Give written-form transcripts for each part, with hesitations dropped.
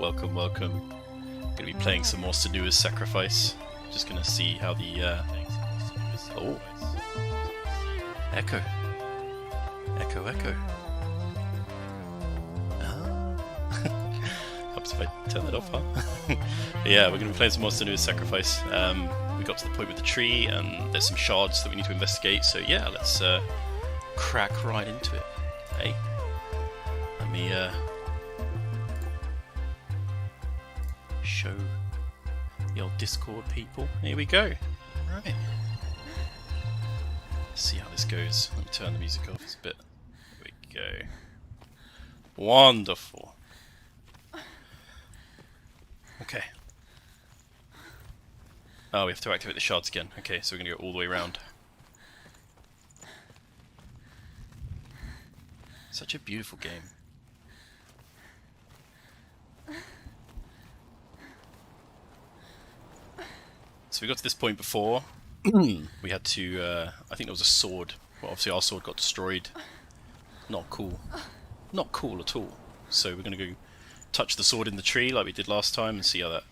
Welcome, welcome. Gonna be playing some more Senua's Sacrifice. Just gonna see how the oh, echo. Helps if I turn that off, huh? But yeah, we're gonna be playing some more Senua's Sacrifice. We got to the point with the tree, and there's some shards that we need to investigate. So yeah, let's crack right into it. Hey, let me show the old Discord people. Here we go. Right. Let's see how this goes. Let me turn the music off. It's a bit. Here we go. Wonderful. Okay. Oh, we have to activate the shards again. Okay, so we're gonna go all the way around. Such a beautiful game. So we got to this point before. We had to, I think there was a sword. Well, obviously our sword got destroyed. Not cool. Not cool at all. So we're going to go touch the sword in the tree like we did last time and see how that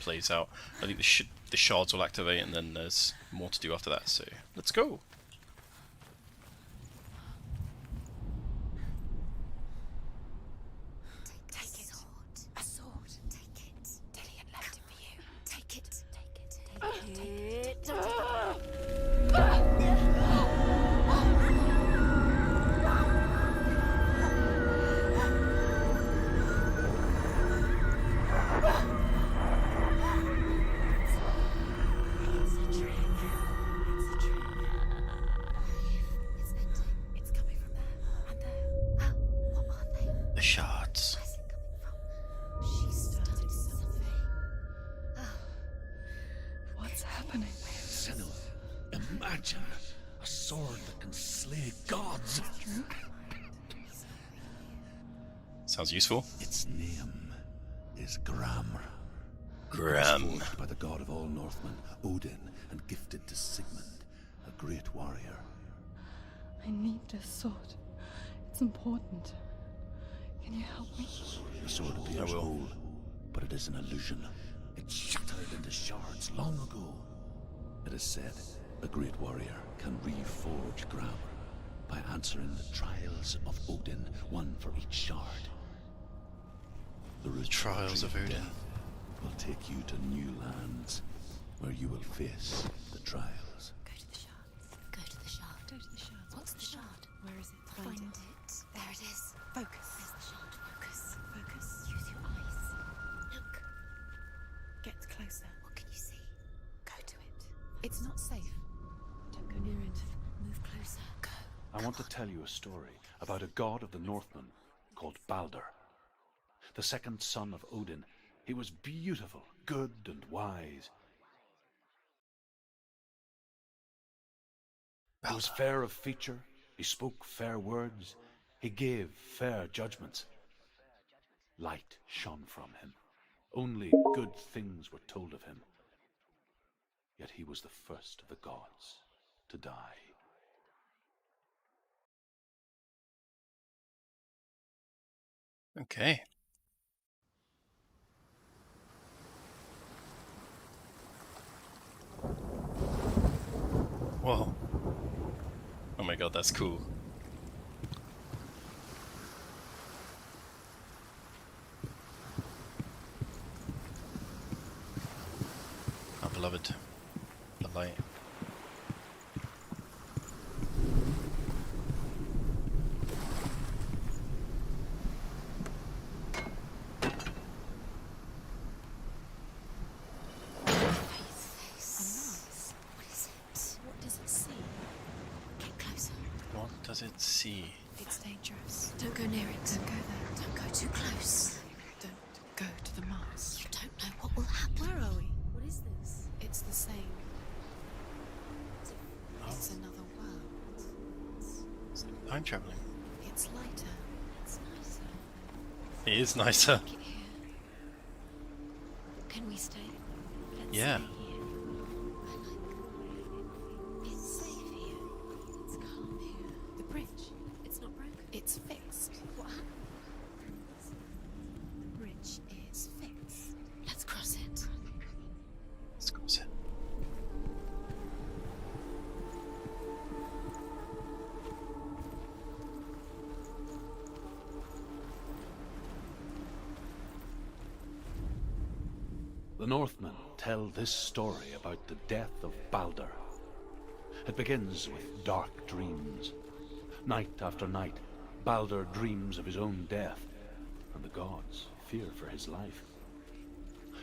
plays out. I think the shards will activate and then there's more to do after that. So let's go. Shards. What's happening? Senua, imagine a sword that can slay gods. Sounds useful. Its name is Gram. Gram. Forged by the god of all Northmen, Odin, and gifted to Sigmund, a great warrior. I need this sword. It's important. Can you help me? The sword appears whole, but it is an illusion. It shattered into shards long ago. It is said a great warrior can reforge Gram by answering the trials of Odin, one for each shard. The Trials of Odin will take you to new lands where you will face the trials. Go to the shards. Go to the shard. Go to the shards. What's the shard? Where is it? Find it. There it is. Focus. There's the shard. Focus. Focus. Use your eyes. Look. Get closer. What can you see? Go to it. It's not safe. Don't go near it. Move closer. Go. I want to tell you a story about a god of the Northmen called Balder. The second son of Odin. He was beautiful, good and wise. He was fair of feature, he spoke fair words, he gave fair judgments. Light shone from him. Only good things were told of him. Yet he was the first of the gods to die. Okay. Whoa. Oh my god, that's cool. Our beloved, the light. Does it see? It's dangerous. Don't go near it. Don't go there. Don't go too close. Don't go to the mast. You don't know what will happen. Where are we? What is this? It's the same. Oh. It's another world. Time traveling. It's lighter. It's nicer. It is nicer. Look it here. Can we stay? Let's Yeah. stay here. I like. It's safe here. It's calm here. The bridge. It's not broken. It's fixed. What happened? The bridge is Northmen tell this story about the death of Baldur. It begins with dark dreams. Night after night, Baldur dreams of his own death, and the gods fear for his life.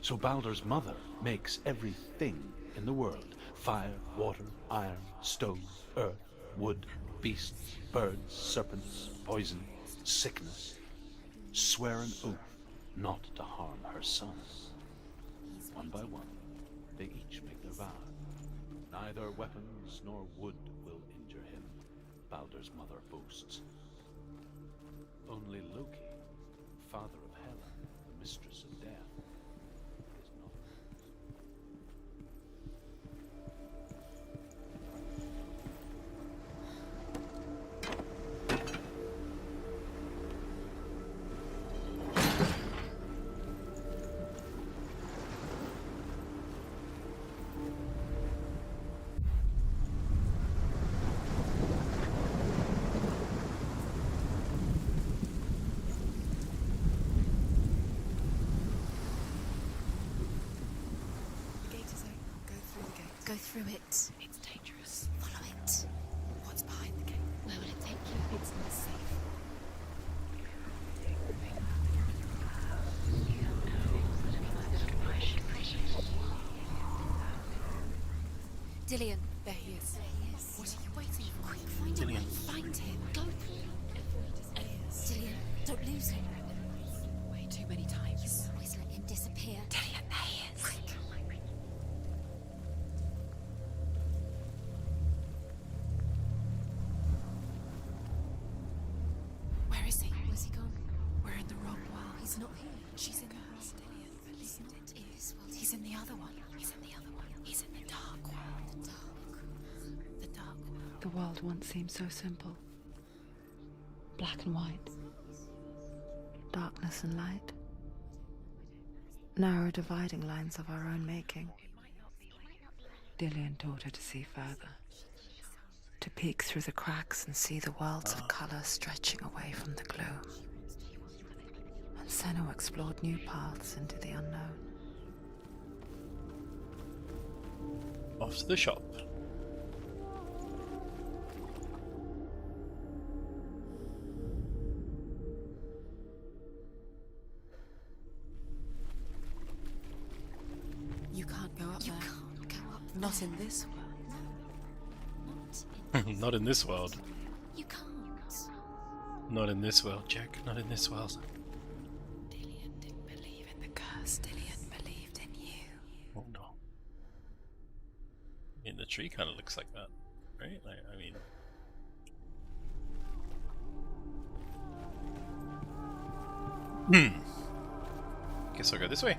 So Baldur's mother makes everything in the world: fire, water, iron, stone, earth, wood, beasts, birds, serpents, poison, sickness, swear an oath not to harm her son. One by one, they each make their vow. Neither weapons nor wood will injure him, Baldur's mother boasts. Only Loki, father of Hela, the mistress of death, is not. The gate is open. Go through the gate. Go through it. It's dangerous. Follow it. What's behind the gate? Where will it take you? It's not safe. Dillion. There he is. There he is. What are you waiting for? Quick, find Dillion. him. Find him. Go. Dillion, don't lose him. Way too many times. You always let him disappear. Dillion, there he is. Quick. Where is he? Where's he gone? We're in the wrong world. He's not here. She's in the wrong world. Believe it is. Well, he's in the other one. He's in the other one. He's in the dark world. The dark world. The world once seemed so simple. Black and white. Darkness and light. Narrow dividing lines of our own making. Dillion taught her to see further. To peek through the cracks and see the worlds of colour stretching away from the gloom. And Senua explored new paths into the unknown. Off to the shop. You can't go up there. You can't go up there. Not in this world. Not in Not in this world. You can't. Not in this world, Jack. Not in this world. Dillion didn't believe in the curse. Dillion believed in you. Oh no. I mean, the tree kind of looks like that, right? Like, I mean... Guess I'll go this way.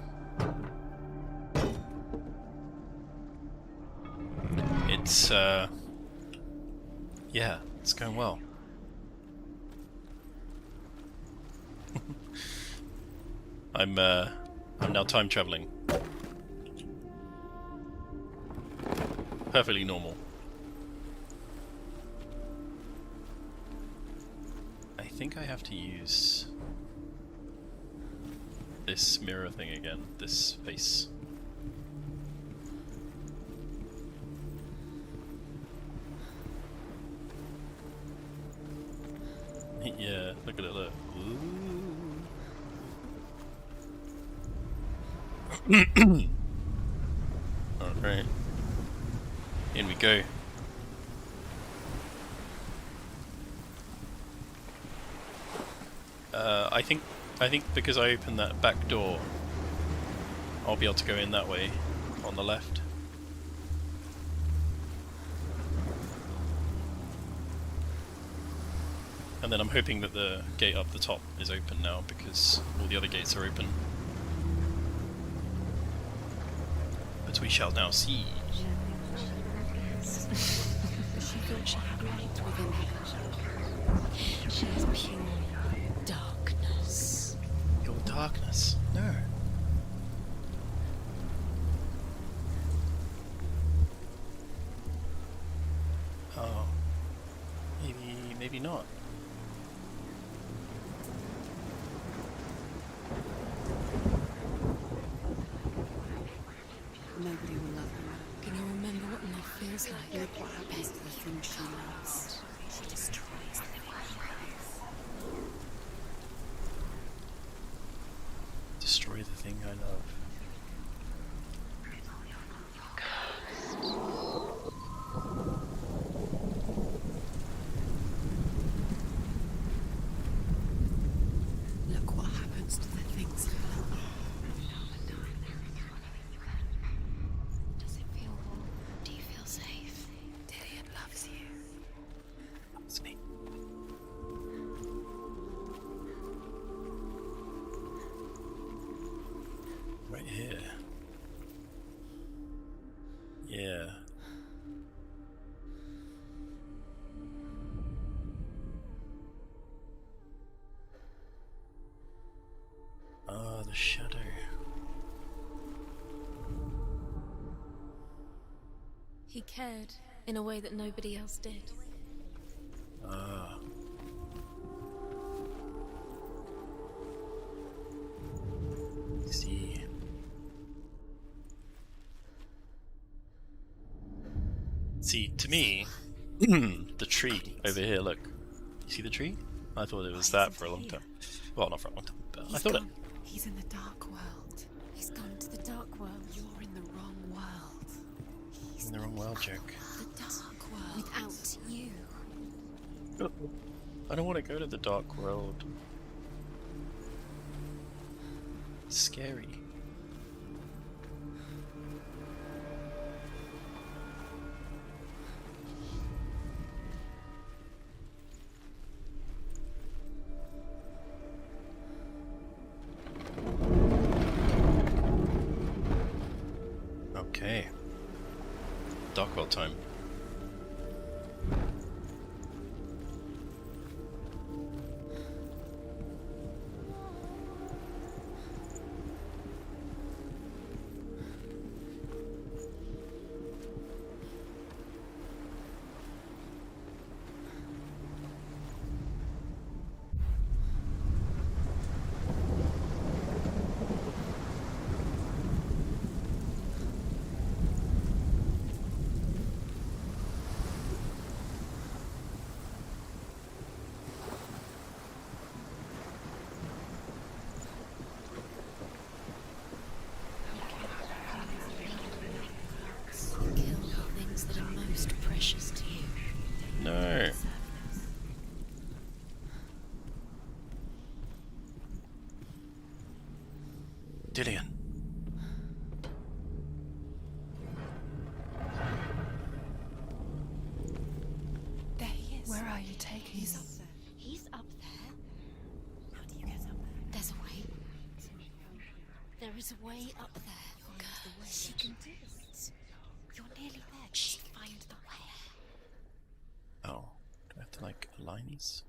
It's, yeah, it's going well. I'm now time traveling. Perfectly normal. I think I have to use this mirror thing again, this face. Yeah, look at it, look. Ooh. Alright. In we go. I think because I opened that back door, I'll be able to go in that way on the left. And then I'm hoping that the gate up the top is open now because all the other gates are open. But we shall now see. She thought she had light within her. She is pure darkness. Your darkness? No. Oh. Maybe not. love her. Can you remember what love feels like? Look what happens to the things she loves. She destroys the Destroy the thing I love. Look what happens to the things you love. Does it feel warm? Do you feel safe? Dillian loves you. It's me. Right here. Yeah. Ah, the shadow. He cared in a way that nobody else did. Ah. See. See, to me, the tree over here, look. You see the tree? I thought it was that for a long time. Well, not for a long time, but I thought it. He's in the dark world. He's gone to the dark world. You're in the wrong world. He's in the wrong world, joke. The dark world. Without you. I don't want to go to the dark world. It's scary. Okay. Dark world time. Kill the things that are most precious to you. No. Dillian. There he is. Where are you taking He's me? up there. He's up there. How do you get up there? There's a way. There is a way up there. She can do it. You're nearly there. Just find the way. Oh, do I have to like align these?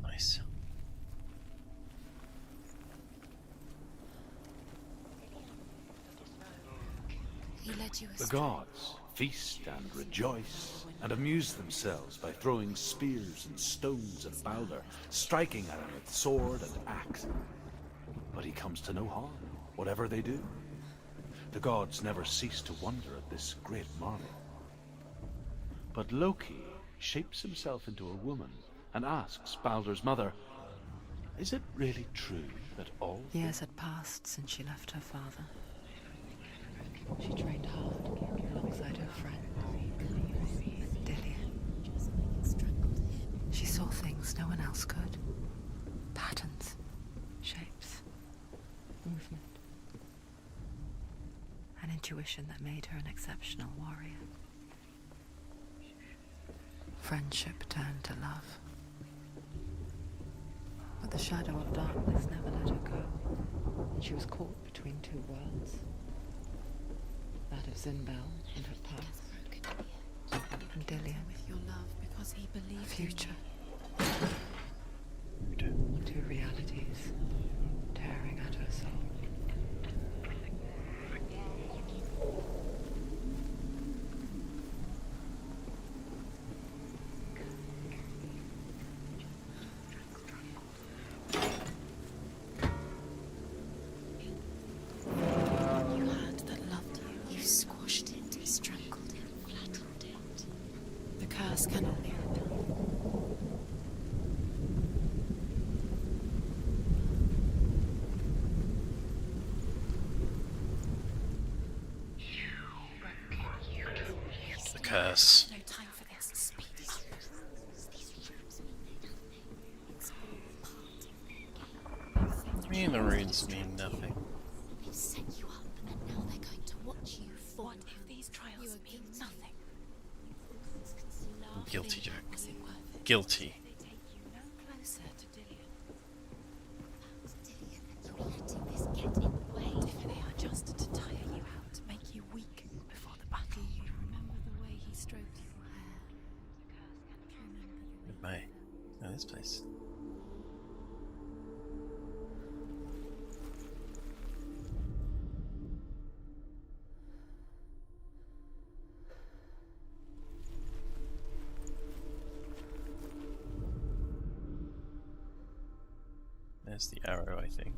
Nice. He led you The astray. gods feast and rejoice and amuse themselves by throwing spears and stones at Balder, striking at him with sword and axe. But he comes to no harm, whatever they do. The gods never cease to wonder at this great marvel. But Loki shapes himself into a woman and asks Balder's mother, "Is it really true that all Years had passed since she left her father. She trained hard alongside her friend, Dillian. She saw things no one else could. Patterns, shapes, movement. An intuition that made her an exceptional warrior. Friendship turned to love. But the shadow of darkness never let her go, and she was caught between two worlds. That of Zinbel and her past, and Dillian, With your love because he believed future. Rude. Two realities tearing at her soul. curse. No time for this. Speed up. What do you mean the runes mean nothing? They've set you up, and now they're going to watch you fall. What if these trials mean nothing? Guilty, Jack. Was it worth it? Guilty. They take you no closer to Dillian. You're letting this get in the way. If they are just to tire you out, to make you weak before the battle. Do you remember the way he stroked your hair? It may. Oh, this place. There's the arrow, I think.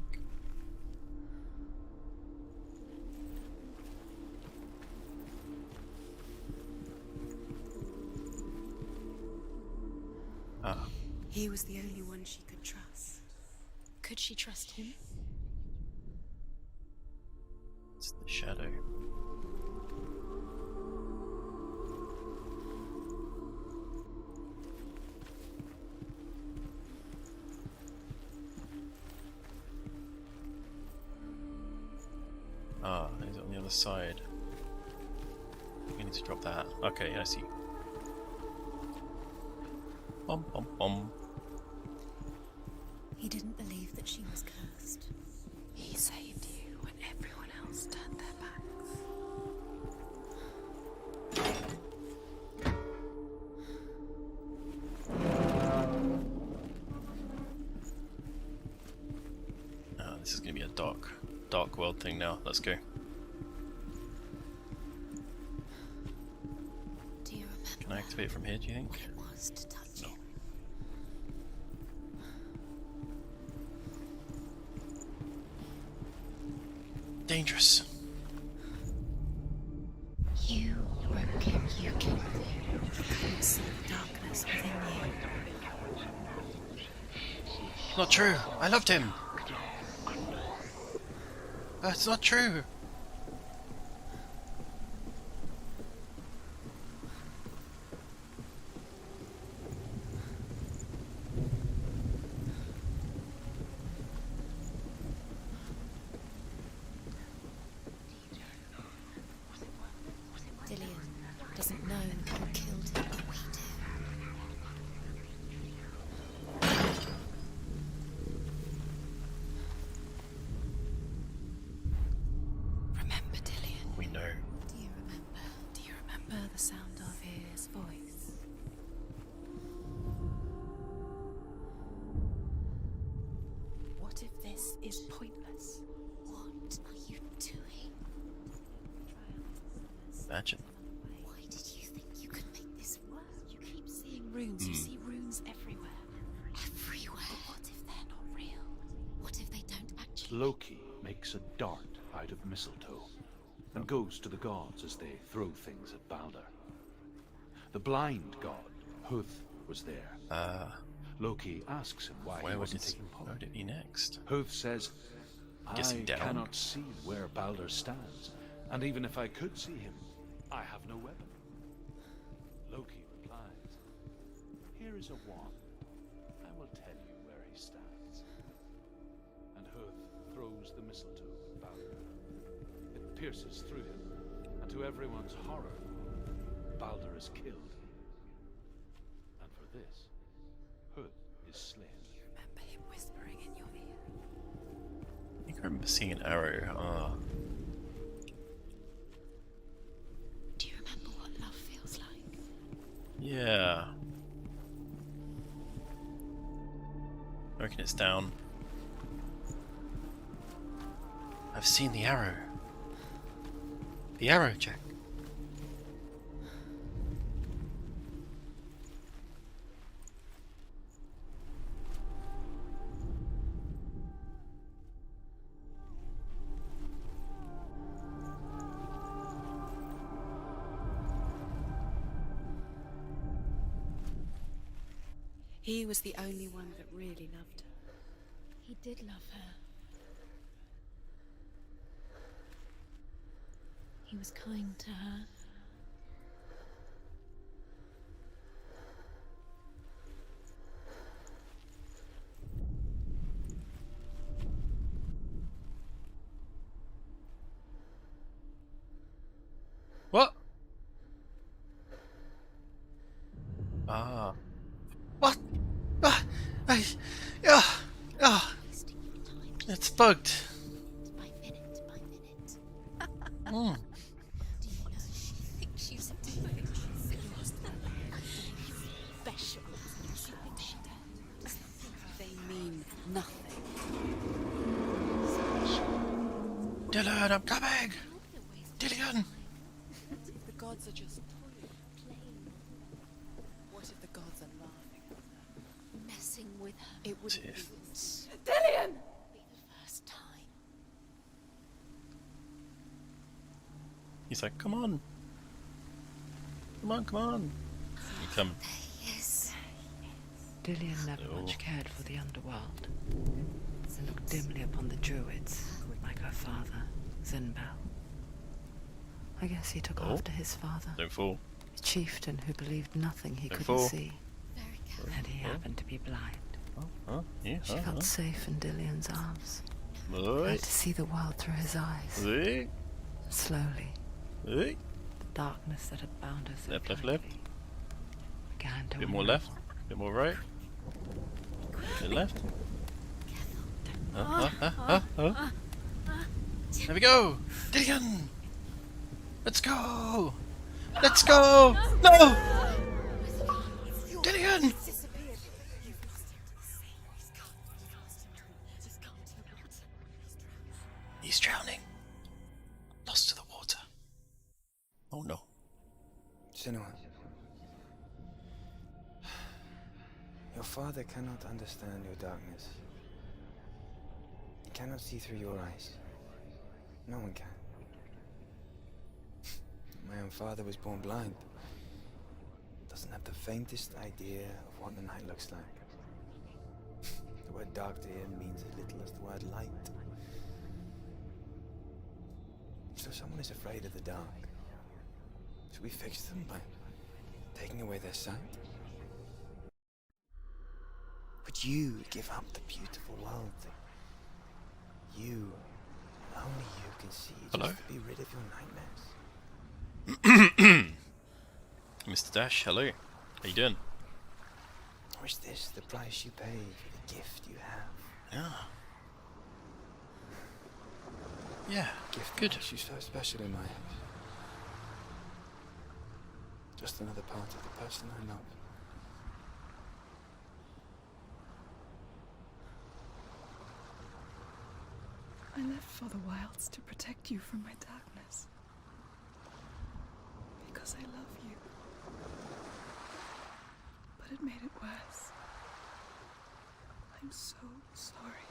Ah, He was the only one she could trust. Could she trust him? it's the shadow. Ah, is it on the other side? You need to drop that. Okay, I see. Bum bum bum. He didn't believe that she was cursed. He saved you when everyone else turned their backs. Ah, this is gonna be a dark world thing now. Let's go. Do you remember Can I activate it from here, do you think? what it was to touch No. him? Dangerous. You broke him, you killed him. You couldn't see the darkness within you. Not true. I loved him. That's not true. Dillian doesn't know who killed him, but we do. Remember, Dillian? We know. Do you remember? Do you remember the sound of his voice? What if this is pointless? What are you doing? Imagine. Why did you think you could make this work? You keep seeing runes. You see runes everywhere. Everywhere. But what if they're not real? What if they don't actually? Loki makes a dart out of mistletoe and goes to the gods as they throw things at Balder. The blind god, Huth, was there. Loki asks him why he Where would wasn't it taking part. be next? Huth says, I Guessing down. cannot see where Balder stands, and even if I could see him, I have no weapon. Loki replies, here is a wand. I will tell you where he stands. And Huth throws the mistletoe at Balder. It pierces through him, and to everyone's horror, Balder is killed. And for this, Huth is slain. Remember him whispering in your ear? I think I remember seeing an arrow. Ah, Do you remember what love feels like? yeah. I reckon it's down. I've seen the arrow. The arrow, Jack. He was the only one that really loved her. He did love her. He was kind to her. I, yeah, yeah, it's bugged. By minute by minute. Mm. Do you know she thinks she's doing special? She thinks she does. They mean nothing. Dylan, I'm coming! Dylan! The gods are just what if the gods are laughing? Messing with her. It would be Tiff. Dillian! Be the first time. He's like, come on. Come on, come on. You come. Yes. Dillian never Oh. much cared for the underworld. And looked dimly upon the druids, like her father, Zinbel. I guess he took Oh. after his father, Don't fall. a chieftain who believed nothing he Don't couldn't fall. see, Very careful. and he happened to be blind. Huh? Yeah, She felt safe in Dillian's arms, Oi. had to see the world through his eyes. Oi. Slowly, Oi. the darkness that had bound her so Left, left, tightly left. began to Bit more unravel. left. Bit more right. Bit left. There we go! Dillian! Let's go! Let's go! No! Dillian! He's drowning. Lost to the water. Oh no. Senua, your father cannot understand your darkness. He cannot see through your eyes. No one can. My own father was born blind. Doesn't have the faintest idea of what the night looks like. The word dark to him means as little as the word light. So someone is afraid of the dark. Should we fix them by taking away their sight? Would you give up the beautiful world that you, only you can see, Hello? just to be rid of your nightmares? Mr. Dash, hello. How you doing? Or is this the price you pay for the gift you have? Yeah. Yeah, Gift good. that makes you so special in my eyes. Just another part of the person I love. I left for the wilds to protect you from my darkness. Because I love you. But it made it worse. I'm so sorry.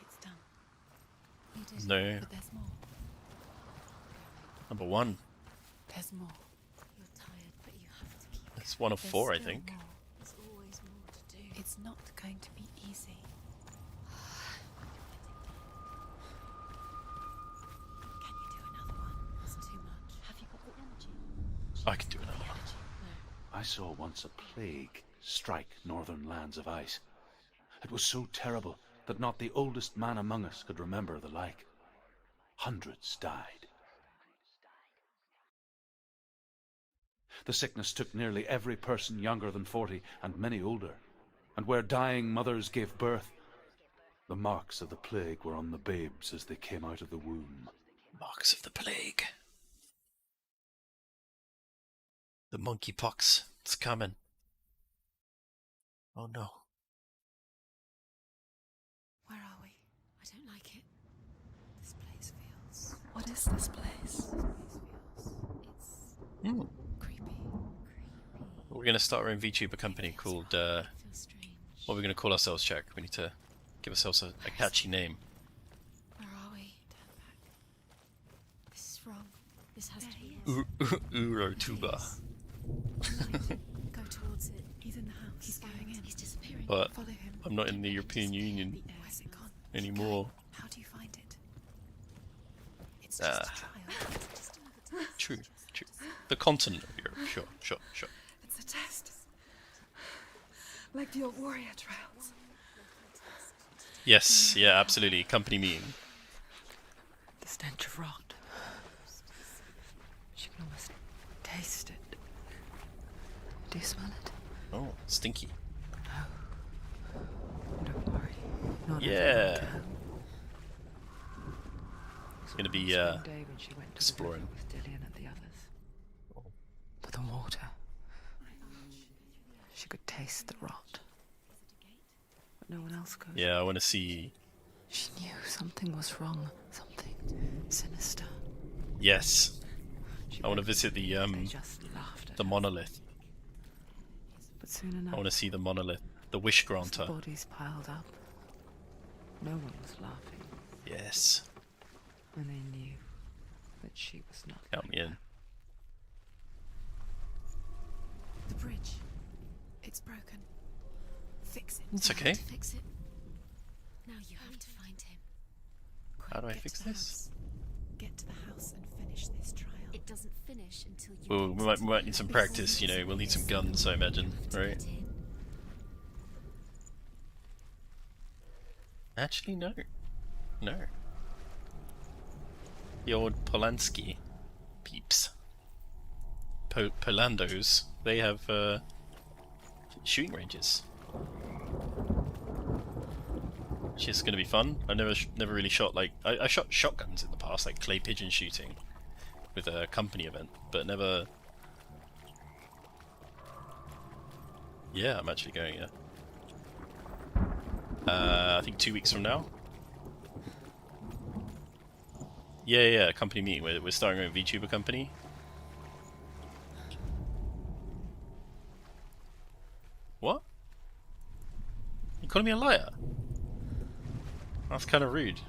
It's done. You did. No. But there's more. Number one. There's more. You're tired, but you have to keep. It's one of There's four, I still think. more. There's always more to do. It's not going to be easy. Can you do another one? It's too much. Have you got the energy? I can do another one. I saw once a plague strike northern lands of ice. It was so terrible that not the oldest man among us could remember the like. Hundreds died. The sickness took nearly every person younger than 40 and many older. And where dying mothers gave birth, the marks of the plague were on the babes as they came out of the womb. Marks of the plague. The monkeypox. It's coming. Oh no. Where are we? I don't like it. This place feels. What is this place? It's Hmm. creepy. We're going to start our own VTuber company called, It feels strange. what are we going to call ourselves, Jack? We need to give ourselves a catchy name. Where are we? Turn back. This is wrong. This has to be wrong. Urotuba. Go towards it. He's in the house. He's going in. He's disappearing. But Follow him. I'm not in the European Union Where's it gone? anymore. How do you find it? It's just a trial. Just another test. True, true. The continent of Europe, sure, sure, sure. It's a test. Like the old warrior trials. Yes, yeah, absolutely. Company meeting. The stench of rot. She can almost taste it. Do you smell it? Oh, stinky. Not Yeah. everyone can. It's gonna Saw be her on spring day when she went to the exploring. river with Dillian and the others. But the water. She could taste the rot. But no one else could. Yeah, I want to see. She knew something was wrong. Something sinister. Yes, She I want to begged visit the them. They just laughed at the her. monolith. But soon enough, I want to see the monolith, the wish as the granter. bodies piled up. No one was laughing, Yes, and they knew that she was not. count me in. The bridge. It's broken. Fix it. It's You have okay. to fix it. Now you have to find him. How do I Get fix to the this? house. Get to the house and finish this trial. It doesn't finish until you. Well, we might need some practice. You know, we'll need some guns, I imagine, right? Actually, no. No. The old Polanski peeps. Polandos, they have shooting ranges. Which is going to be fun. I never really shot like... I shot shotguns in the past, like clay pigeon shooting with a company event, but never... Yeah, I'm actually going, yeah. I think 2 weeks from now. Yeah, company meeting. We're starting our own VTuber company. What? You calling me a liar? That's kind of rude.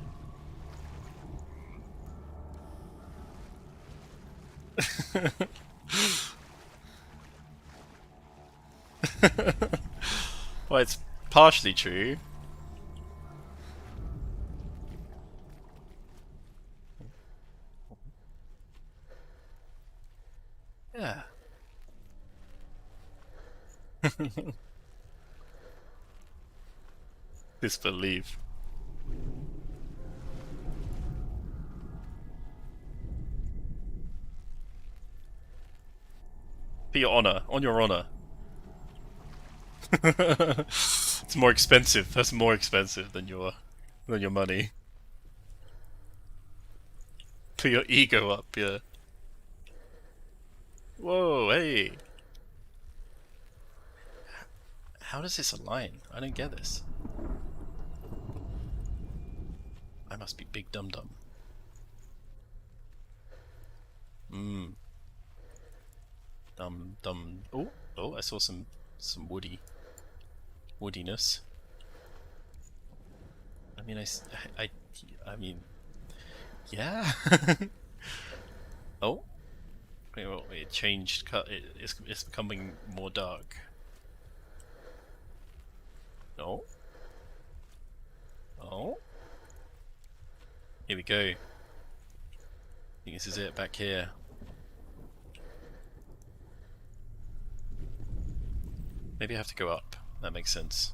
Well, it's partially true. Yeah. Disbelief. For your honor, on your honor. It's more expensive. That's more expensive than your money. Put your ego up, yeah. Whoa, hey. How does this align? I don't get this. I must be big dum dum. Dum. Oh! I saw some woodiness. I mean, I mean, yeah. Oh, wait, well, it changed. It's becoming more dark. No. Oh. Here we go. I think this is it back here. Maybe I have to go up. That makes sense.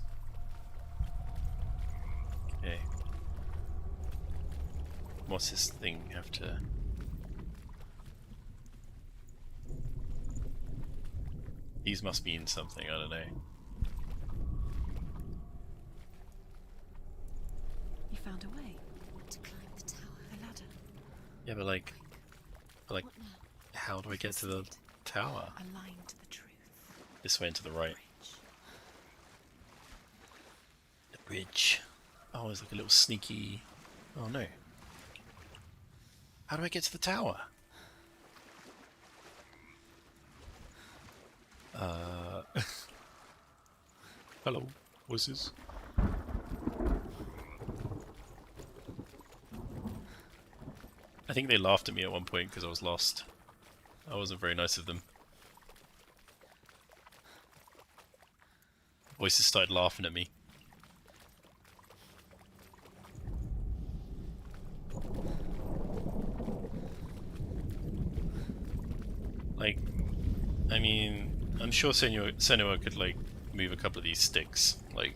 Okay. What's this thing have to... These must mean something, I don't know. You found a way to climb the tower. The ladder. Yeah, but like, What now? how do I get to the tower? Aligned to the truth. This way and to the right. The bridge. Oh, there's like a little sneaky... Oh no. How do I get to the tower? Hello, what's this? I think they laughed at me at one point because I was lost. I wasn't very nice of them. Voices started laughing at me. Like, I mean, I'm sure Senua could like move a couple of these sticks. Like,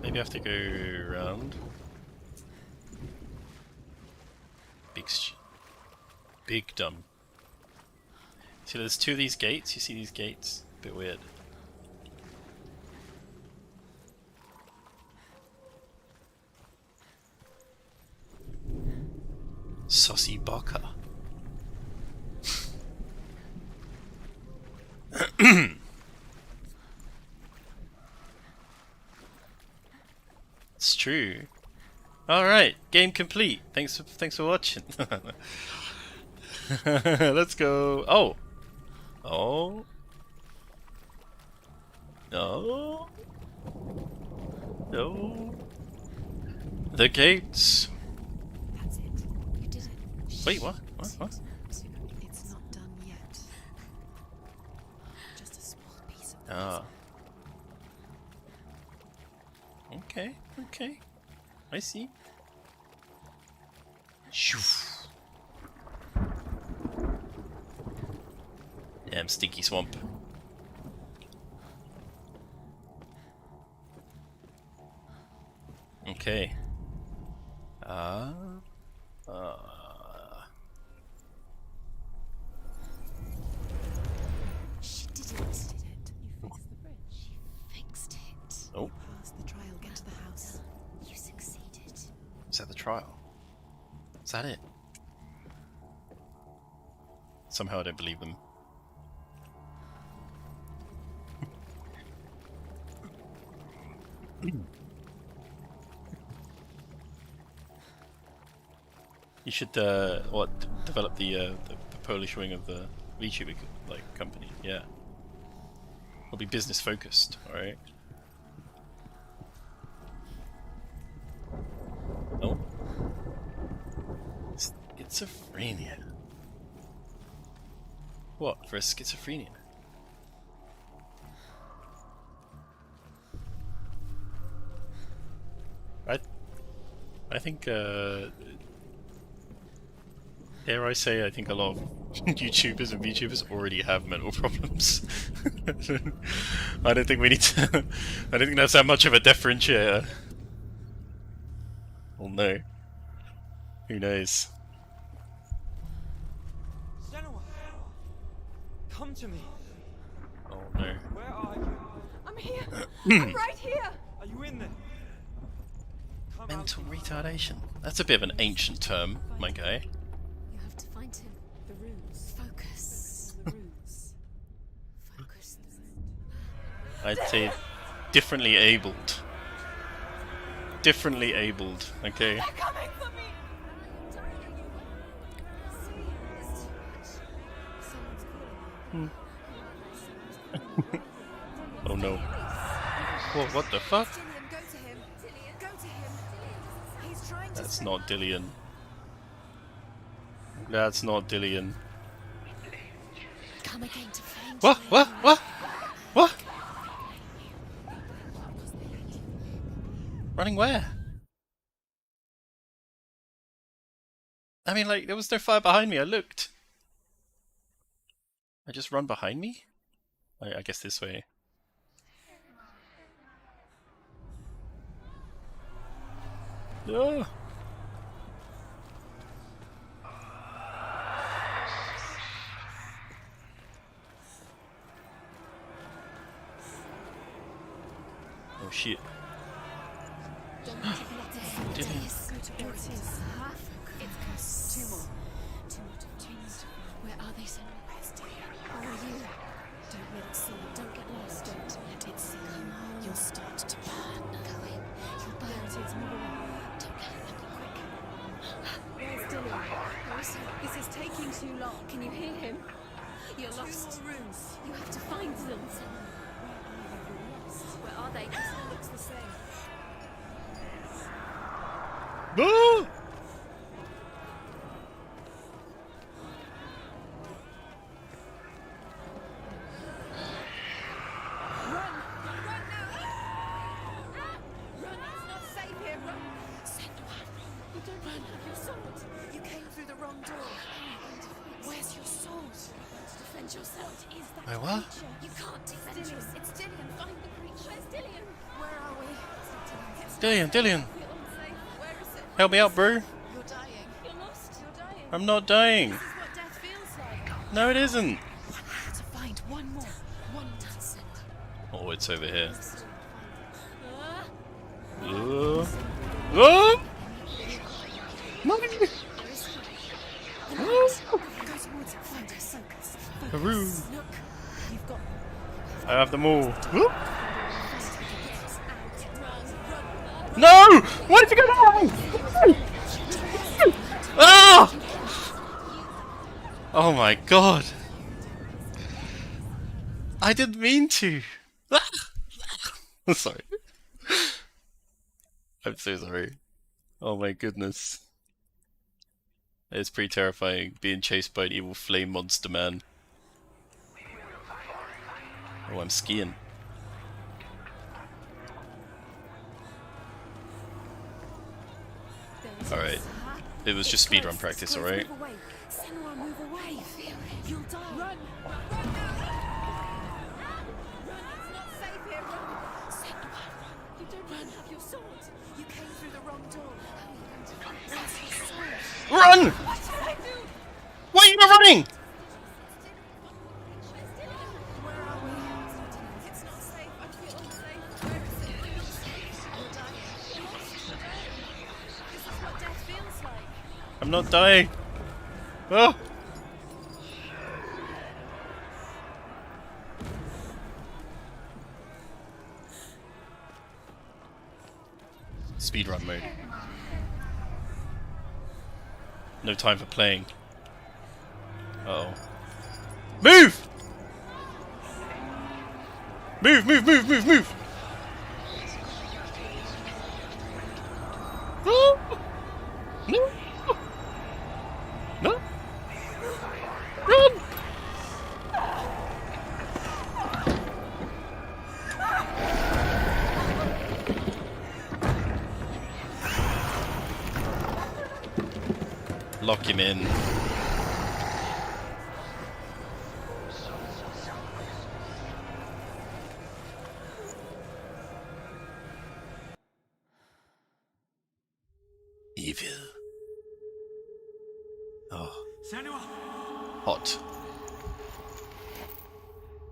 maybe I have to go around. Big dumb. See, there's 2 of these gates. You see these gates? Bit weird. Saucy Baka. It's true. All right, game complete. Thanks for watching. Let's go. Oh. Oh. No. No. The gates. That's it. You did it. Wait, what? What? It's not done yet. Just a small piece of the Ah. Okay, okay. I see. Shoo. Damn stinky swamp. Okay. She did it. You fixed the bridge. She fixed it. Oh. You passed the trial. Get to the house. You succeeded. Is that the trial? Is that it? Somehow I don't believe them. You should develop the Polish wing of the VTuber company. Yeah, it'll be business focused. All right. Oh, schizophrenia. What for a schizophrenia? I think dare I say, I think a lot of YouTubers and VTubers already have mental problems. I don't think we need to. I don't think that's that much of a differentiator. Well, no. Who knows? Senua! Come to me! Oh no. Where are you? I'm here. I'm right here. Are you in there? Come Mental out. retardation. That's a bit of an ancient term, my guy. You have to find him. The runes. Focus. The runes. Focus. I'd say differently abled. Differently abled, okay? They're coming for me. Oh no. Whoa, what the fuck? Dillian, go to him. Dillian, go to him. He's trying to. That's not Dillian. That's not Dillian. Come again to find What? you. What? What? What? Running where? I mean, like, there was no fire behind me. I looked. I just run behind me? I guess this way. No. Oh shit. Two more. Where are they, Senua? Where are you? Don't let it see you. Don't get lost. Don't let it see you. You'll start to burn. Going. You'll burn. There it is. Move around. Don't let it happen quick. Where's Dillian? Where is he? This is taking too long. Can you hear him? You're lost. Two more rooms. You have to find them. Where are they? This all looks the same. Ah! Run! Run now! Run! It's not safe here. Run! Senua, You don't have your sword. You came through the wrong door. Where's your sword? defend yourself. What is that Wait, what? creature? You can't defend Dillian. yourself. It's Dillian. Find the creature. Where's Dillian? Where are we? Dillian, Dillian, We're unsafe. Where is it? help me out, bro. You're dying. You're lost. You're dying. I'm not dying. This is what death No, it isn't. To find one more. One dozen. Oh, it's over here. Ah! Oh! Oh! No! Go towards it. Focus. Haru. Look. You've got. I have them all. Whoop. Run. No! Why did you go down? Ah! Oh my god! I didn't mean to. I'm sorry. I'm so sorry. Oh my goodness. It's pretty terrifying being chased by an evil flame monster man. Oh, I'm skiing. Alright. It was just speedrun practice, alright? Senua, move away. You'll die. Run! It's not safe here. Run! Senua, you don't even have your sword. You came through the wrong door. Where's your sword? Run! What should I do? Why are you not running? Where are we? It's not safe. I feel unsafe. Where is it? You'll die. This is what death feels like. I'm not dying. Oh! Speedrun mode. No time for playing. Uh-oh. Move! Move, move, move, move, move! No! No! No! Run! Lock him in. Evil. Oh. Senua! Hot.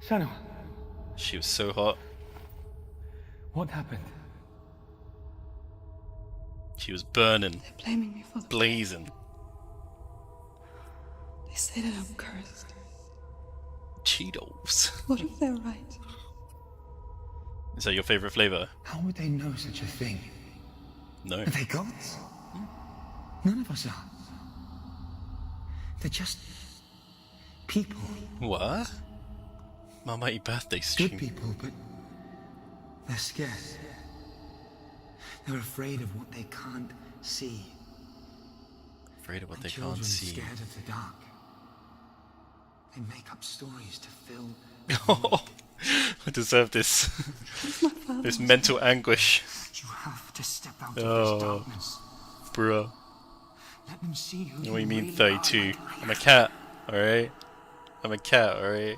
Senua, She was so hot. what happened? She was burning, They're blaming me for the... blazing. They say that I'm cursed. Cheetos. What if they're right? Is that your favorite flavor? How would they know such a thing? No. Are they gods? None of us are. They're just people. What? Marmighty birthday Good stream. people, but they're scared. They're afraid of what they can't see. Afraid of what And they children can't see. scared of the dark. They make up stories to fill. Oh, I deserve this. My father This was mental anguish. You have to step out Oh. of this darkness. Bruh. Let them see who What do you you mean really 32? are. I'm a cat, alright? I'm a cat, alright?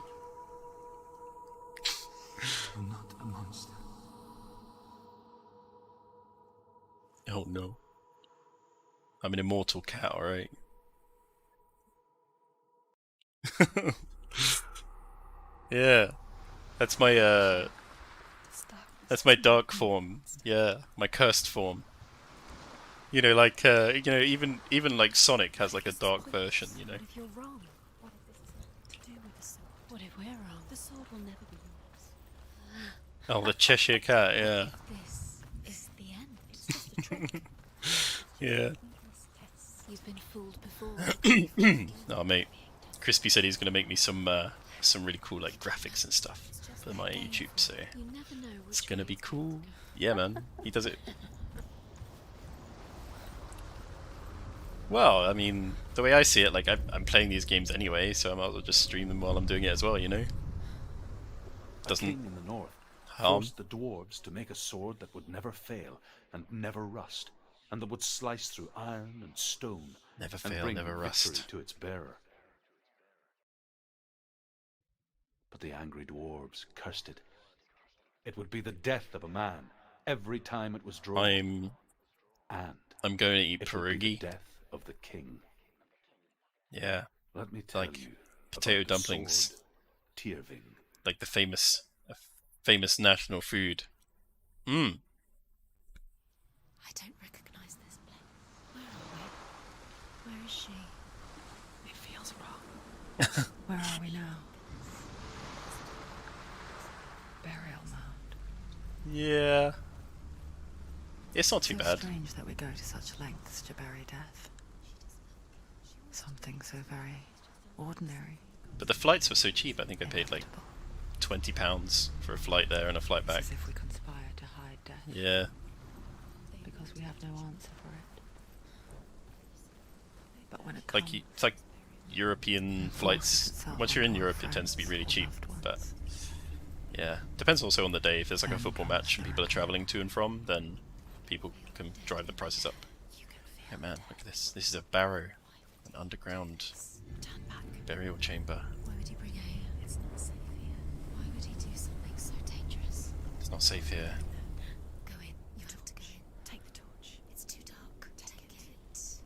You're not a monster. Oh no. I'm an immortal cat, alright? Yeah. That's my that's my dark form. Yeah, my cursed form. You know, like even like Sonic has like a dark version, you know. What if you're wrong? What if this is not to do with the sword? What if we're wrong? The sword will never be yours. Oh, the Cheshire Cat, yeah. This is the end. It's just a trick. Yeah. You've been fooled before. Oh mate. Crispy said he's gonna make me some really cool like graphics and stuff for my YouTube, so You never know it's which gonna way be it's cool. Yeah man, he does it. Well, I mean, the way I see it, like I'm playing these games anyway, so I might as well just stream them while I'm doing it as well, you know? A Doesn't king in the north harm. forced the dwarves to make a sword that would never fail and never rust, and that would slice through iron and stone Never and fail, bring never victory rust. to its bearer. But the angry dwarves cursed it. It would be the death of a man every time it was drawn, and I'm going to eat it would be the pierogi. death of the king. Yeah. Let me tell Like you, potato about the dumplings, sword, Tyrving. like the famous national food. Mmm. I don't recognize this place. Where are we? Where is she? It feels wrong. Where are we now? Burial mound. Yeah. It's not too So bad. strange that we go to such lengths to bury death. Something so very ordinary. But the flights were so cheap. I think I paid like inevitable. £20 for a flight there and a flight back. It's as if we conspire to hide death. Yeah. Because we have no answer for it. But when it Like comes, it's like European flights. itself Once you're in onto our Europe, it tends to be friends really or cheap. loved But ones. yeah, depends also on the day. If there's like a Then football comes match and the people are traveling to and from, then people can drive the prices up. Yeah, man, look at this. This is a barrow, an underground Turn back. burial chamber. Why would he bring her here? It's not safe here. Why would he do something so dangerous? It's not safe here. Go in. You have to go in. Take the torch. It's too dark. Take it. This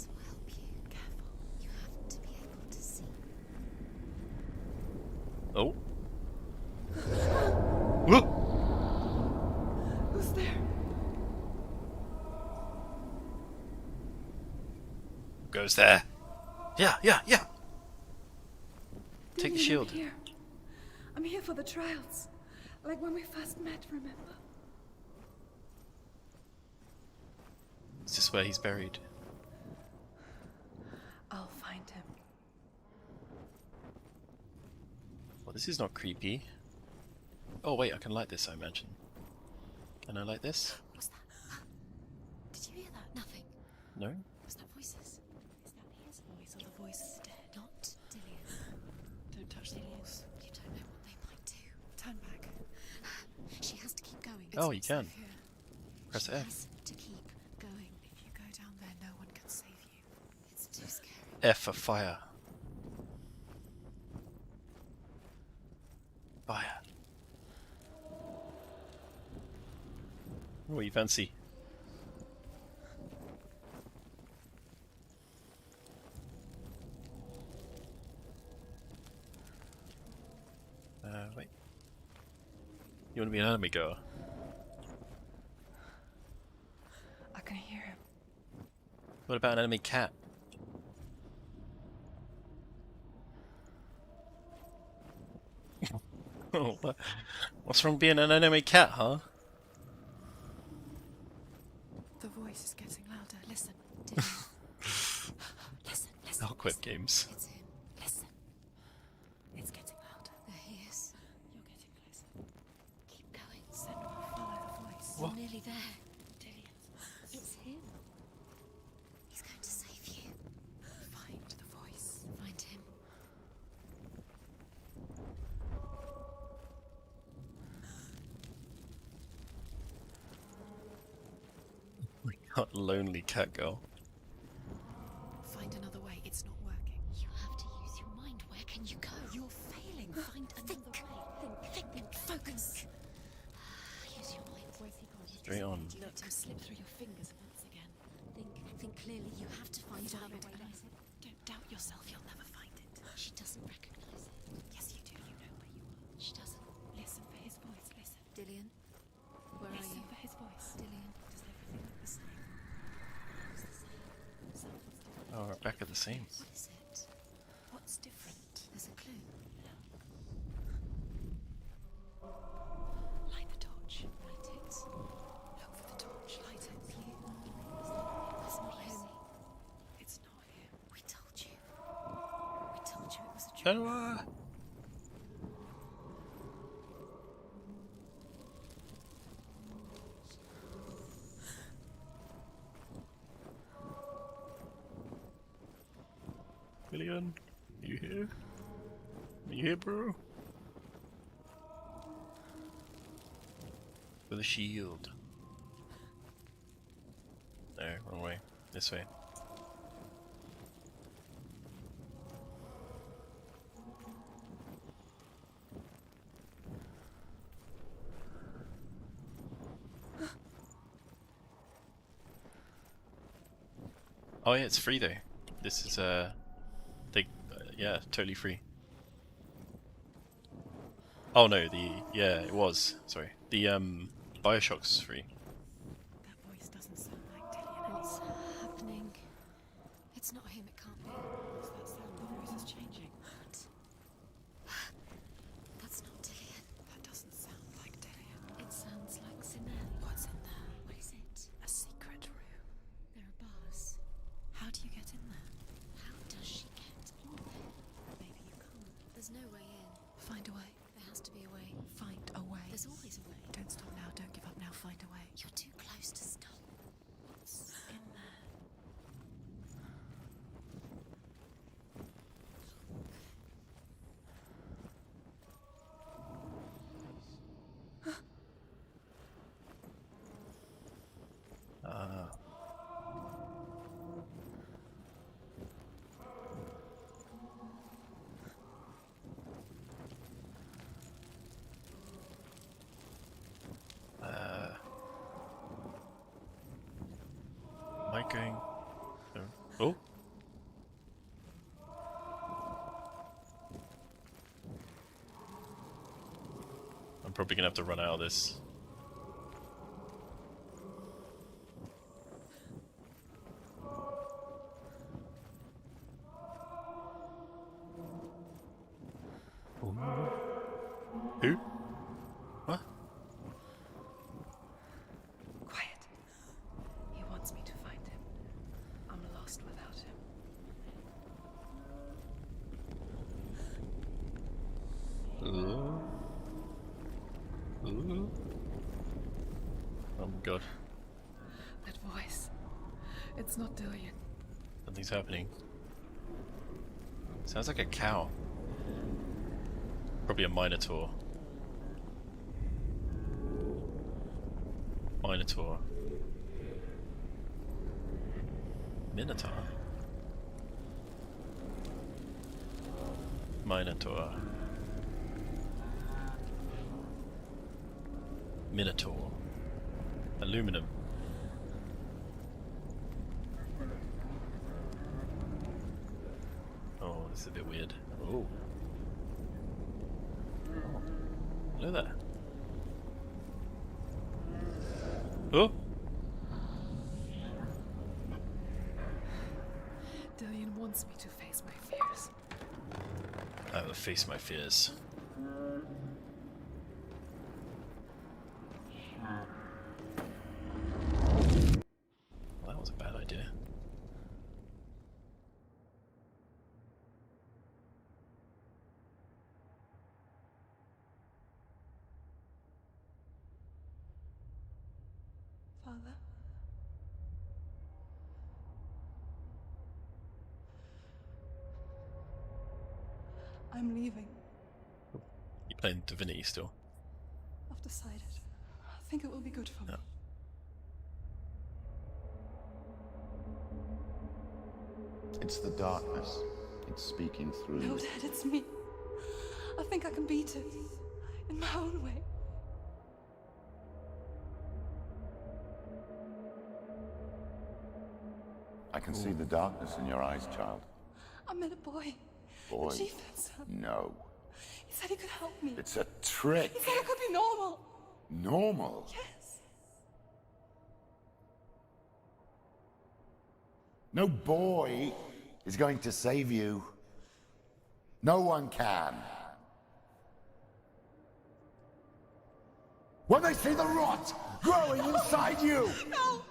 will help you. Careful. You have to be able to see. Oh. Whoa! Who's there? Goes there. Yeah. Take the Dillian, shield. I'm here. I'm here for the trials. Like when we first met, remember? Is this where he's buried? I'll find him. Well, this is not creepy. Oh wait, I can light this, I imagine. Can I light this? What's that? Did you hear that? Nothing. No? Was that voices? Is that his voice or the voice is dead? Not Dillian. Don't touch the walls. You don't know what they might do. Turn back. She has to keep going. Oh, you can. Press She F. has to keep going. If you go down there, no one can save you. It's too scary. F for fire. Fire. What you fancy? Wait. You want to be an enemy goer? I can hear him. What about an enemy cat? Oh, what's wrong being an enemy cat, huh? The voice is getting louder. Listen. Dillian. Listen. I'll quit games. It's him. Listen. It's getting louder. There he is. You're getting closer. Keep going. Senua, follow the voice. What? You're nearly there. Dillian. It's him. He's going to save you. Find the voice. Find him. What lonely cat girl. Find another way. It's not working. You have to use your mind. Where can you go? You're failing. Find another way. Think. Focus. Use your mind. Where's he gone? Straight on. Let him slip through your fingers once again. Think clearly. You have to find out. Don't doubt yourself. You'll never find it. She doesn't recognize it. Yes, you do. You know where you are. She doesn't. Listen for his voice. Listen. Dillian, where are you? Listen for his voice. Dillian, does everything look the same? It's the same. Something's different. Oh, we're back at the same. What is it? What's different? There's a clue. Light the torch. Light it. Look for the torch. Light it. It's you. It's not him. It's not him. We told you. We told you it was a trick. Senua! William, you here? You here, bro? With a shield. No, wrong way. This way. Oh yeah, it's free though. This is they Yeah, totally free. Oh no, yeah, it was. Sorry. The Bioshock's free. That voice doesn't sound like Dillian. What's happening? It's not him, it can't be. What's that sound? The voice is changing. What? That's not Dillian. That doesn't sound like Dillian. It sounds like Senua. What's in there? What is it? A secret room. There are bars. How do you get in there? How does she get in there? Maybe you can't. There's no way in. Find a way. There has to be a way. Find a way. There's always a way. Don't stop now. Don't give up now. Find a way. You're too close to stop. What's in there? Am I going? Oh. I'm probably gonna have to run out of this. Who? What? Quiet. He wants me to find him. I'm lost without him. Oh my god. That voice. It's not Dillian. Something's happening. Sounds like a cow. Probably a minotaur. Minotaur. Minotaur. Minotaur. Minotaur. Aluminum. Oh, this is a bit weird. Oh. Hello there. Oh! Dillian wants me to face my fears. I will face my fears. Well, that was a bad idea. Father? I'm leaving. You playing Divinity still? I've decided. I think it will be good for me. No. It's the darkness. It's speaking through No, you. Dad, it's me. I think I can beat it. In my own way. I can see the darkness in your eyes, child. I met a boy. Boy. The chief and son. No. He said he could help me. It's a trick. He said I could be normal. Normal. Yes. No boy is going to save you. No one can. When they see the rot growing inside you, No.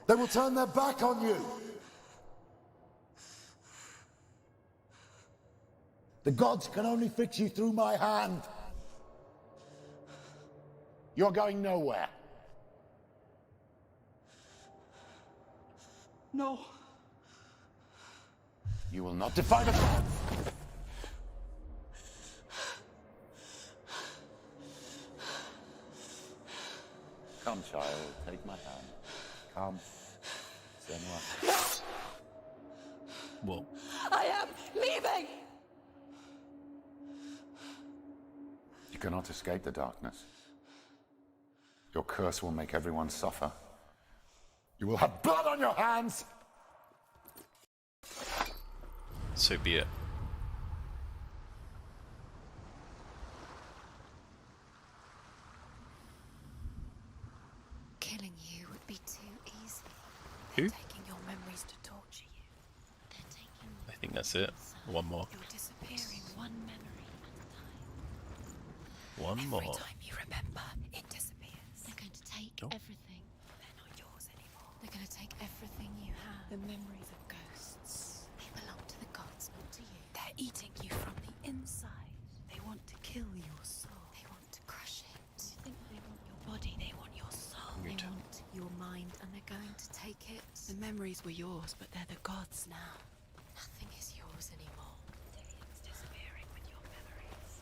they will turn their back on you. The gods can only fix you through my hand. You're going nowhere. No. You will not defy the gods. Come, child, take my hand. Come. Senua. Whoa. I am leaving. You cannot escape the darkness. Your curse will make everyone suffer. You will have blood on your hands! So be it. Who? Taking your memories to torture you. They're taking I think that's it. One more. You're disappearing one memory at a time. One Every more. time you remember, it disappears. They're going to take Oh. everything. They're not yours anymore. They're going to take everything you have. The memories of ghosts. They belong to the gods, not to you. They're eating you from the inside. They want to kill your soul. They want to crush it. You think they want your body, they want your soul. They Good. want your mind, and they're going to take it. The memories were yours, but they're the gods now. Nothing is yours anymore. Dillian's disappearing with your memories.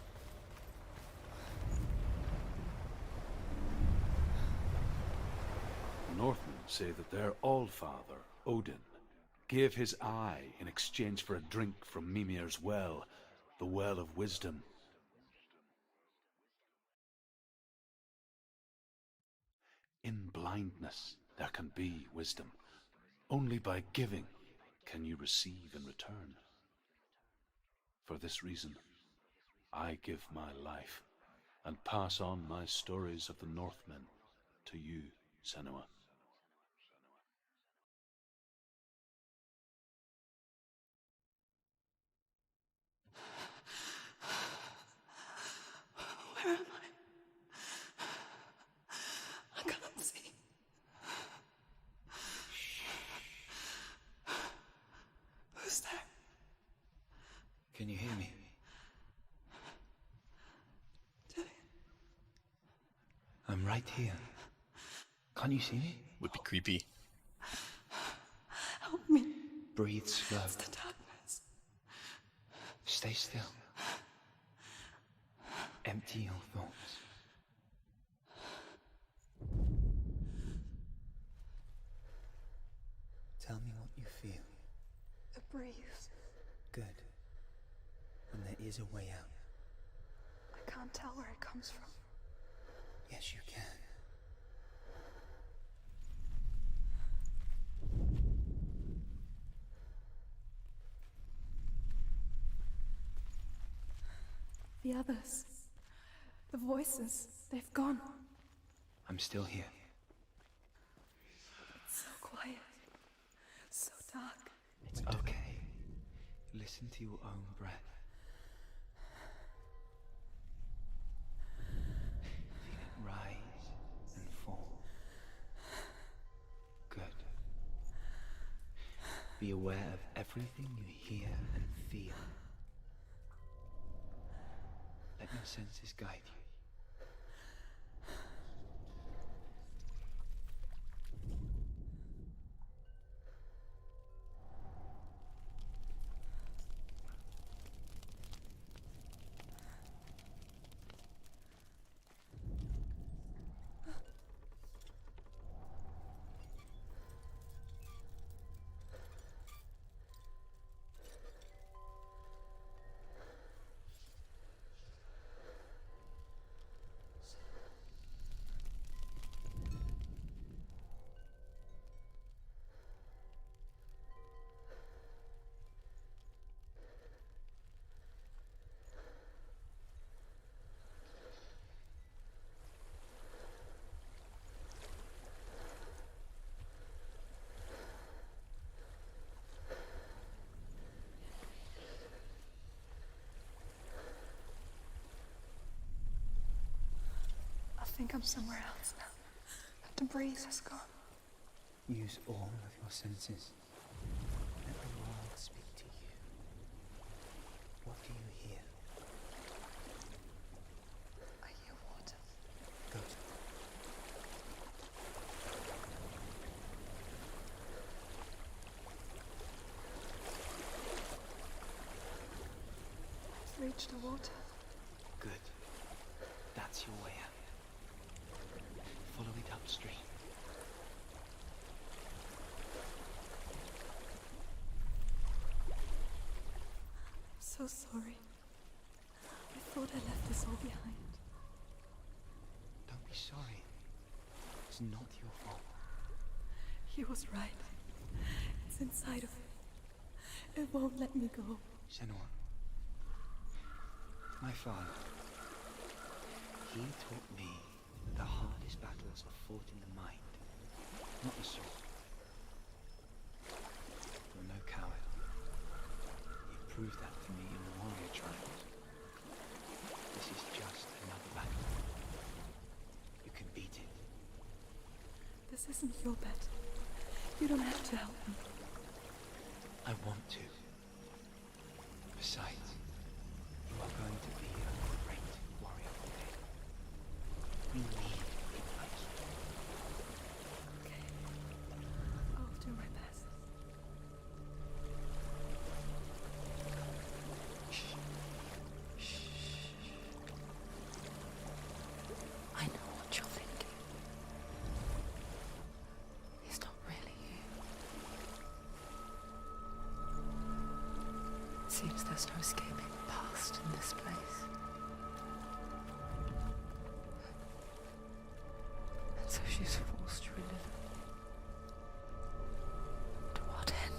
The Northmen say that their Allfather, Odin, gave his eye in exchange for a drink from Mimir's well, the Well of Wisdom. In blindness there can be wisdom. Only by giving can you receive in return. For this reason, I give my life and pass on my stories of the Northmen to you, Senua. Where am I can't see. Who's there? Can you hear me? I'm right here. Can't you see me? Would be creepy. Help me. Breathe slow. It's the darkness. Stay still. Empty your thoughts. Tell me what you feel. The breeze. Good. And there is a way out. I can't tell where it comes from. Yes, you can. The others. The voices. They've gone. I'm still here. It's so quiet. So dark. It's okay. Listen to your own breath. Feel it rise and fall. Good. Be aware of everything you hear and feel. Let your senses guide you. I think I'm somewhere else now. The breeze has gone. Use all of your senses. Let the world speak to you. What do you hear? I hear water. Good. I've reached the water. Good. That's your way out. Follow it upstream. I'm so sorry. I thought I left this all behind. Don't be sorry. It's not your fault. He was right. It's inside of me. It won't let me go. Senua. My father. He taught me that the hardest battles are fought in the mind, not the sword. proved that to me in the warrior trials. This is just another battle. You can beat it. This isn't your bet. You don't have to help me. I want to. Besides, you are going to be a great warrior one day. We need people like you. Okay. I'll do my best. I know what you're thinking. He's not really here. Seems there's no escaping the past in this place. And so she's forced to relive it. To what end?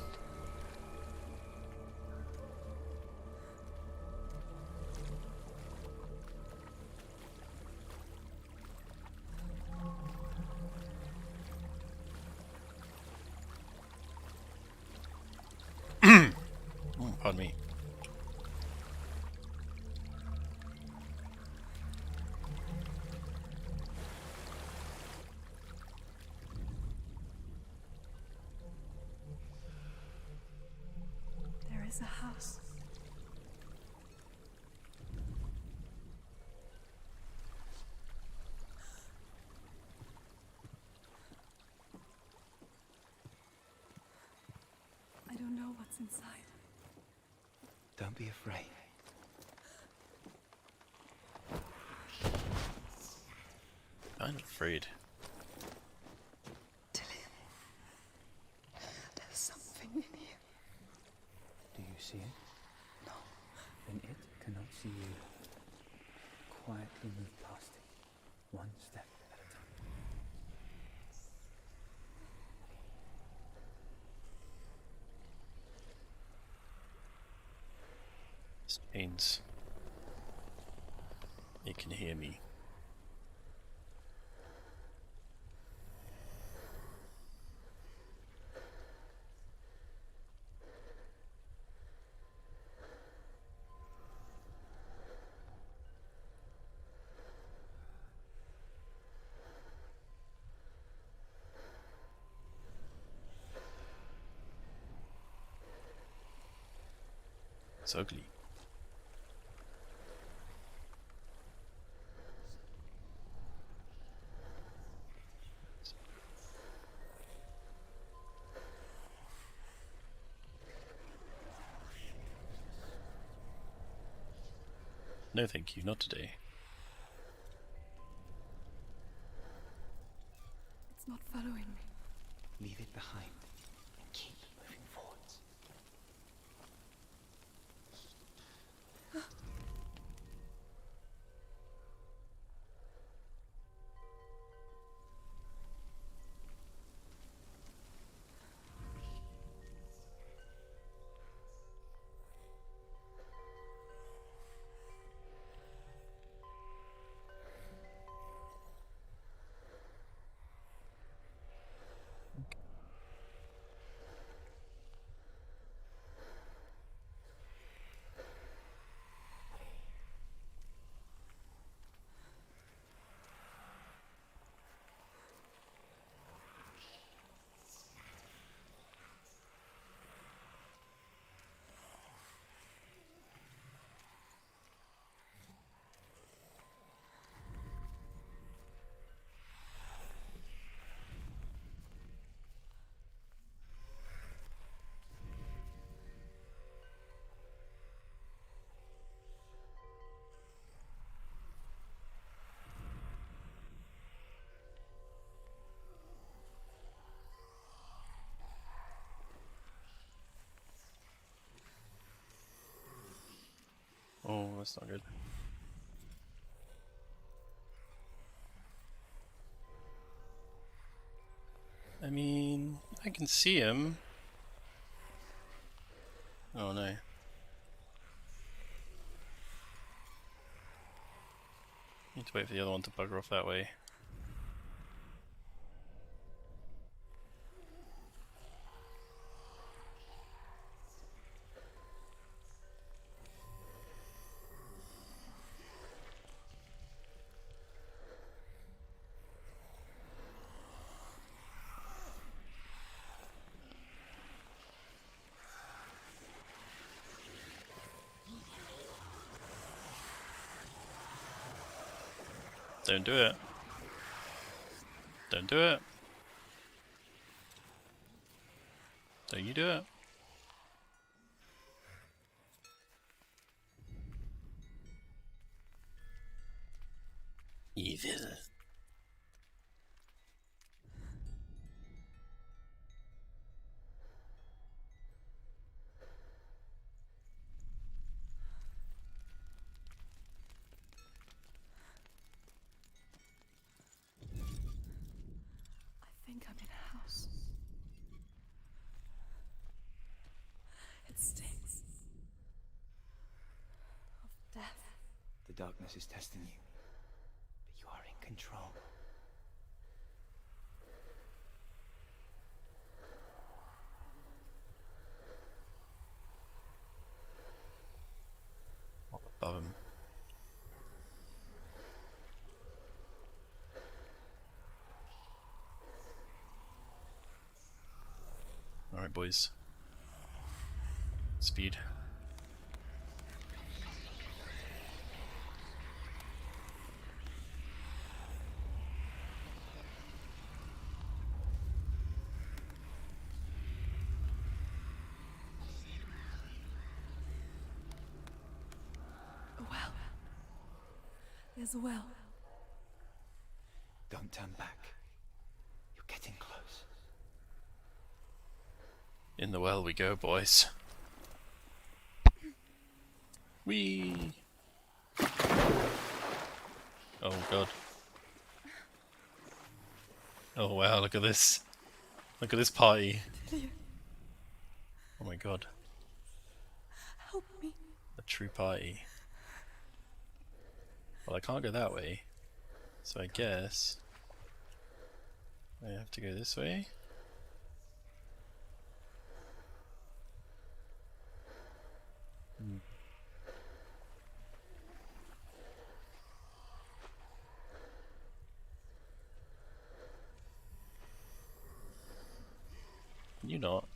Oh, pardon me. There is a house. I don't know what's inside. Don't be afraid. I'm afraid. Dillian, there's something in here. Do you see it? No. Then it cannot see you. Quietly move past it, one step at a time. This means it can hear me. It's ugly. No, thank you, not today. It's not following me. Leave it behind and keep moving forwards. Oh, that's not good. I mean, I can see him. Oh no. Need to wait for the other one to bugger off that way. Don't do it. Don't do it. Don't you do it. Evil. I think I'm in a house. It stinks. Of death. The darkness is testing you, but you are in control. Above him. Alright, boys. Speed. A well. There's a well. Don't turn back. You're getting close. In the well we go, boys. Whee! Oh god. Oh wow, look at this. Look at this party. Oh my god. Help me. A true party. Well, I can't go that way. So I guess I have to go this way. Can you not?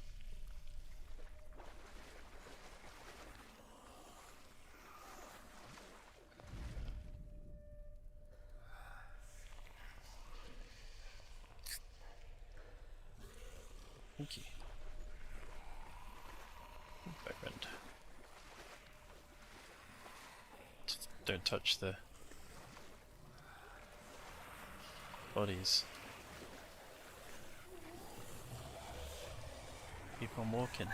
Thank you. Background. Just don't touch the bodies. Keep on walking.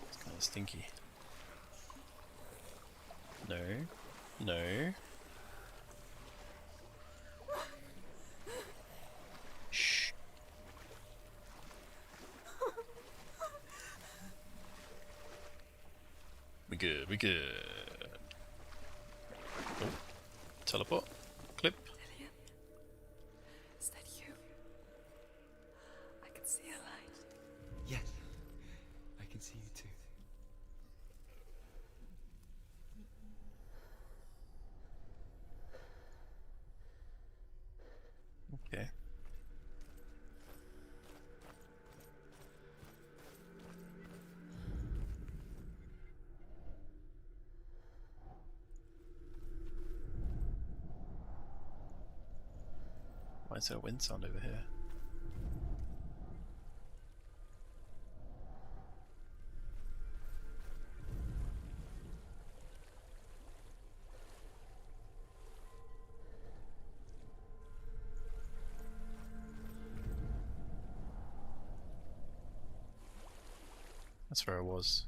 It's kind of stinky. No. No. Shh. We good, we good. Oh. Teleport. Clip. Lillian, is that you? I can see a light. Yes, I can see you too. Okay. Why is there a wind sound over here? That's where I was.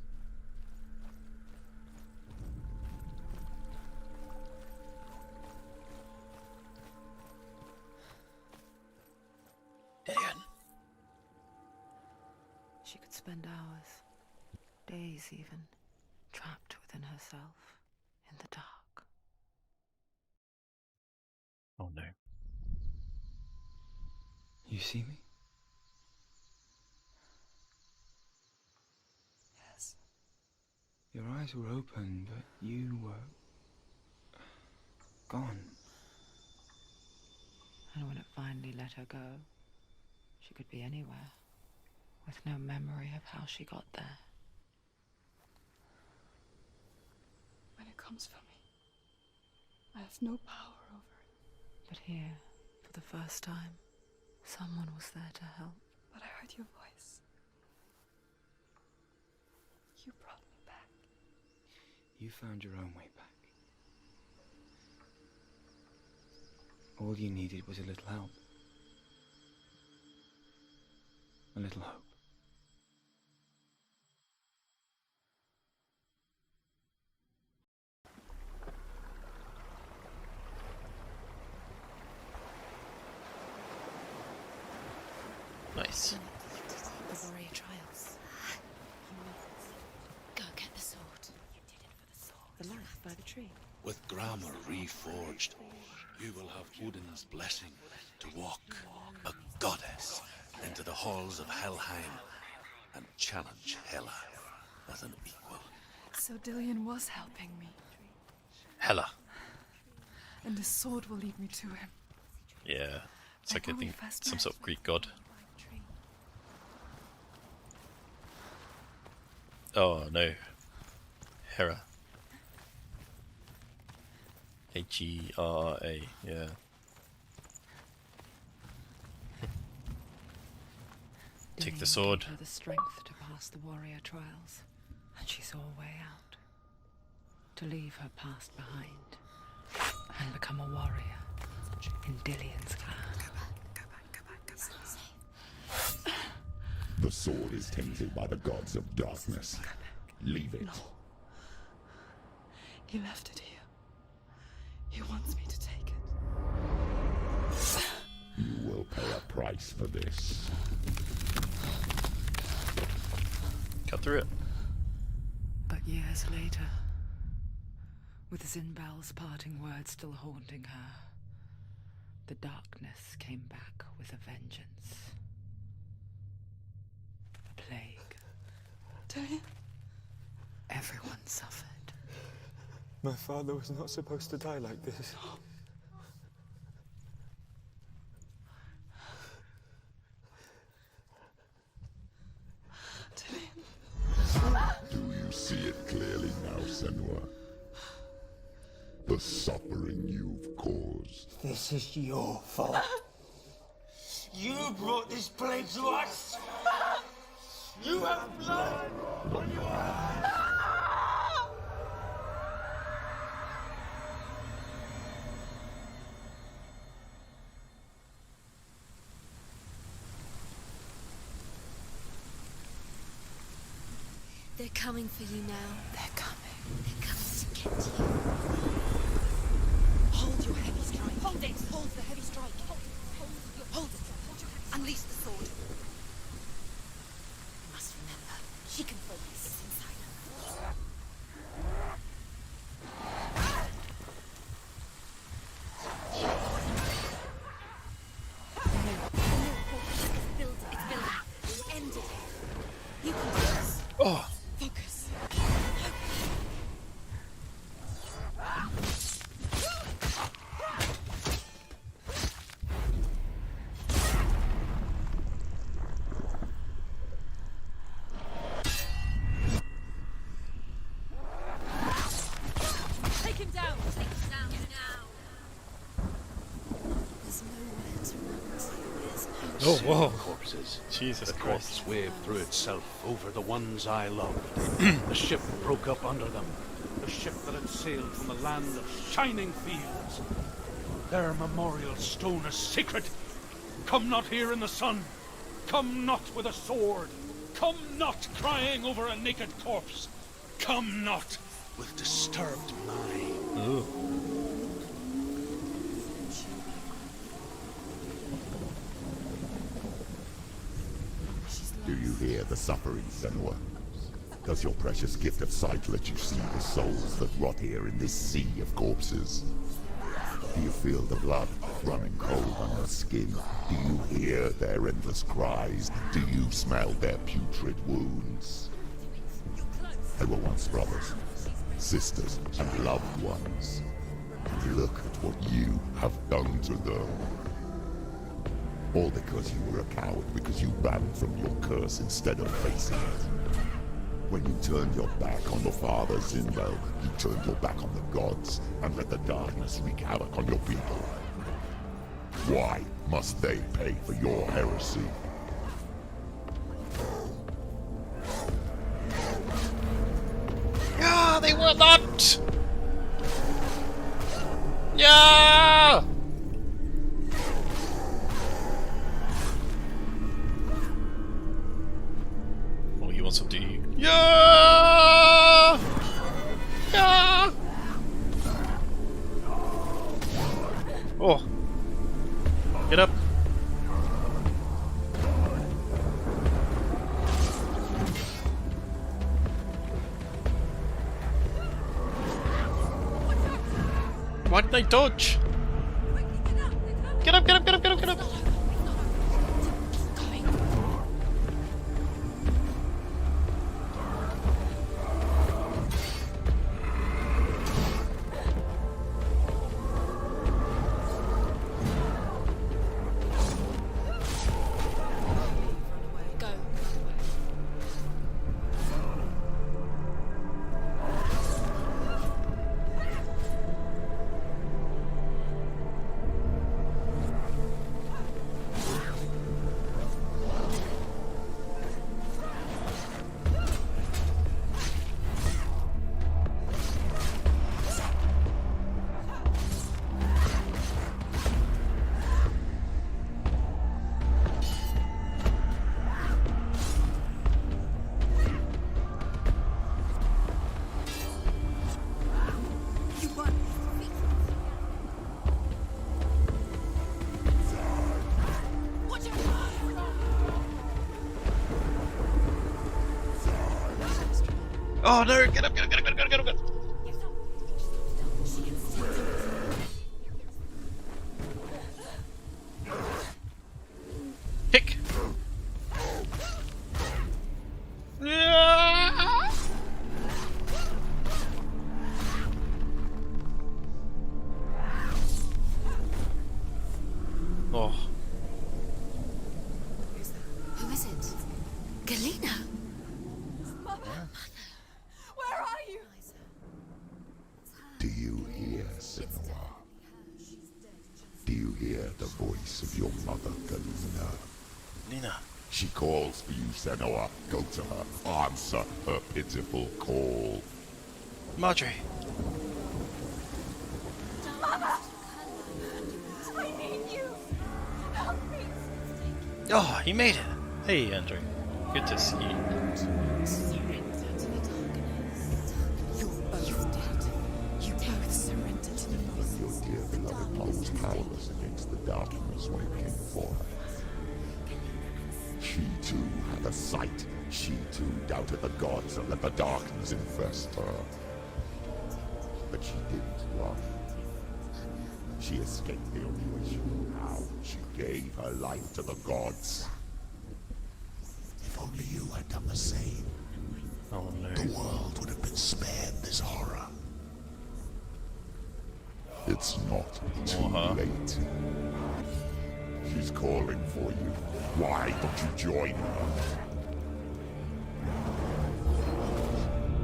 Lillian. She could spend hours, days even, trapped within herself, in the dark. Oh no. You see me? Yes. Your eyes were open, but you were gone. And when it finally let her go, she could be anywhere. with no memory of how she got there. When it comes for me, I have no power over it. But here, for the first time, someone was there to help. But I heard your voice. You brought me back. You found your own way back. All you needed was a little help. A little hope. Nice. The warrior trials. Go get the sword. You did it for the sword. The light by the tree. With grammar reforged, you will have Odin's blessing to walk, a goddess, into the halls of Helheim and challenge Hela as an equal. So Dillion was helping me, Hela. and the sword will lead me to him. Yeah. It's like, I Like when we think, first some met. sort of Greek god. Oh no. Hera. Hera, yeah. Take the Dillion sword. gave her the strength to pass the warrior trials, and she saw a way out. To leave her past behind and become a warrior in Dillion's clan. The sword is tainted by the gods of darkness. Leave it. He left it here. He wants me to take it. You will pay a price for this. Cut through it. But years later, with Zinbel's parting words still haunting her, the darkness came back with a vengeance. A plague. Dillion? Everyone suffered. My father was not supposed to die like this. Do you see it clearly now, Senua? The suffering you've caused. This is your fault. You brought this plague to us. You have blood on your hands. They're coming for you now. They're coming. They're coming to get you. Hold your heavy strike. Hold it. Hold the heavy strike. Hold it. Unleash the sword. You must remember, she can focus inside her. It's building. End it. You can do this. Oh! Focus. Take him down! Take it down now. There's nowhere to run to. There's no Oh, Save whoa. corpses. Jesus The Christ. corpse waved through itself over the ones I loved. The ship broke up under them. The ship that had sailed from a land of shining fields. Their memorial stone is sacred. Come not here in the sun. Come not with a sword. Come not crying over a naked corpse. Come not with disturbed mind. Ooh. Do you hear the suffering, Senua? Does your precious gift of sight let you see the souls that rot here in this sea of corpses? Do you feel the blood running cold on your skin? Do you hear their endless cries? Do you smell their putrid wounds? They were once brothers, sisters, and loved ones. And look at what you have done to them. All because you were a coward, because you ran from your curse instead of facing it. When you turned your back on your father Zinwell, you turned your back on the gods and let the darkness wreak havoc on your people. Why must they pay for your heresy? Yeah, they were not! Yeah! Oh, you want some, do you? Yeah! Yeah! Oh. Get up. Why did they dodge? Get up, get up, get up, get up, get up! Go. Oh no! Get up! Get up! Get up! Get up! Get up! Get up! Kick! Yeah! Oh. Who is it? Galena? Where are you? Do you hear, Senua? Do you hear the voice of your mother, Galena? Nina. She calls for you, Senua. Go to her. Answer her pitiful call. Marjorie. Mama! I need you! Help me! Oh, he made it. Hey, Andrew. Good to see you. You're both dead. You both surrender to the voice. Your dear beloved mother was powerless against the darkness when it came for her. She too had a sight. She too doubted the gods and let the darkness infest her. But she didn't run. She escaped the only way she knew how. She gave her life to the gods. If only you had done the same, Oh no. the world would have been spared this horror. It's not too late. She's calling for you. Why don't you join her?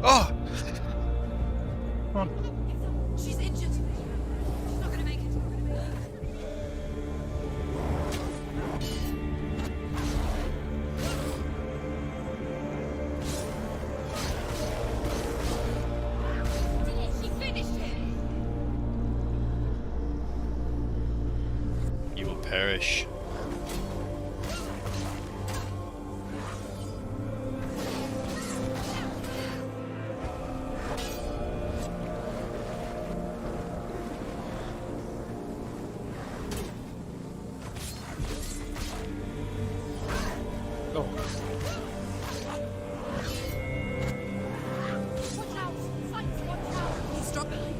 Oh! Come on. She's injured. She's not gonna make it. She finished it. You will perish. Oh. Watch out! Sights, watch out! He's struggling.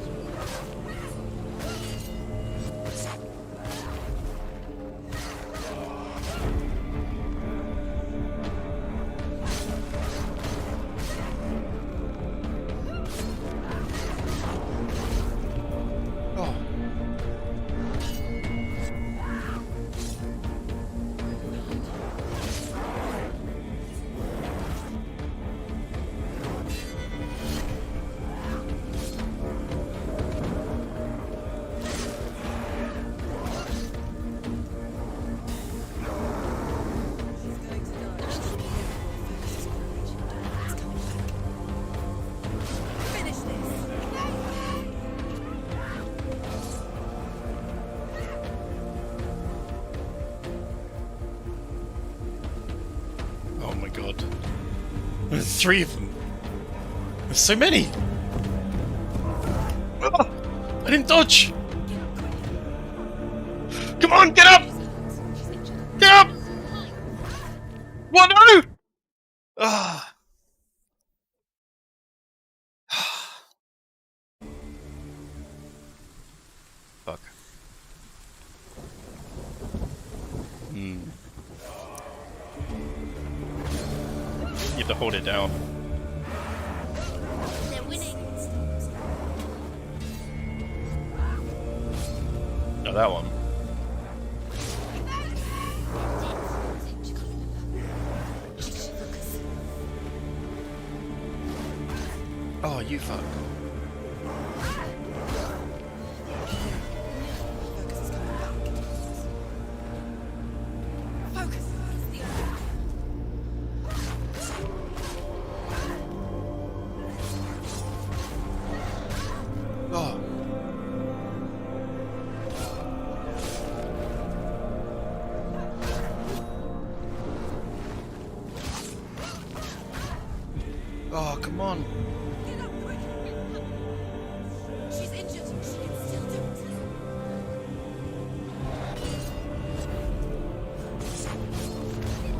3 of them. There's so many. Ah, I didn't dodge. Come on, get up! Get up! What? No! Ah. Fuck. You have to hold it down. They're winning. No, that one. Oh, you fuck. Oh. Oh, come on. Get up quick! She's injured. She can still do it.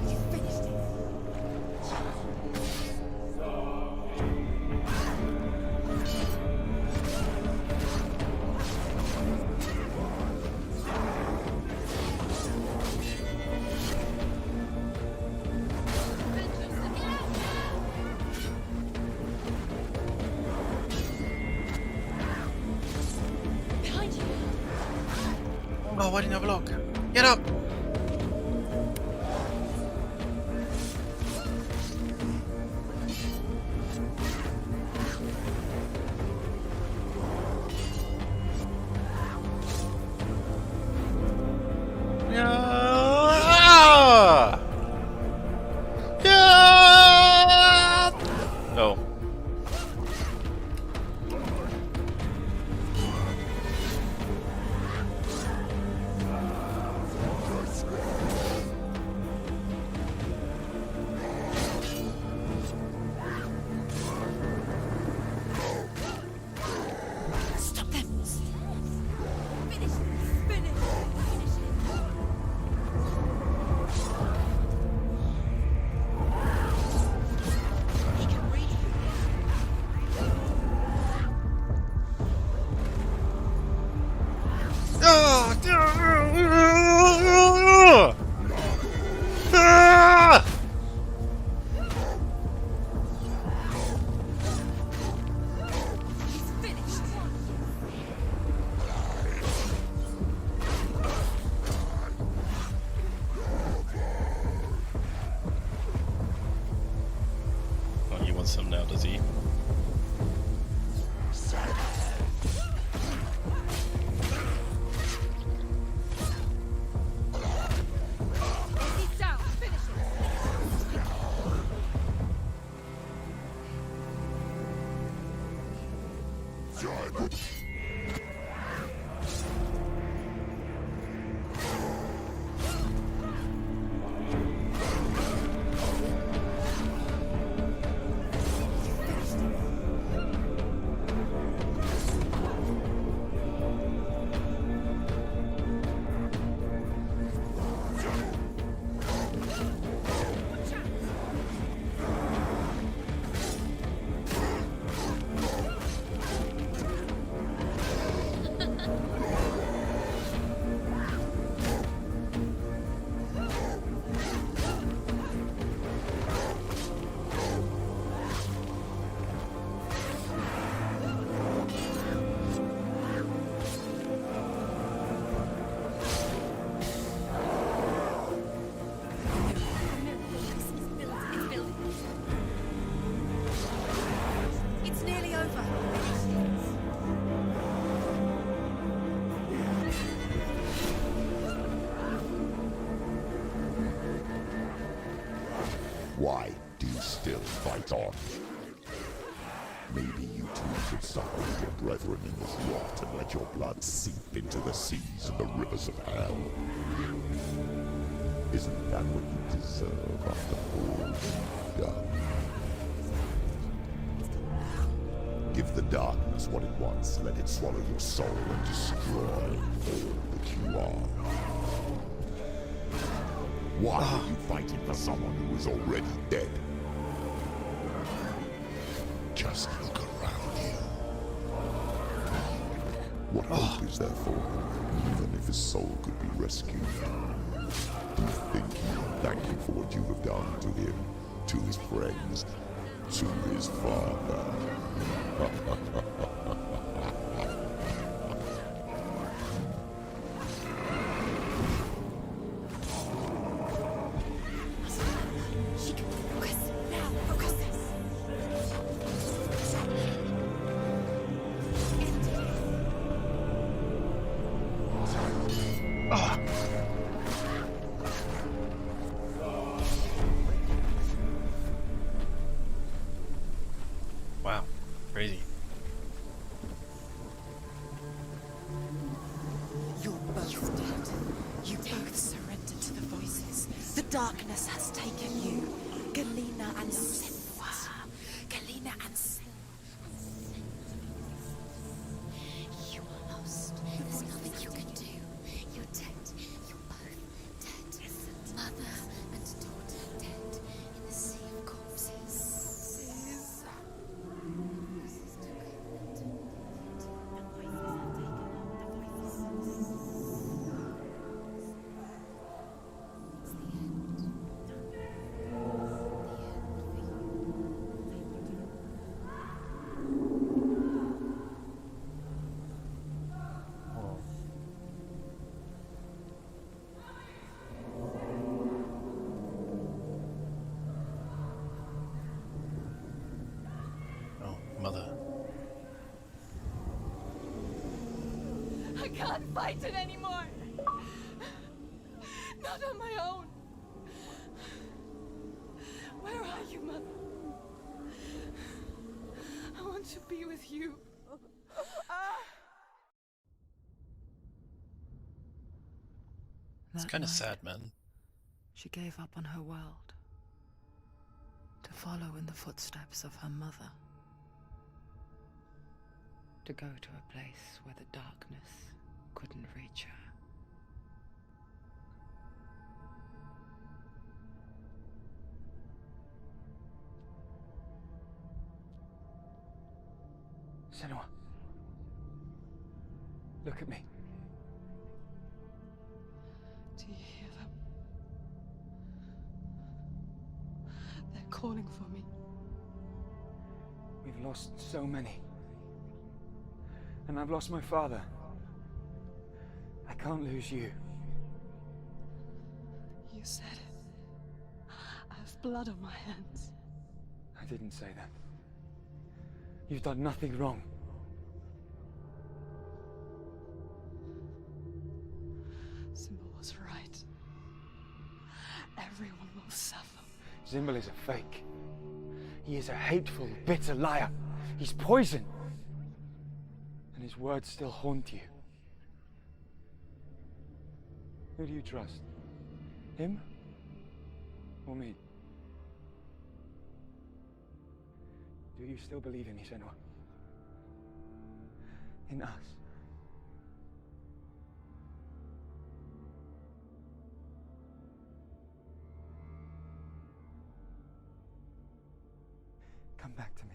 You finished it. Behind you. Oh, why didn't I block? Get up! Yeah! Yeah! Oh. Stop them. Finish. Finish. Finish it. He can read you. He's finished. Oh, he wants some now, does he? He's down. Finish it. It's nearly over. Why do you still fight on? Maybe you too should suffer with your brethren in this rot and let your blood seep into the seas and the rivers of hell. Isn't that what you deserve after all you've done? Give the darkness what it wants. Let it swallow your soul and destroy all that you are. Why are you fighting for someone who is already dead? Just look around you. What hope is there for him, even if his soul could be rescued? Do you think he will thank you for what you have done to him, to his friends, to his father? Wow, crazy. You're both dead. You both surrendered to the voices. The darkness has taken you. Galena and Senua. Galena and Senua. You are lost. There's nothing you can do. You're dead. You're both dead. Mother and daughter dead in the sea of corpses. Oh, mother. I can't fight it anymore. Not on my own. Where are you, Mother? I want to be with you. It's That kind of night, sad, man. she gave up on her world to follow in the footsteps of her mother, to go to a place where the darkness couldn't reach her. Senua. Look at me. Do you hear them? They're calling for me. We've lost so many. And I've lost my father. I can't lose you. You said it. I have blood on my hands. I didn't say that. You've done nothing wrong. Symbol was right. Everyone will suffer. Zimbel is a fake. He is a hateful, bitter liar. He's poison. And his words still haunt you. Who do you trust? Him? Or me? Do you still believe in me, Senua? In us? Come back to me.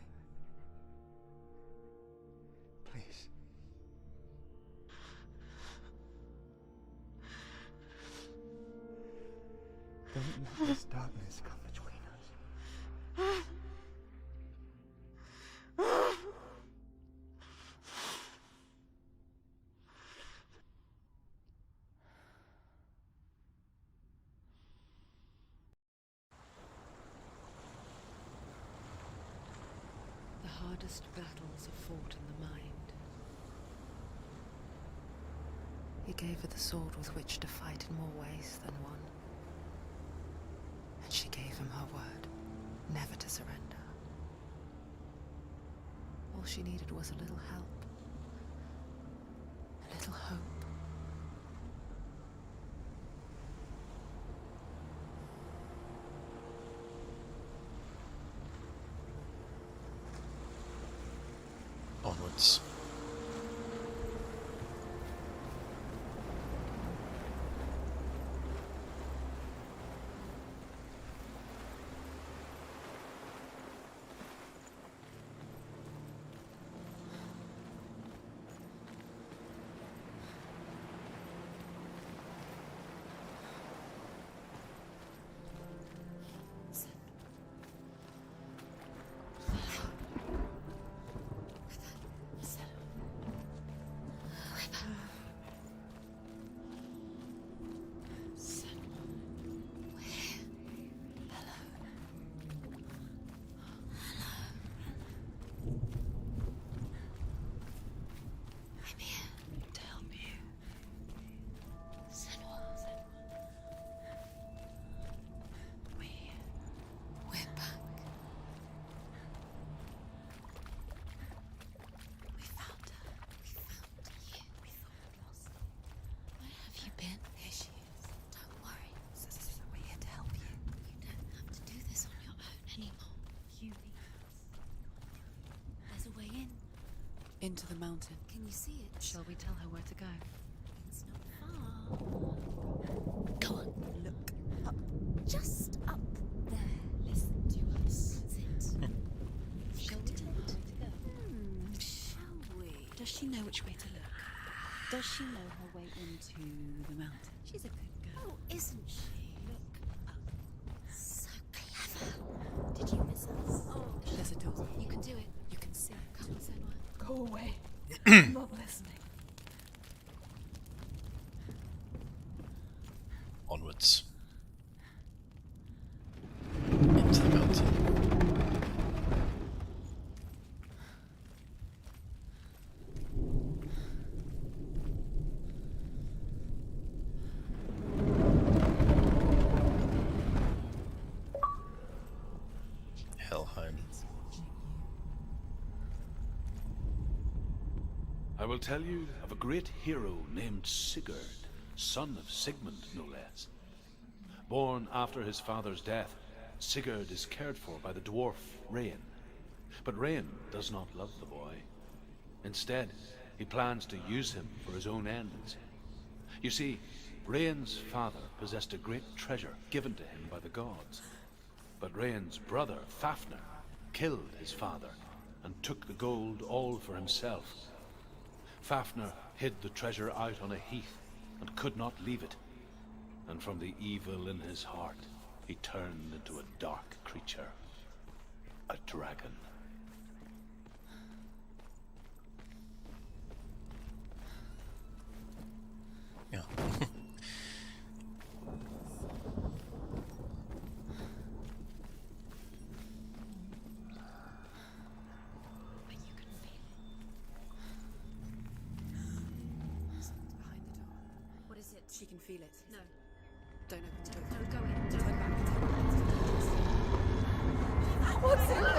Please. Don't let this darkness come between us. The hardest battles are fought in the mind. He gave her the sword with which to fight in more ways than one. And she gave him her word, never to surrender. All she needed was a little help, a little hope. onwards. I'm here to help you. Senua. We're back. We found her. We found you. We thought we'd lost her. Where have you been? Here she is. Don't worry. We're here to help you. You don't have to do this on your own anymore. You need us. There's a way in. Into the mountain. Can you see it? Shall we tell her where to go? It's not far. Go on. Look up. Just up there. Listen to us. That's it. Shall we tell her where to go? Shall we? Does she know which way to look? Does she know her way into the mountain? She's a good girl. Oh, isn't she? Look up. So clever. Did you miss us? Oh, There's a door. you can do it. You can see. Come on, Senua. Go away. I'm not listening. Onwards. Into the mountain. Helheim. I will tell you of a great hero named Sigurd, son of Sigmund, no less. Born after his father's death, Sigurd is cared for by the dwarf Rain. But Rain does not love the boy. Instead, he plans to use him for his own ends. You see, Rain's father possessed a great treasure given to him by the gods. But Rain's brother, Fafnir, killed his father and took the gold all for himself. Fafnir hid the treasure out on a heath and could not leave it. And from the evil in his heart, he turned into a dark creature. A dragon. Yeah. What is it? She can feel it. No. Don't open the door. Don't go in. Don't Turn back. What's in there?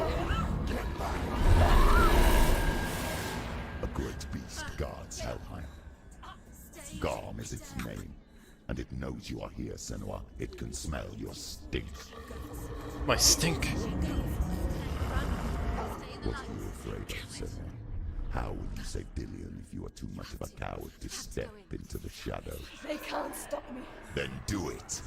A great beast guards Helheim. Garm is its name, and it knows you are here, Senua. It can smell your stink. My stink. What are you afraid of, Senua? How will you save Dillion if you are too much of a coward to step into the shadows? They can't stop me. Then do it!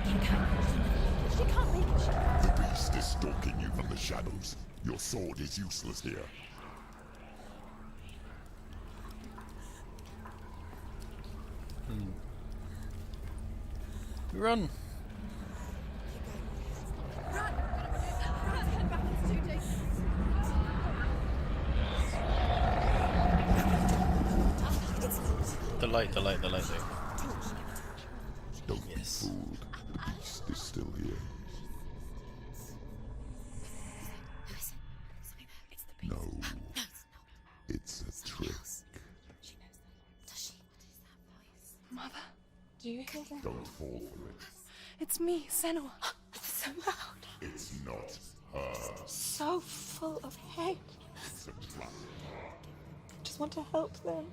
She can't make it. The beast is stalking you from the shadows. Your sword is useless here. Run. Run! Head back. It's too dangerous. The light there. Don't Yes. be fooled. The beast is still here. Who is it? Something there. It's the beast. No, No, it's not. it's a trick. She knows that. Does she? What is that voice? Mother, do you hear that? Don't fall for it. It's me, Senua. It's so loud. It's not her. So full of hate. It's a trap. I just want to help them.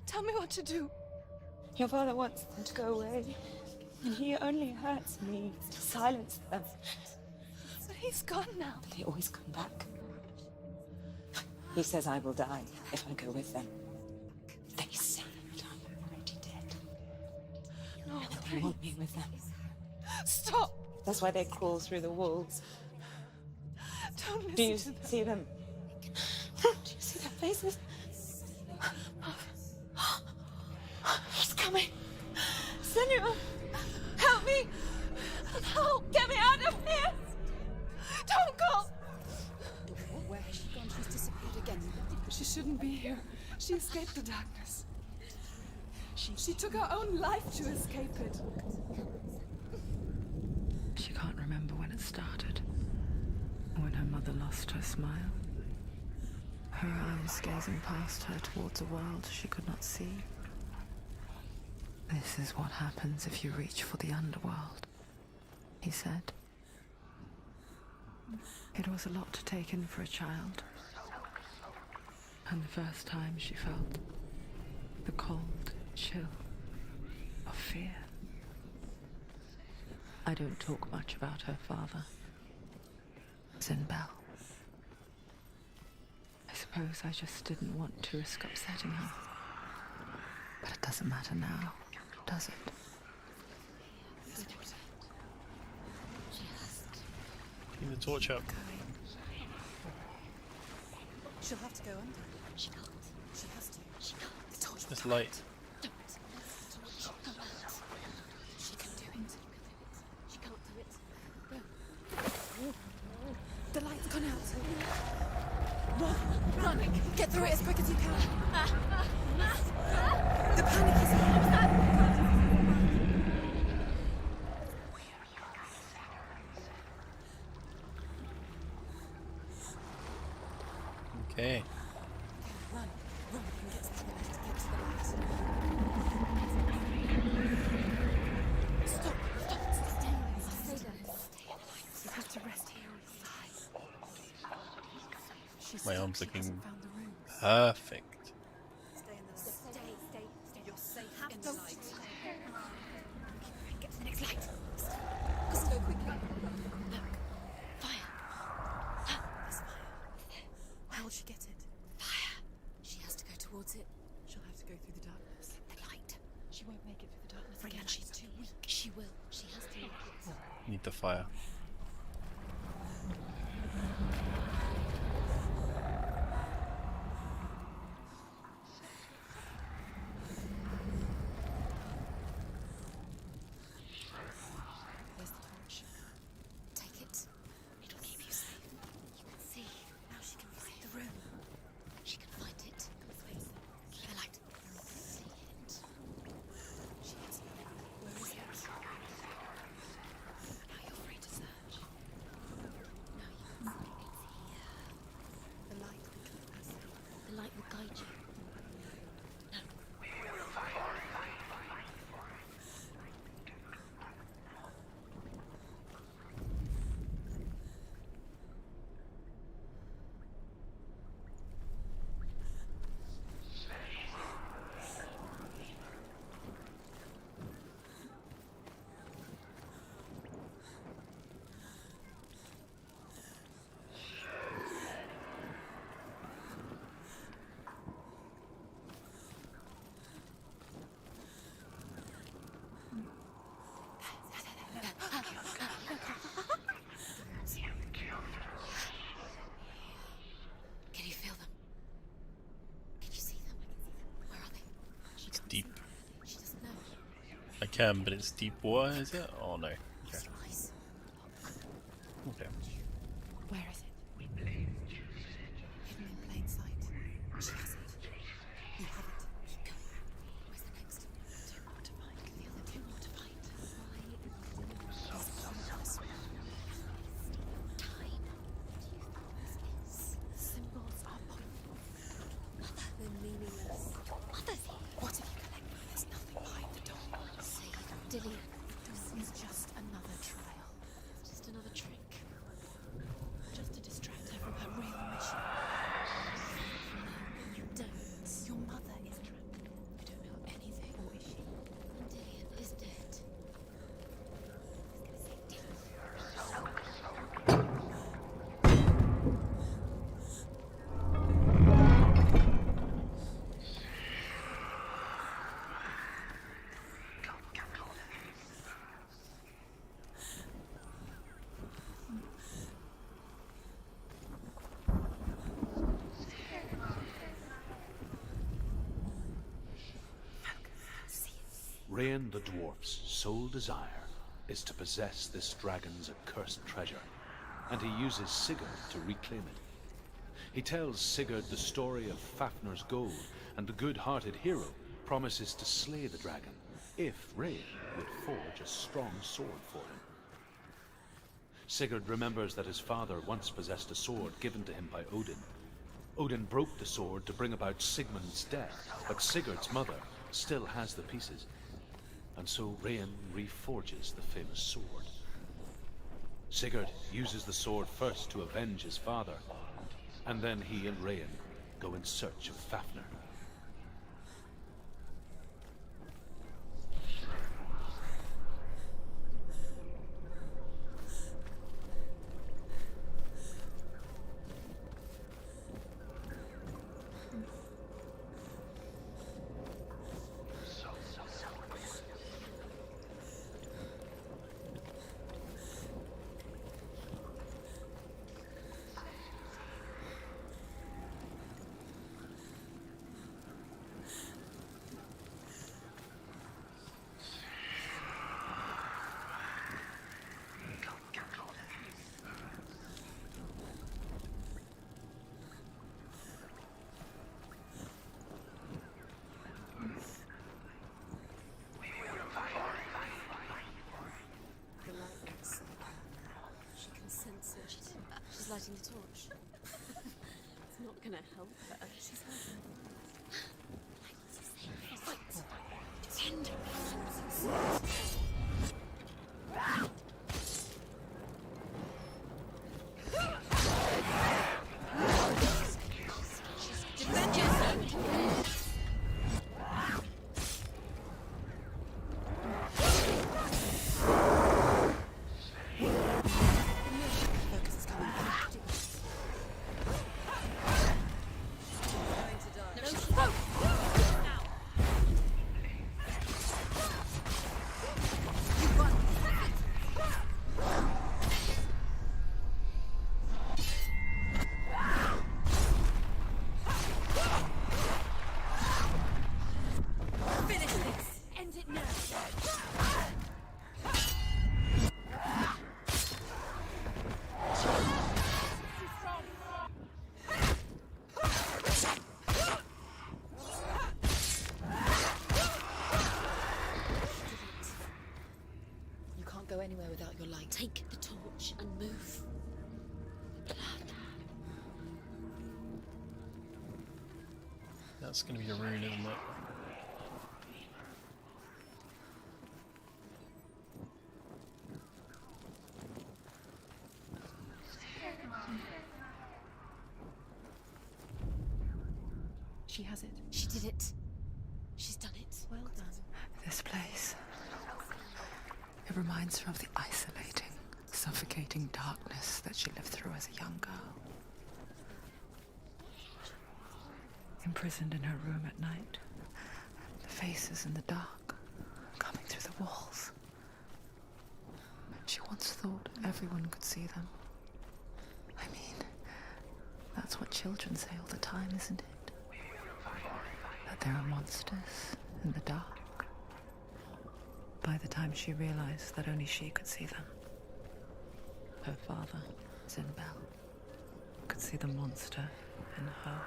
Tell me what to do. Your father wants them to go away. And he only hurts me to silence them. But he's gone now. But they always come back. He says I will die if I go with them. They say that I'm already dead. No, They want me with them. stop. That's why they crawl through the walls. Don't listen Do you to them. see them? Do you see their faces? He's coming. Senua, help me. Help, get me out of here. Don't go. Where has she gone? She's disappeared again. She shouldn't be here. She escaped the darkness. She took her own life to escape it. She can't remember when it started, when her mother lost her smile. Her eyes gazing past her towards a world she could not see. This is what happens if you reach for the underworld, he said. It was a lot to take in for a child. And the first time she felt the cold chill of fear. I don't talk much about her father, Zinbel. I suppose I just didn't want to risk upsetting her. But it doesn't matter now, does it? Keep the torch up. She'll have to go under. She can't. She has to. She can't. The torch. This light. Don't. She can't. She can do it. She can't do it. The light's gone out. Run! Get through it as quick as you can. The panic is Okay. Run and get to the light. Stop! Stay there. You have to rest here. My arm's looking Found the room. perfect. Stay in the light. Stay. You're safe in the light. Get to the next light. Let's go quickly. Look. Fire. There's fire. How will she get it? Fire. She has to go towards it. She'll have to go through the darkness. The light. She won't make it through the darkness again. She's too weak. She will. She has to make it. Need the fire. There's the torch. Take it. It'll keep you safe. You can see. Now she can find the room. She can find it. Keep the light. See it. She has it. Where is it? Now you're free to search. Now you can see it's here. The light will keep us safe. The light will guide you. No. Can you feel them? Can you see them? Where are they? It's deep. She doesn't know. I can, but it's deep water, is it? Oh no. Okay. It's nice. Okay. Where is it? Hidden in plain sight. She has it. You have it. Keep going. Where's the next? Two more to find. The other two more to find. Why is it time? Symbols are powerful. They're meaningless. Others here. What have you collected? There's nothing behind the door. Say, Dillian. This is just another trial. It's just another trick. Rain the dwarf's sole desire is to possess this dragon's accursed treasure, and he uses Sigurd to reclaim it. He tells Sigurd the story of Fafnir's gold, and the good-hearted hero promises to slay the dragon if Rain would forge a strong sword for him. Sigurd remembers that his father once possessed a sword given to him by Odin. Odin broke the sword to bring about Sigmund's death, but Sigurd's mother still has the pieces. And so Rain reforges the famous sword. Sigurd uses the sword first to avenge his father, and then he and Rain go in search of Fafnir. She's lighting the torch. It's not gonna help her. She's helping. Go anywhere without your light. Take the torch and move. That's going to be a rune, isn't it? She has it. She did it. She's done it. Well done. This place. It reminds her of the isolating, suffocating darkness that she lived through as a young girl. Imprisoned in her room at night, the faces in the dark, coming through the walls. She once thought everyone could see them. I mean, that's what children say all the time, isn't it? That there are monsters in the dark. By the time she realized that only she could see them, her father, Zinbel, could see the monster in her.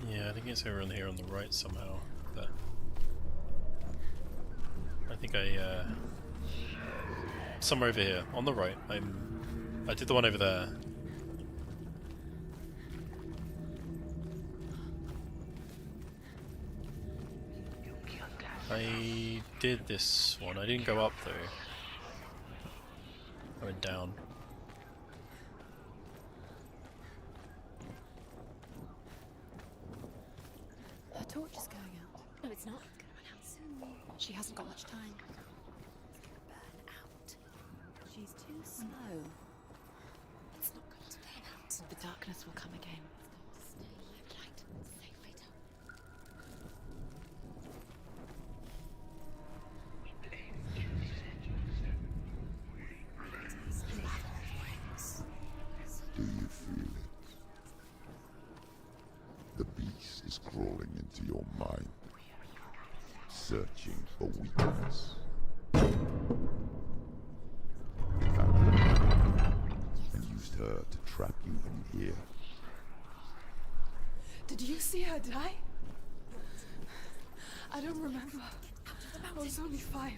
Yeah, I think it's over in here on the right somehow, but I think somewhere over here, on the right. I did the one over there. I did this one. I didn't go up though. I went down. torch is going out. No, it's not. It's gonna run out soon. She hasn't got much time. Burn out. She's too slow. It's not going to burn out. The darkness will come again. Stay light. Safe later. Do you feel it? The beast is crawling into your mind, searching for weakness. You found her and used her to trap you in here. Did you see her die? I don't remember. I was only 5.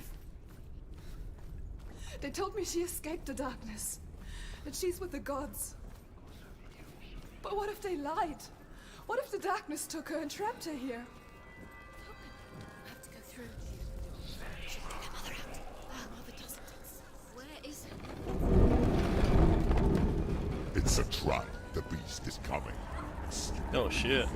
They told me she escaped the darkness, that she's with the gods. But what if they lied? What if the darkness took her and trapped her here? I have to go through. She'll get her mother out. Her mother doesn't. Where is it? It's a trap. The beast is coming. Oh shit.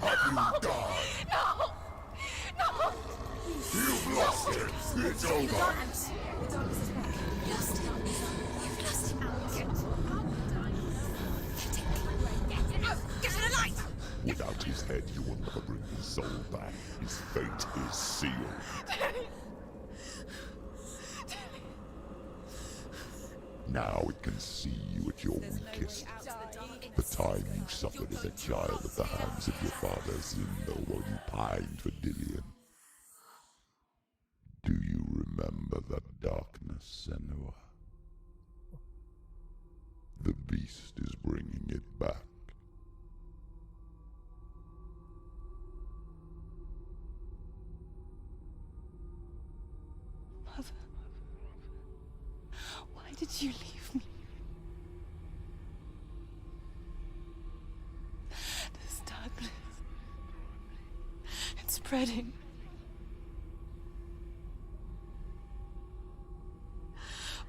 What have you done? No! No! You've lost it. It's over. You've lost him. You've lost him. Get to the light! Without his head, you will never bring his soul back. His fate is sealed. Now it can see you at your weakest. The time you suffered as a child at the hands of your father Zindo while you pined for Dillion. Do you remember that darkness, Senua? The beast is bringing it back. Mother, why did you leave me? This darkness, it's spreading.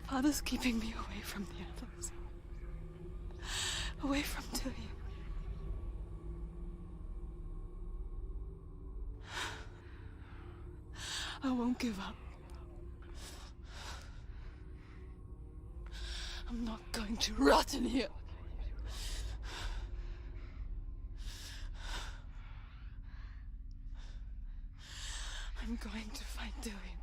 Father's keeping me away from the others. Away from Dillion. I won't give up. I'm not going to rot in here. I'm going to find Dillion.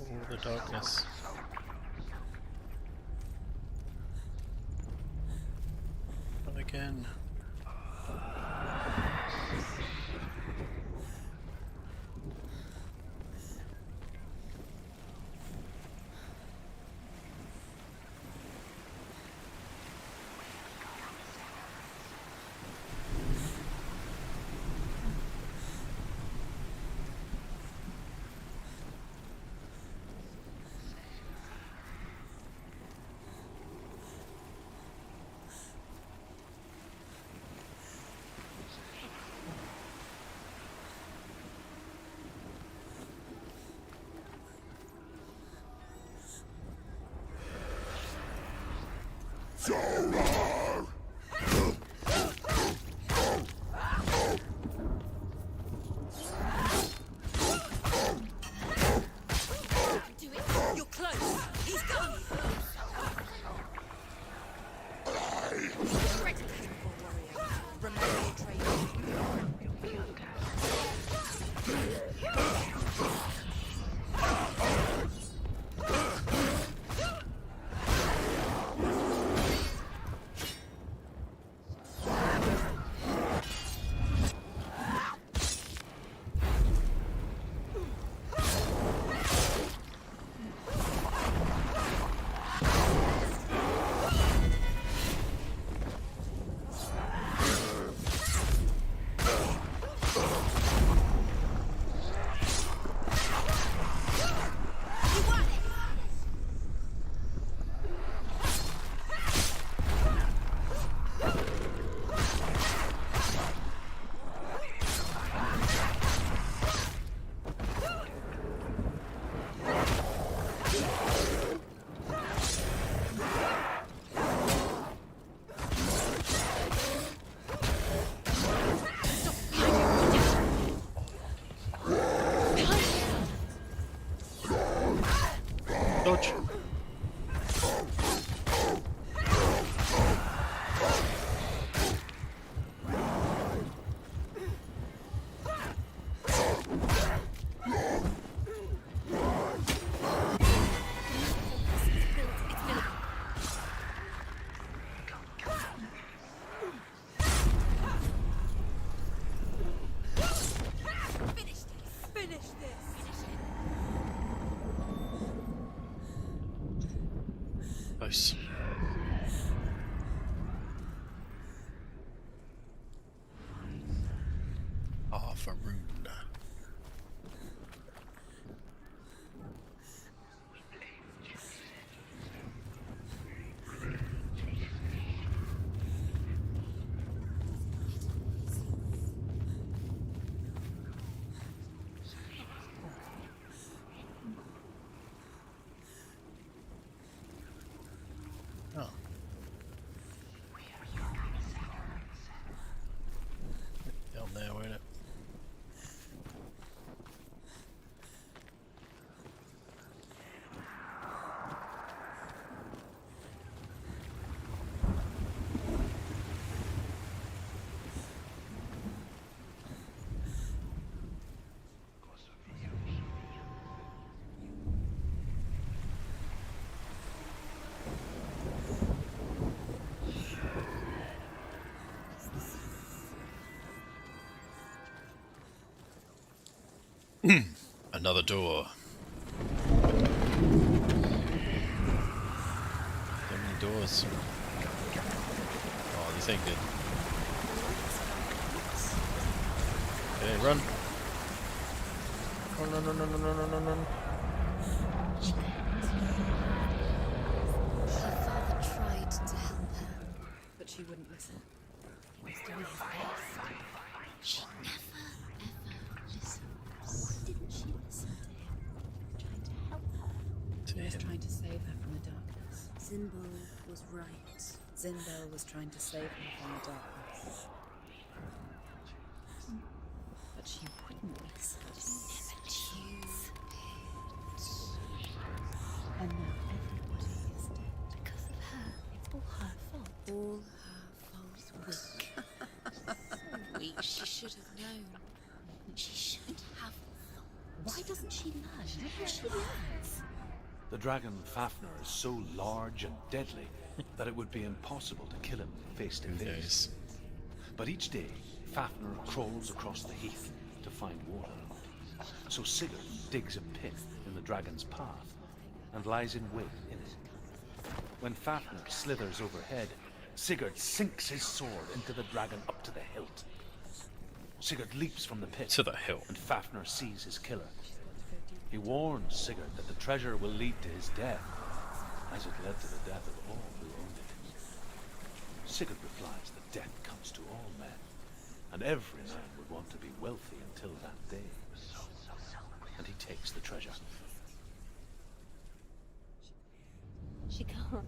Oh, the darkness. Not again. Do it. You're close. He's gone. Ready, warrior. Remember your training. Dodge. Finish this. Nice. Ah, Varun. Oh. Down there, won't it? Another door. So many doors. Oh, this ain't good. Okay, run. Run, run, run, run, run, run, run, run. Her father tried to help her. But she wouldn't listen. He was doing his best. She never, ever listened. Why didn't she listen to him? Trying to help her. He was trying to save her from the darkness. Zimbel was right. Zinbel was trying to save him from the darkness. But she wouldn't listen. Never choose. And now everybody is dead. Because of her. It's all her fault. All her fault. So weak. She should have known. She should have. Why doesn't she learn? She learns. The dragon Fafnir is so large and deadly that it would be impossible to kill him face to face. Yes. But each day, Fafnir crawls across the heath to find water. So Sigurd digs a pit in the dragon's path and lies in wait in it. When Fafnir slithers overhead, Sigurd sinks his sword into the dragon up to the hilt. Sigurd leaps from the pit, To the hilt. and Fafnir sees his killer. He warns Sigurd that the treasure will lead to his death, as it led to the death of all who owned it. Sigurd replies that death comes to all men, and every man would want to be wealthy until that day. And he takes the treasure. She can't.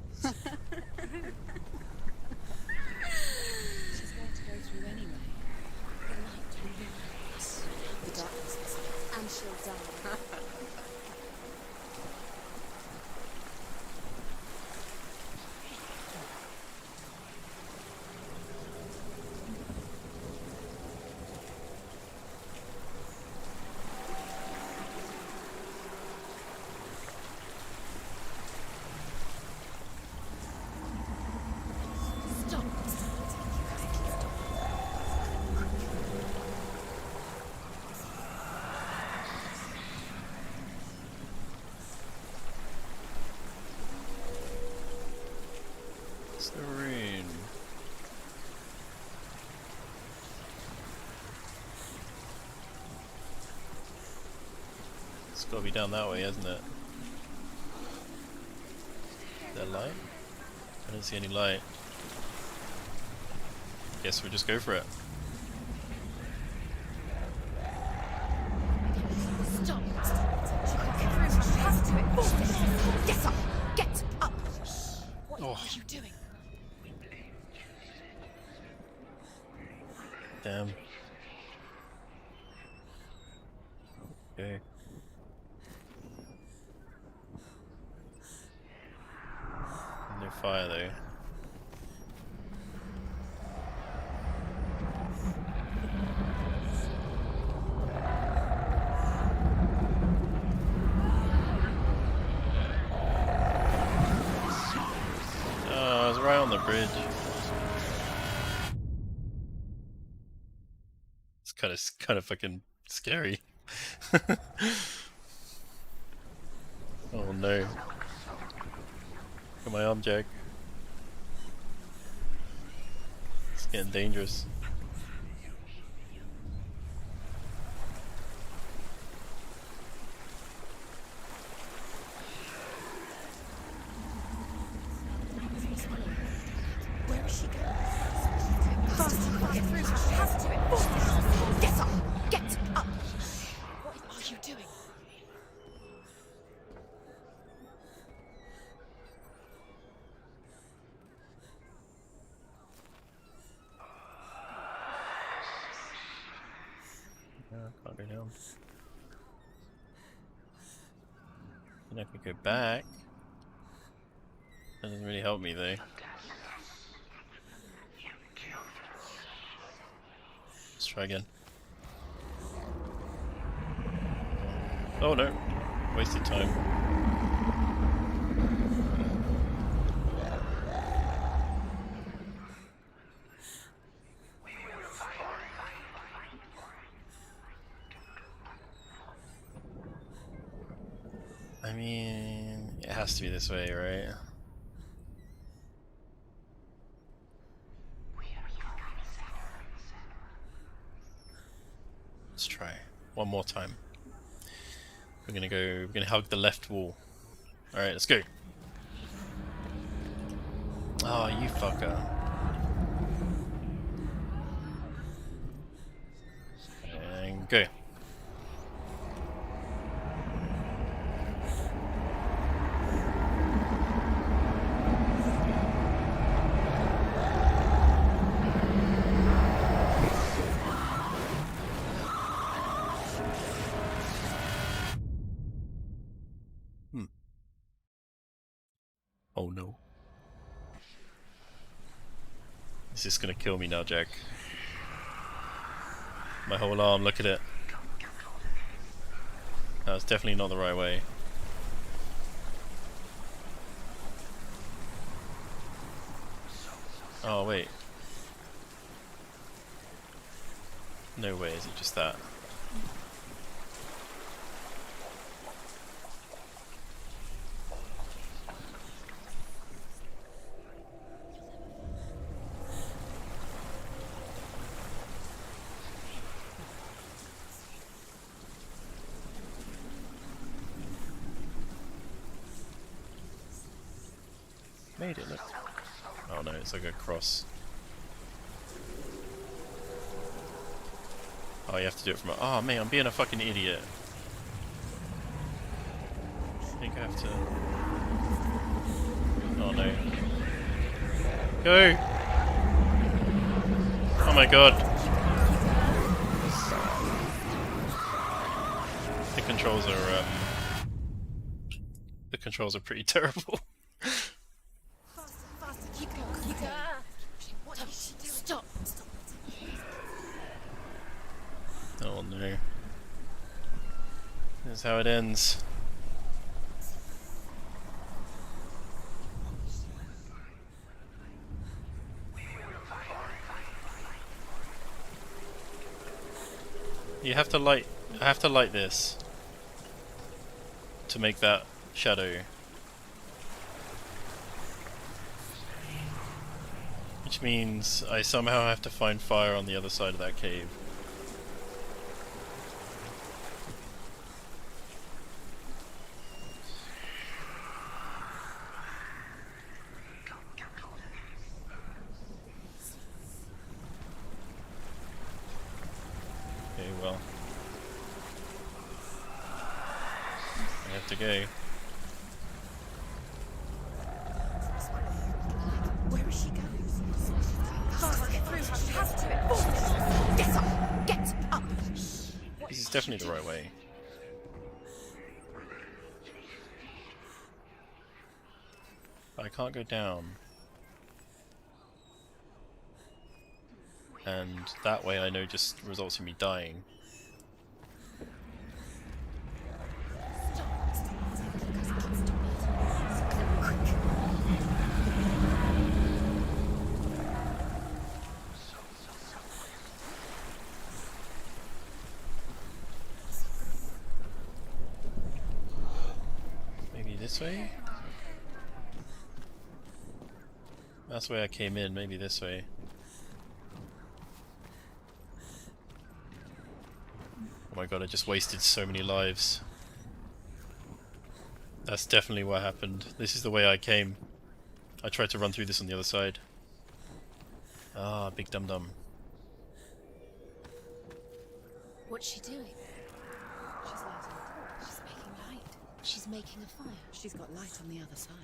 What's the rune? It's gotta be down that way, hasn't it? Is there light? I don't see any light. Guess we'll just go for it. Stop! She can't get through. She has to. It forces. Get up! Get up! What are you doing? Damn. Okay. No fire though. Oh, I was right on the bridge. It's kind of fucking scary. Oh no. Got my arm, Jack. It's getting dangerous. Where is she going? Faster! She can't get through. She has to. It forces. Get up! Get up! What are you doing? Can't go down. And I could go back. That doesn't really help me though. Let's try again. Oh no, wasted time. I mean, it has to be this way, right? Let's try one more time. We're gonna hug the left wall. Alright, let's go. Oh, you fucker. And go. Oh no. This is gonna kill me now, Jack. My whole arm, look at it. That's definitely not the right way. Oh wait. No way, is it just that? Made it, look. Oh no, it's like a cross. Oh, you have to do it from a... Oh man, I'm being a fucking idiot. I think I have to... Oh no. Go! Oh my god. The controls are, the controls are pretty terrible. Keep going. Keep going. What is she doing? Stop. Stop. Oh no. This is how it ends. You have to light... I have to light this to make that shadow. Which means I somehow have to find fire on the other side of that cave. Okay, well. I have to go. Where is she going? Faster, get through her. She has to. Forward. Get up. Get up. This is definitely the right way. I can't go down. And that way I know just results in me dying. Maybe this way? That's the way I came in, maybe this way. Oh my god, I just wasted so many lives. That's definitely what happened. This is the way I came. I tried to run through this on the other side. Ah, big dum-dum. What's she doing? She's lighting. She's making light. She's making a fire. She's got light on the other side.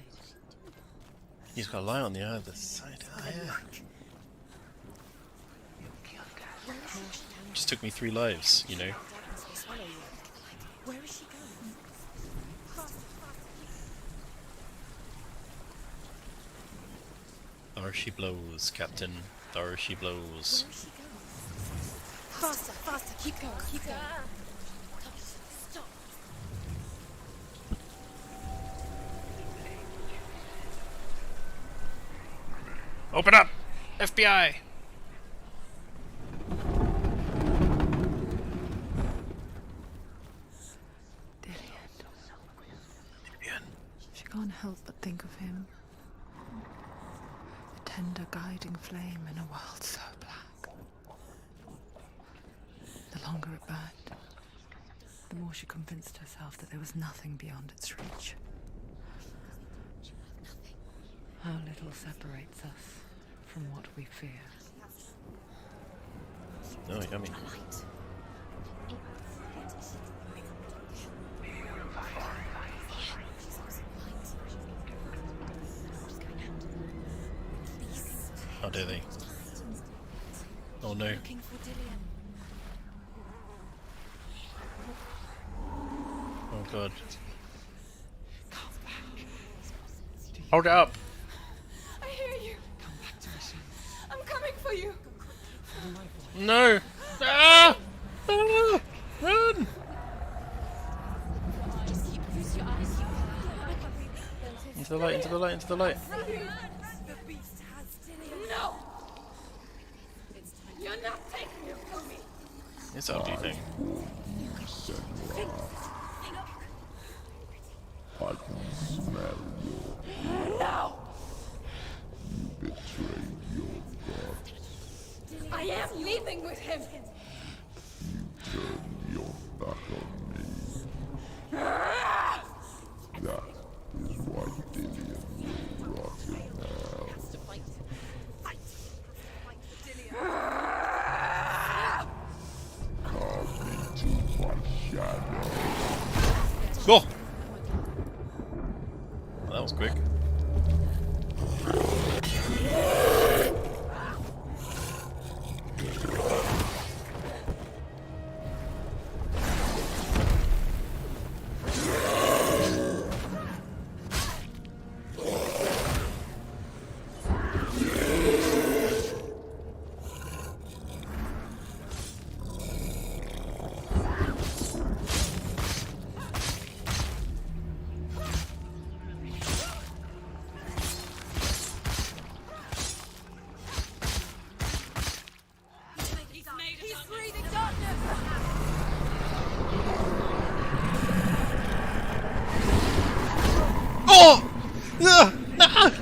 He's got a lie on the other side. Oh, yeah. Just took me 3 lives, you know. Where is she going? There she blows, Captain. There she blows. Where is she going? Faster, faster. Keep going, keep going. Stop. Open up! FBI! She can't help but think of him. A tender guiding flame in a world so black. The longer it burned, the more she convinced herself that there was nothing beyond its reach. How little separates us from what we fear. Oh, yummy. How dare they? Oh no. Looking for Dillian. Oh god. Hold it up! I hear you. I'm coming for you. No! Ah! Ah! Run! Just keep close your eyes. Into the light, into the light, into the light. The beast has Dillian. No. You're not taking it from me. It's an ugly thing. I can smell your No. You betrayed your god. I am leaving with him. You turned your back on me. That is why Dillian will rot in hell. Carve me to my shadow. Go! Well, that was quick. He's breathing darkness. Oh! Ah! Ah!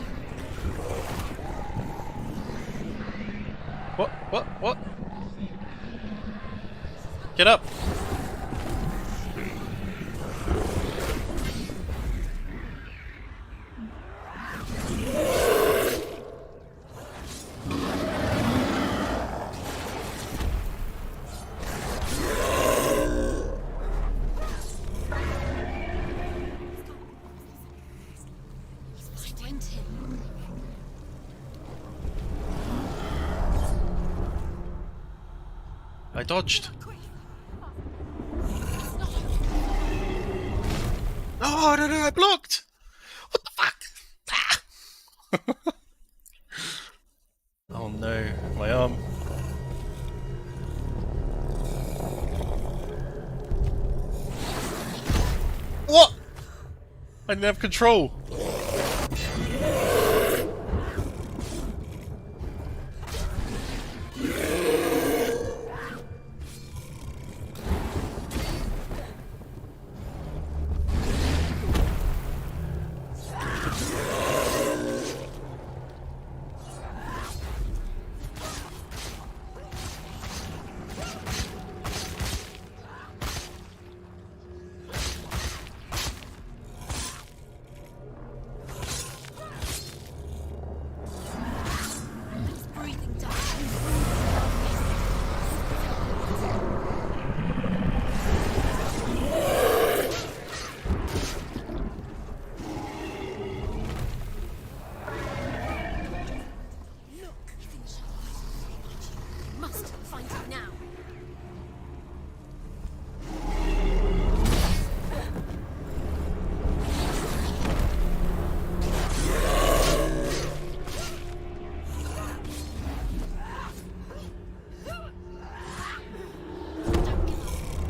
What? What? Get up! Find him. I dodged. Oh no, I blocked! What the fuck? Ah! Oh no, my arm. What? I didn't have control. Breathing down. Look, finish her. Must find him now.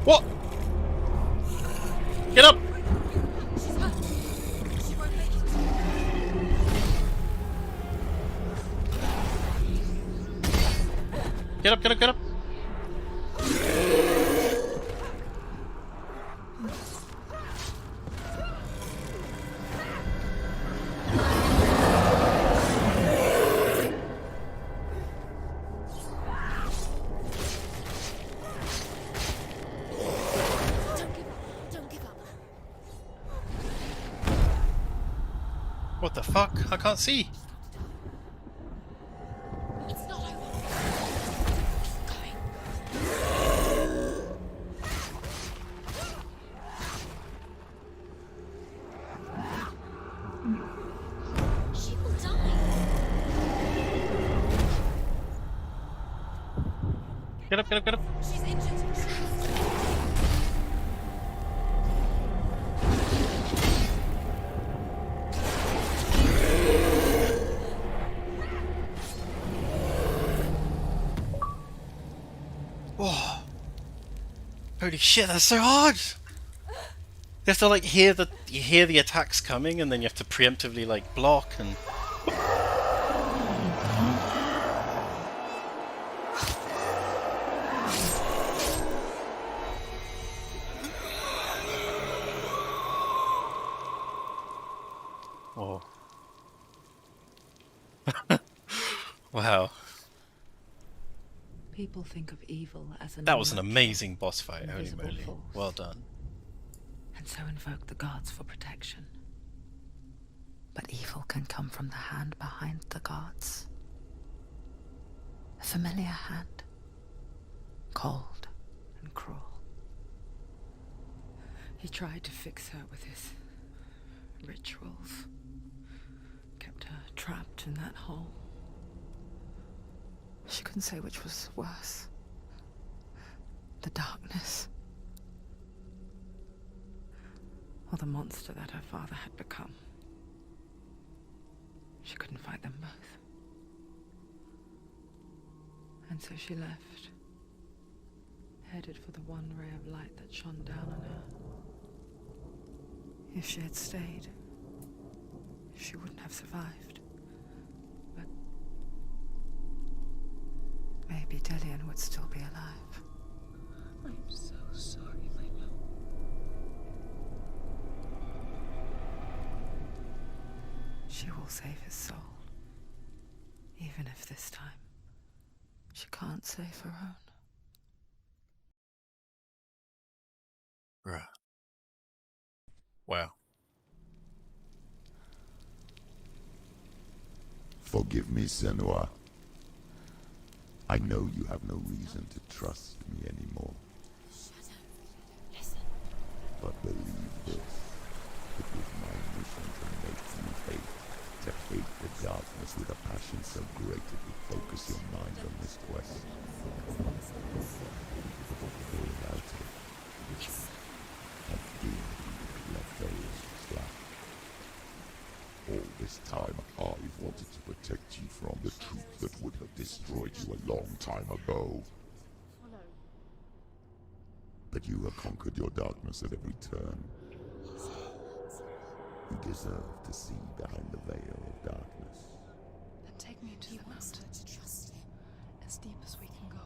What? Get up! She's hurt. She won't make it. Get up, get up, get up! Don't give up. What the fuck? I can't see. It's not over. Keep going. She will die. Get up, get up, get up! She's injured. Whoa! Holy shit, that's so hard! You have to like hear the attacks coming, and then you have to preemptively like block and. Oh. Wow. People think of evil as an That was an unnatural, amazing boss fight, holy invisible moly. force. Well done. and so invoke the gods for protection. But evil can come from the hand behind the gods. A familiar hand, cold and cruel. He tried to fix her with his rituals, kept her trapped in that hole. She couldn't say which was worse. The darkness, or the monster that her father had become. She couldn't fight them both. And so she left, headed for the one ray of light that shone down on her. If she had stayed, she wouldn't have survived. But maybe Dillian would still be alive. I'm so sorry, my love. She will save his soul, even if this time She can't save her own. Bruh. Wow. Forgive me, Senua. I know you have no reason to trust me anymore. Listen. But believe this, it was my mission to make you hate. To hate the darkness with a passion so great it would focus your mind on this quest. Without it, a doom left those slack. All this time, I've wanted to protect you from the truth that would have destroyed you a long time ago. But you have conquered your darkness at every turn. You deserve to see behind the veil of darkness. Then take me to the mountain. To trust him. As deep as we can go.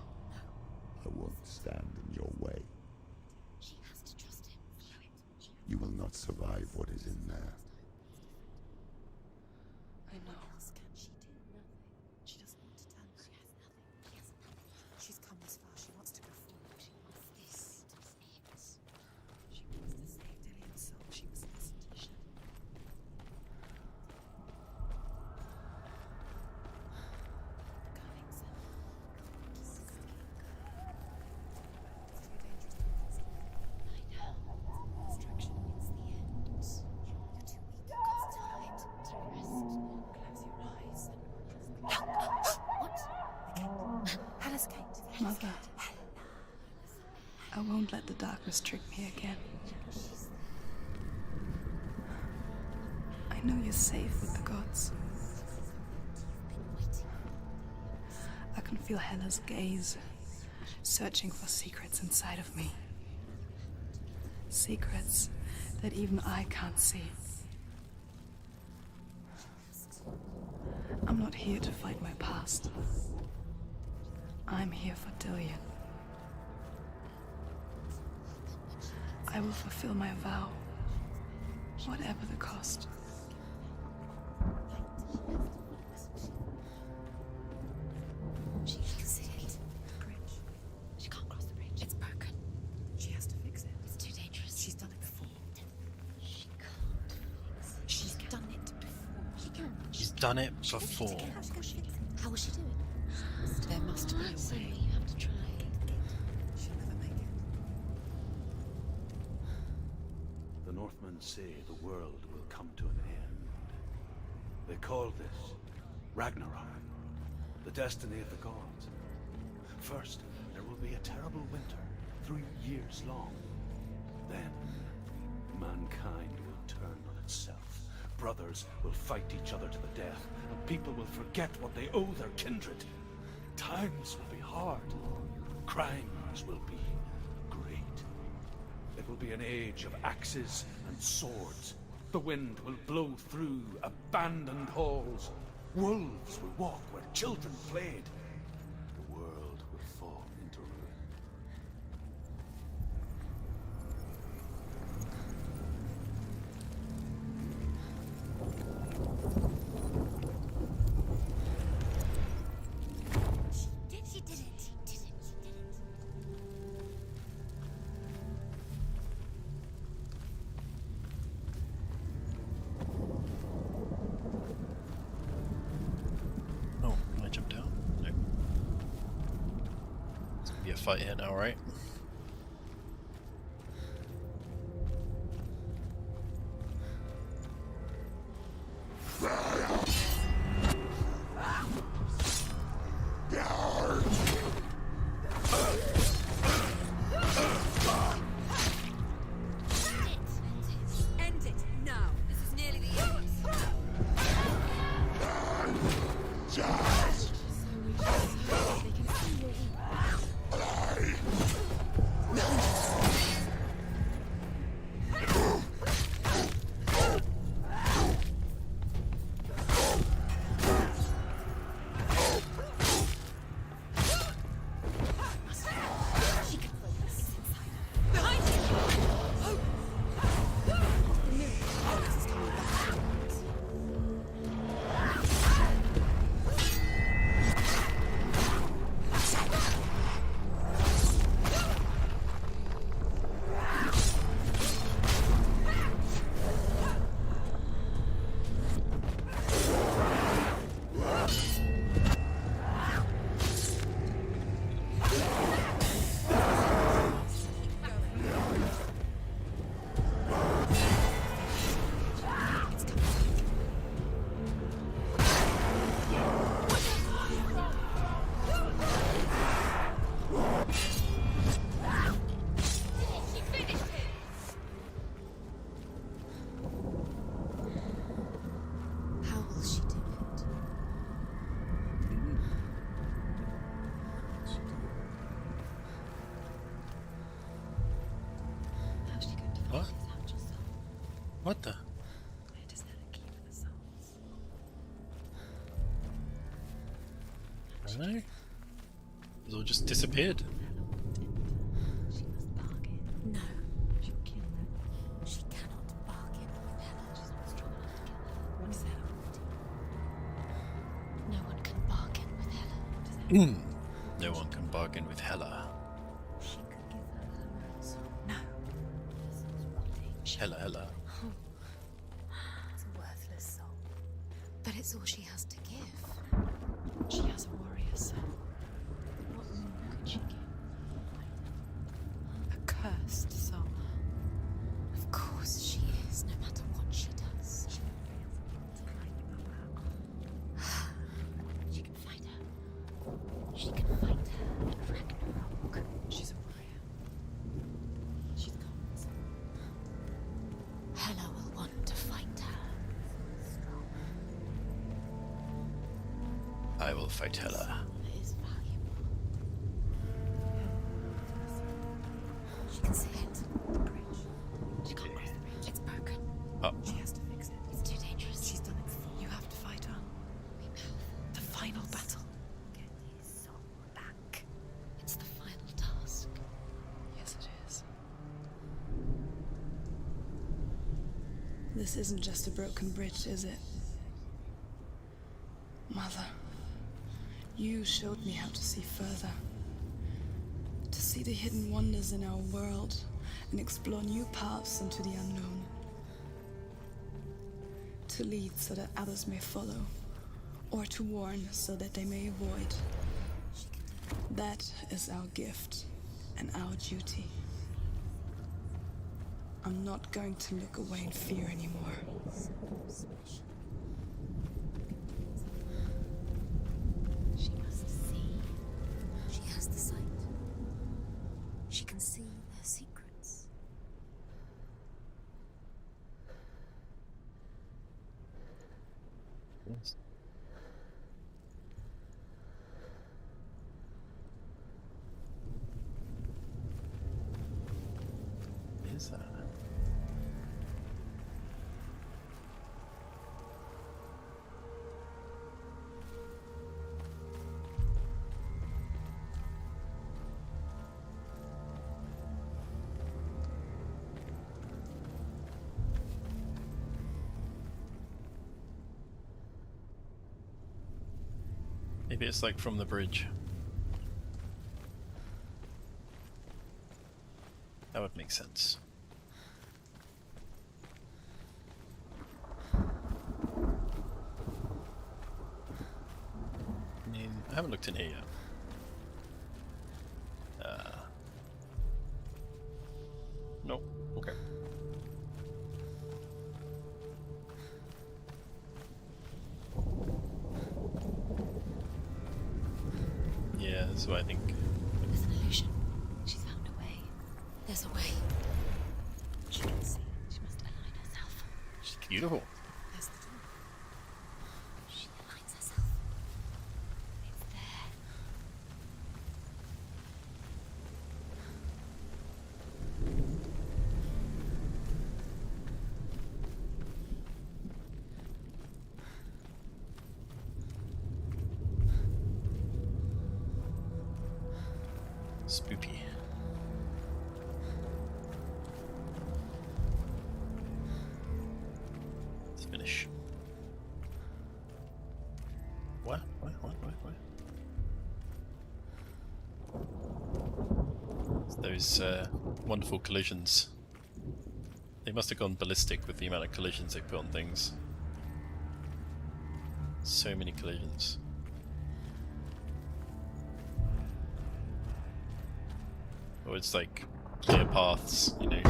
I won't stand in your way. She has to trust him. You will not survive what is in there. I know. What else can she do? Nothing. She doesn't want to turn back. She has nothing. She has nothing. She's come this far. She wants to go forward. She wants this to save us. She wants to save Dillian's soul. She was listened to. Mother, I won't let the darkness trick me again. I know you're safe with the gods. I can feel Hela's gaze, searching for secrets inside of me. Secrets that even I can't see. I'm not here to fight my past. I'm here for Dillian. I will fulfill my vow, whatever the cost. She can see it. The bridge. She can't cross the bridge. It's broken. She has to fix it. It's too dangerous. She's done it before. She can't fix it. She's done it before. She can. She's done it before. How will she do it? There must be a way. You have to try. She'll never make it. The Northmen say the world will come to an end. They call this Ragnarok, the destiny of the gods. First, there will be a terrible winter, 3 years long. Then, mankind will turn on itself. Brothers will fight each other to the death, and people will forget what they owe their kindred. Times will be hard. Crimes will be great. It will be an age of axes and swords. The wind will blow through abandoned halls. Wolves will walk where children played. The world will fall into ruin. She did it. She did it. She did it. Oh, can I jump down? No. It's gonna be a fight here now, right? End it now. This is nearly the end. Behind you! don't know. It's all just disappeared. She must bargain. No. She'll kill her. She cannot bargain with Hella. She's not strong enough to kill her. What does Hella want? No one can bargain with Hella. No one can bargain with Hella. She could give her her own soul. No. Hella. It's a worthless soul. But it's all she has to give. She has a warrior soul. What more could she give? A cursed soul. Of course she is, no matter what she does. She can fight her. She can fight her in Ragnarok. She's a warrior. She's gone. Hela will want to fight her. I will fight Hella. It is valuable. She can see it. The bridge. She can't cross the bridge. It's broken. Oh. She has to fix it. It's too dangerous. She's done it before. You have to fight on. We know. The final battle. Get his soul back. It's the final task. Yes, it is. This isn't just a broken bridge, is it? Mother, you showed me how to see further. To see the hidden wonders in our world and explore new paths into the unknown. To lead so that others may follow, or to warn so that they may avoid. That is our gift and our duty. I'm not going to look away in fear anymore. She must see. She has the sight. She can see their secrets. Yes. What is that? Maybe it's like from the bridge. That would make sense. I mean, I haven't looked in here yet. No. Okay. Yeah, that's what I think. There's an illusion. She's found a way. There's a way. She can see. She must align herself. She's beautiful. There's the door. She aligns herself. It's there. Spooky. Let's finish. What? Those wonderful collisions. They must have gone ballistic with the amount of collisions they put on things. So many collisions. Or it's like clear paths, you know.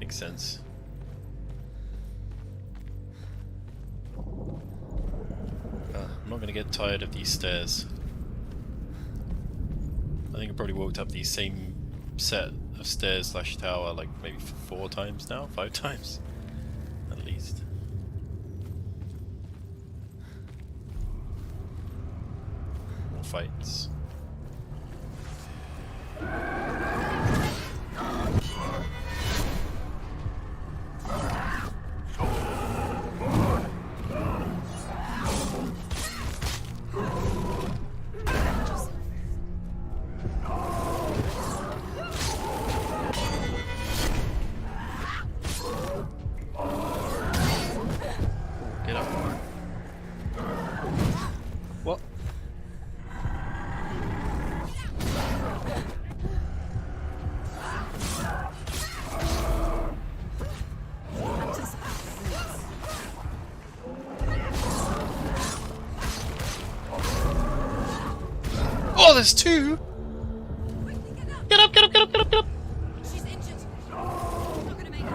Makes sense. I'm not going to get tired of these stairs. I think I probably walked up these same set of stairs slash tower like maybe 4 times now, 5 times at least. More fights. Get up. What? Oh, there's two! Get up, get up, get up, get up, get up! She's injured. She's not gonna make it.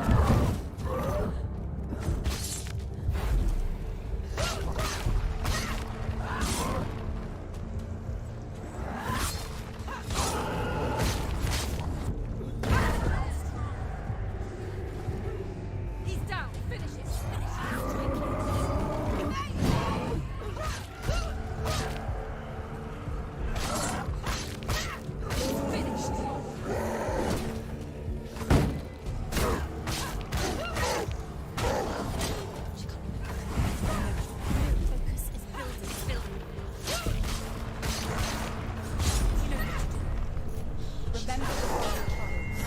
He's down. Finish it. Focus is building. You know what to do. Remember the royal trials.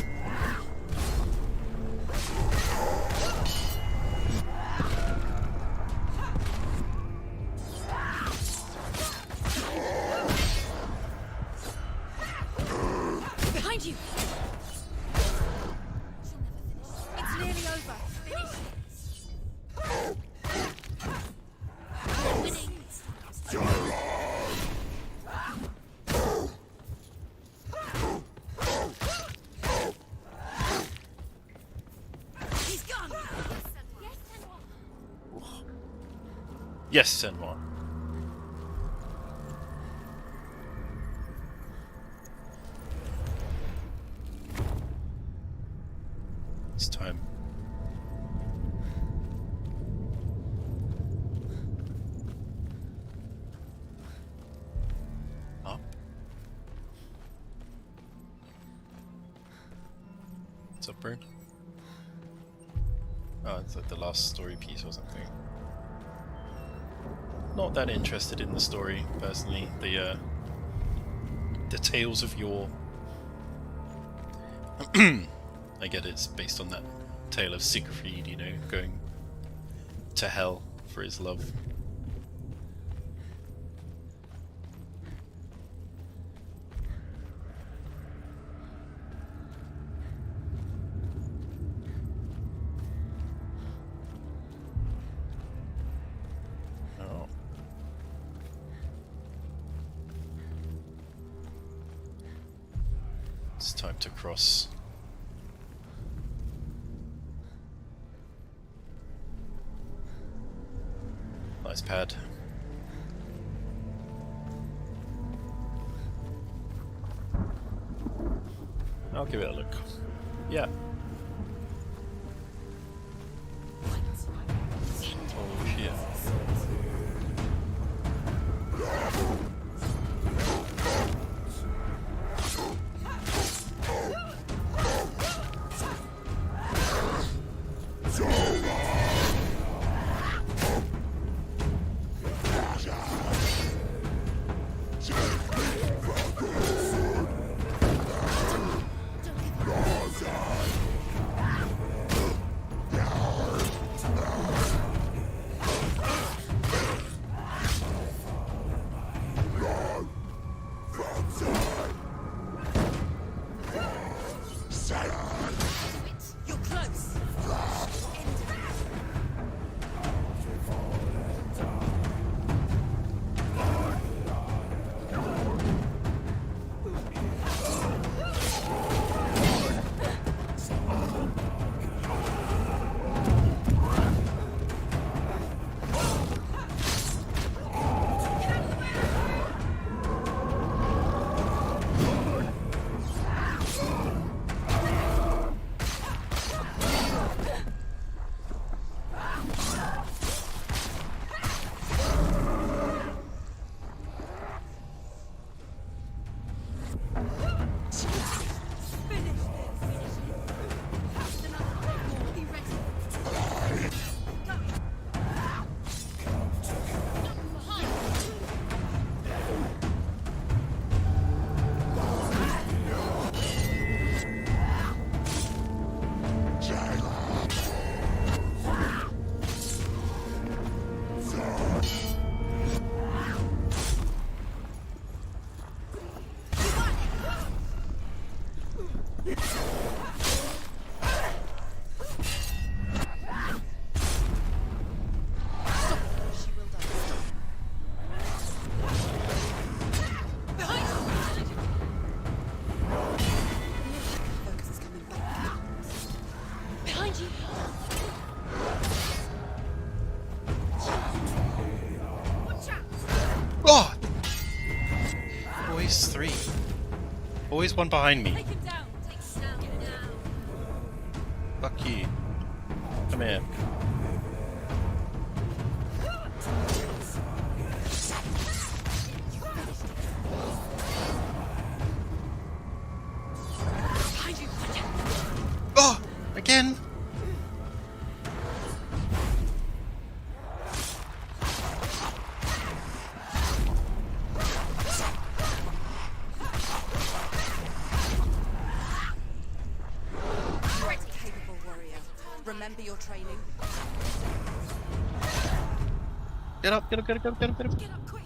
Behind you! It's nearly over. Finish it. Winning. He's gone. Yes, Senua. It's time. Up. What's up, Bird? Oh, it's like the last story piece or something. Not that interested in the story, personally. The tales of yore. I get it's based on that tale of Siegfried, you know, going to hell for his love. Oh. It's time to cross. Nice pad. I'll give it a look. Yeah. Oh shit. Always three. Always one behind me. Take him down. Take him down. Fuck you. Come here. Oh! Again? Great, capable warrior. Remember your training. Get up, get up, get up, get up, get up, get up. Get up quick.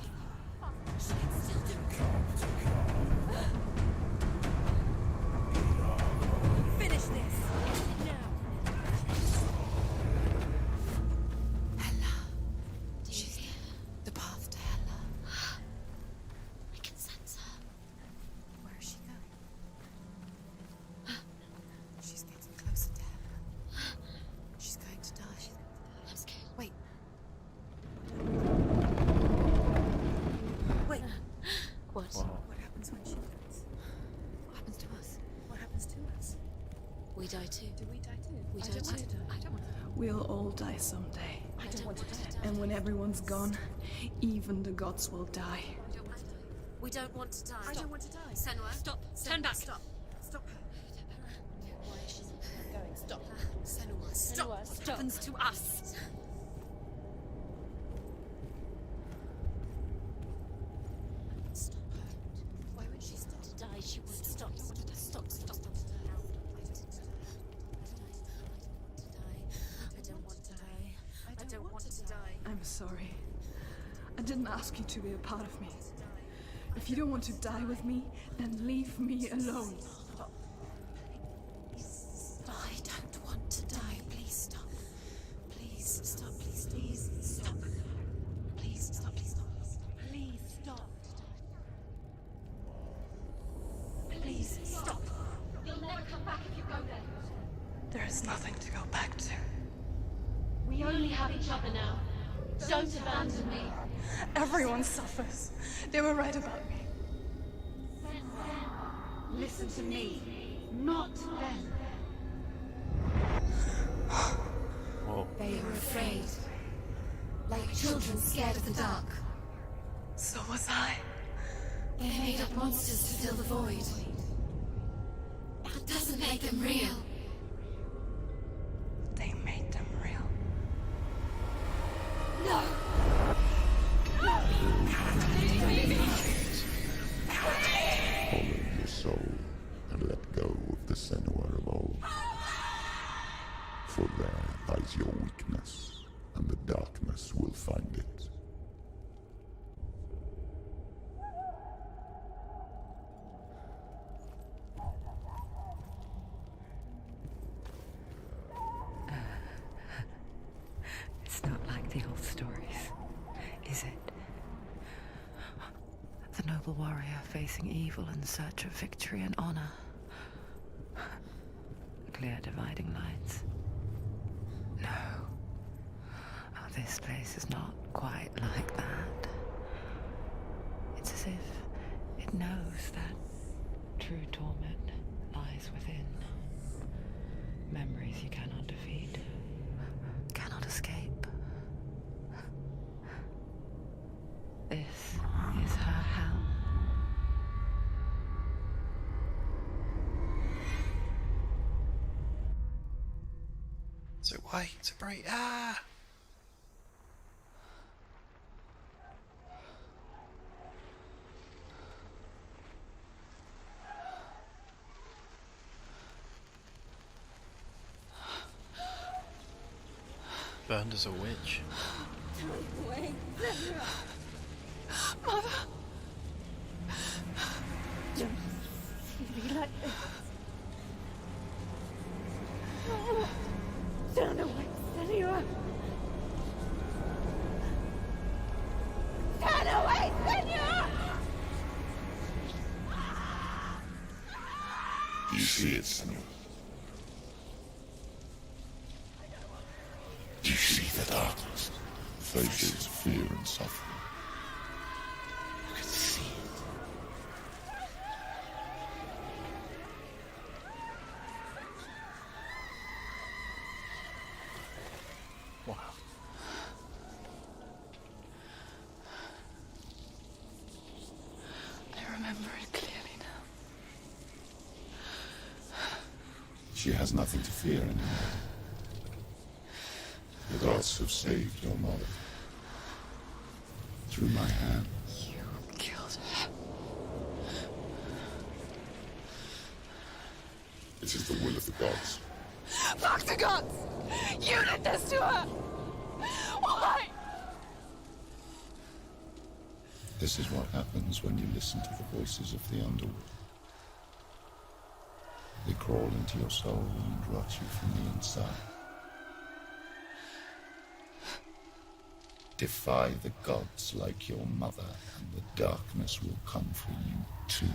Finish this. Hella. She's here. The path to Hella. I can sense her. Where is she going? She's getting closer to Hella. She's going to die. I'm scared. Wait. Wait. What? What happens when she dies? What happens to us? What happens to us? We die too. Do we die too? We I die don't want too. to die. I don't want to die. We'll all die someday. I don't want to die. And when everyone's gone, even the gods will die. We don't want to die. I don't want to die. Senua, stop. Turn back. Stop. Stop her. Why is she not going? Stop. Senua, stop. What happens to us? Stop her. Why would she stop? To die, she would stop. Stop. Stop. I don't want to die. I don't want to die. I'm sorry. I didn't ask you to be a part of me. If you don't want to die with me, then leave me alone. I don't want to die. Please stop. Please stop. Please stop. Please stop. Please stop. Please stop. Please stop. You'll never come back if you go there. There is nothing to go back to. We only have each other now. Don't abandon me. Everyone suffers. They were right about me. Listen to me, not them. Whoa. They are afraid. Like children scared of the dark. So was I. They made up monsters to fill the void. That doesn't make them real. They made them real. No! Follow your soul and let go of the Senua of old. For there lies your weakness, and the darkness will find it. It's not like the old stories, is it? The noble warrior facing evil in search of victory and honor. Clear dividing lines. No. Oh, this place is not quite like that. It's as if it knows that true torment lies within. Memories you cannot defeat, cannot escape. This is her hell. So why? So bright. Ah! Burned as a witch. Wait. Mother! Don't see me like this. Turn away, Senua. Turn away, Senua! Do you see it, Senua? Do you see the darkness? Faces fear and suffering. You can see it. She has nothing to fear anymore. The gods have saved your mother. Through my hand. You killed her. It is the will of the gods. Fuck the gods! You did this to her! Why? This is what happens when you listen to the voices of the underworld. They crawl into your soul and rot you from the inside. Defy the gods like your mother, and the darkness will come for you too.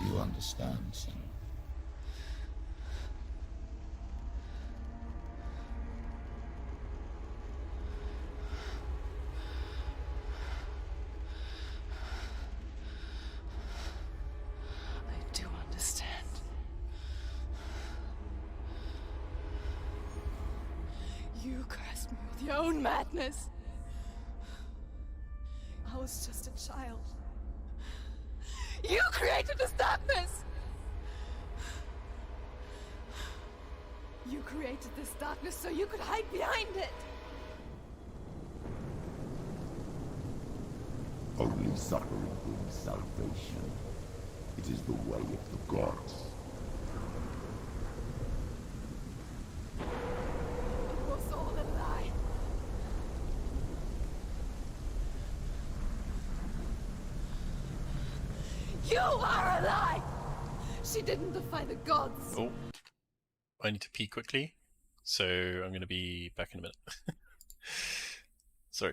You understand, Senua? I do understand. You cursed me with your own madness. I was just a child. You created this darkness! You created this darkness so you could hide behind it! Only suffering brings salvation. It is the way of the gods. It was all a lie. You are a lie! She didn't defy the gods! Oh, I need to pee quickly, so I'm going to be back in a minute. Sorry.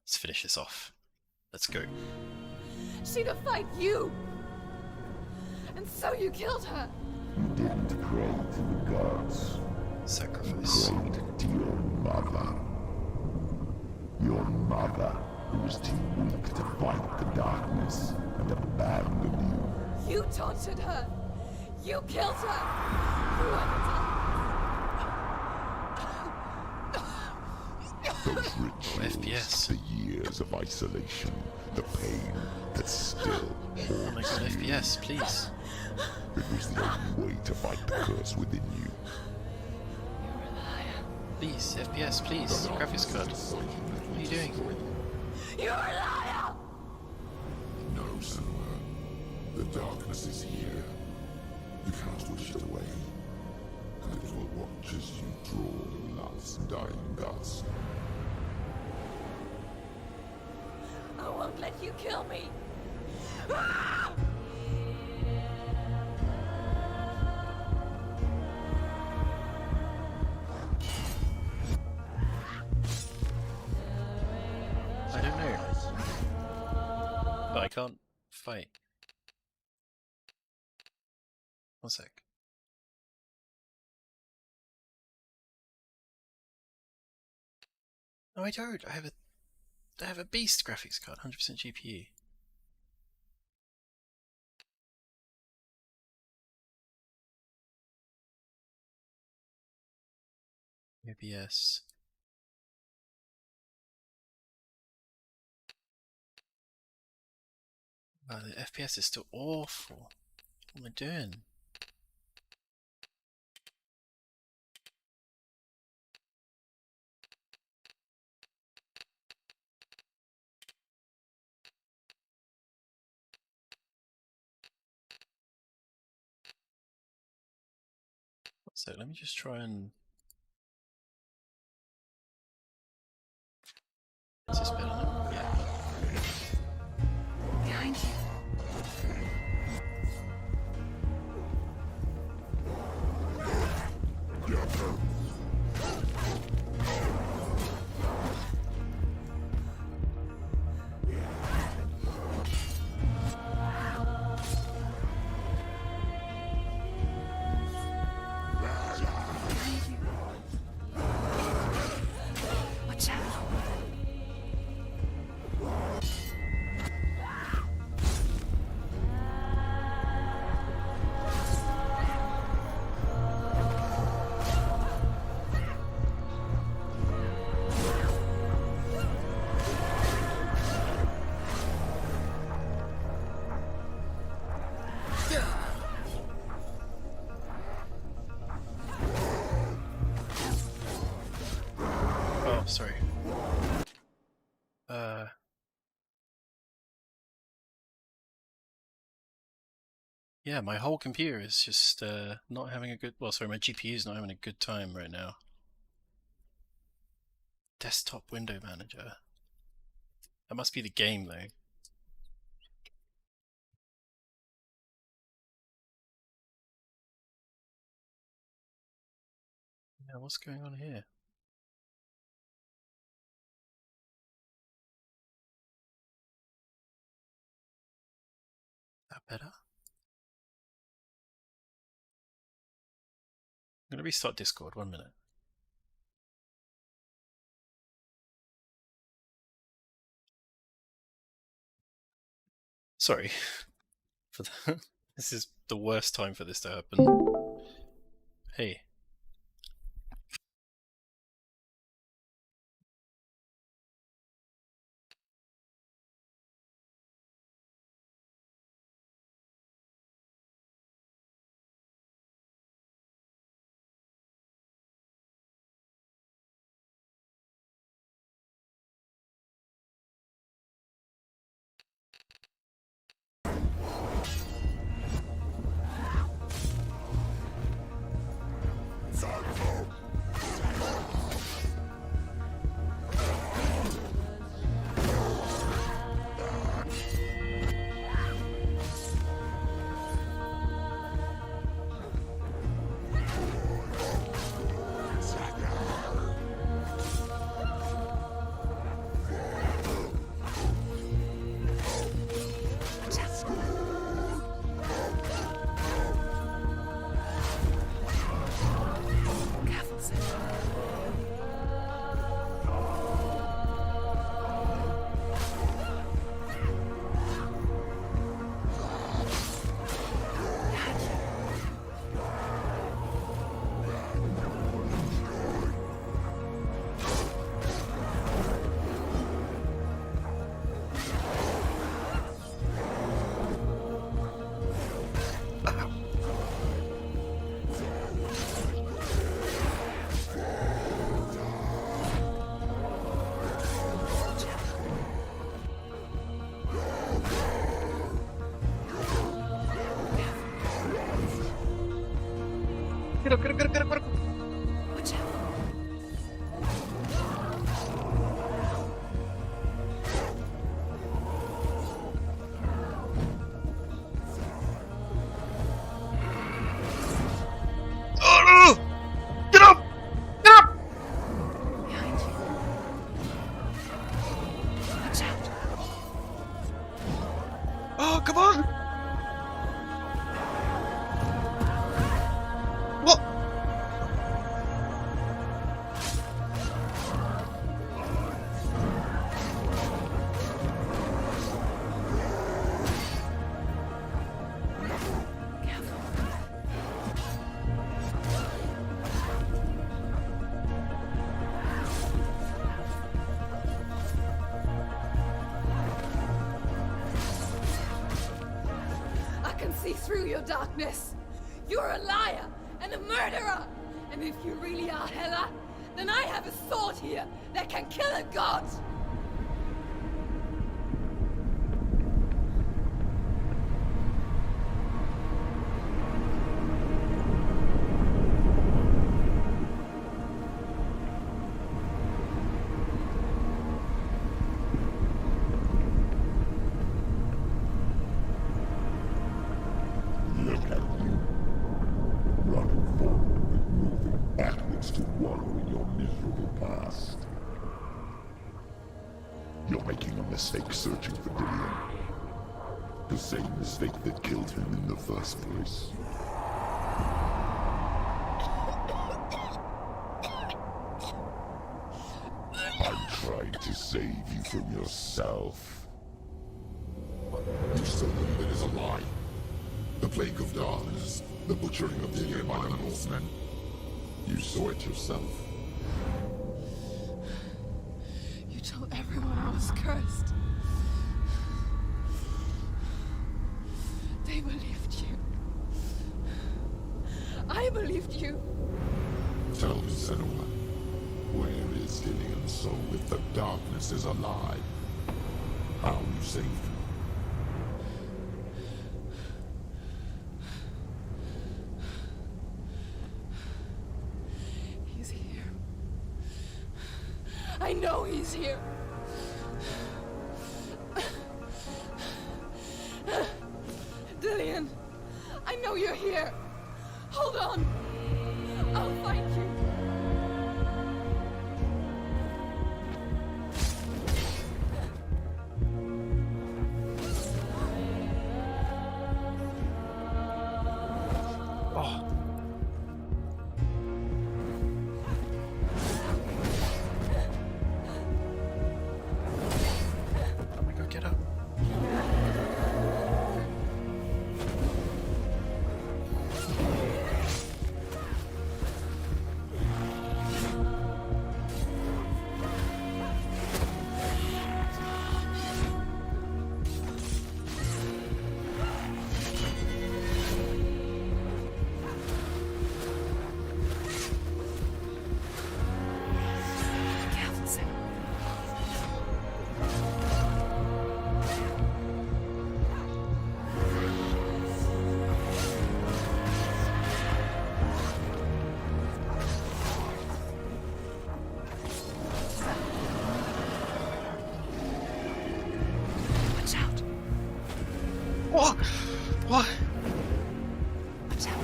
Let's finish this off. Let's go. She defied you! And so you killed her! You didn't pray to the gods. Sacrifice. You prayed to your mother. Your mother, who was too weak to fight the darkness and abandoned you. You taunted her! You killed her! You are the Those rituals, FPS. the years of isolation, the pain that still haunts Oh my god, you. FPS, please. It was the only way to fight the curse within you. Please, FPS, please. Graphics card. What are you doing? You're a liar! No, Senua. The darkness is here. You cannot wish it away. And it will watch as you draw the last dying gasp. I won't let you kill me! I don't know. But I can't fight. One sec. No, I don't. I have a beast graphics card, 100% GPU. OBS. Wow, the FPS is still awful. What am I doing? So let me just try and... Is this better now? Yeah. Behind you. Watch out. Oh, sorry. Yeah, my whole computer is just not having a good... Well, sorry, my GPU is not having a good time right now. Desktop window manager. That must be the game, though. Yeah, what's going on here? Is that better? I'm going to restart Discord, 1 minute. Sorry. For the this is the worst time for this to happen. Hey. Get up, get up, get up, get up, get up. Watch out. Oh no! Get up! Get up! Behind you. Watch out. Oh, come on! What? Careful. I can see through your darkness. You're a liar and a murderer. And if you really are Hela, then I have a sword here that can kill a god. Look at you. Running forward, moving backwards to wallow in your miserable past. You're making a mistake searching for Dillion. The same mistake that killed him in the first place. I'm trying to save you from yourself. You still believe it is a lie? The plague of darkness, the butchering of Dillion by the Northmen. You saw it yourself. You told everyone I was cursed. They believed you. I believed you. Tell me, Senua, where is Dillion's soul if the darkness is a lie? How you saved him? He's here. I know he's here. Dillion, I know you're here. Hold on. I'll find you. Oh. Oh my god, get up. Careful, Sam. Watch out. What? What? Watch out.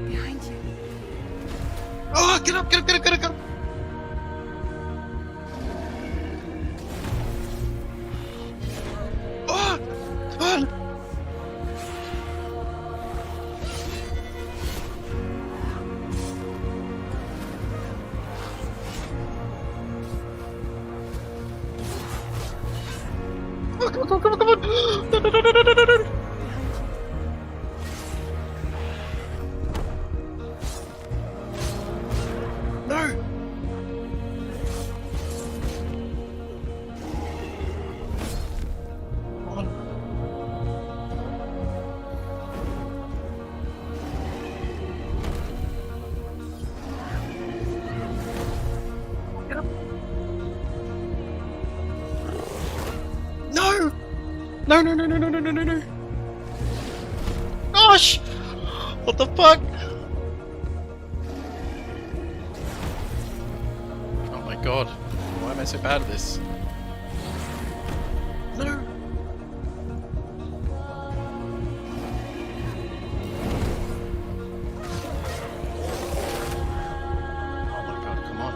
Behind you. Oh, get up, get up, get up, get up, get up. Oh, come on. Come on, come on, come on, come on. No, no, no, no, no, no, no. No. No, no, no, no, no, no, no, no, no. Gosh! What the fuck? Oh my god. Why am I so bad at this? No! Oh my god, come on.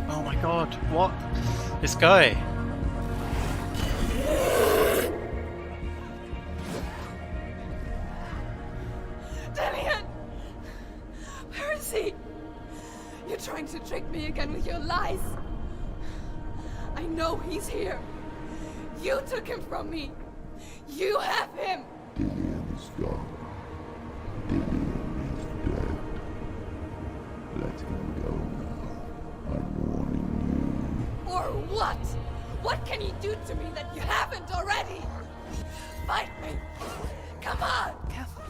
Oh my god, what? This guy. Dillian! Where is he? You're trying to trick me again with your lies. I know he's here. You took him from me. You have him. Dillian is gone. Dillian is dead. Let him go now. I'm warning you. Or what? What can you do to me that you haven't already? Fight me. Come on. Careful.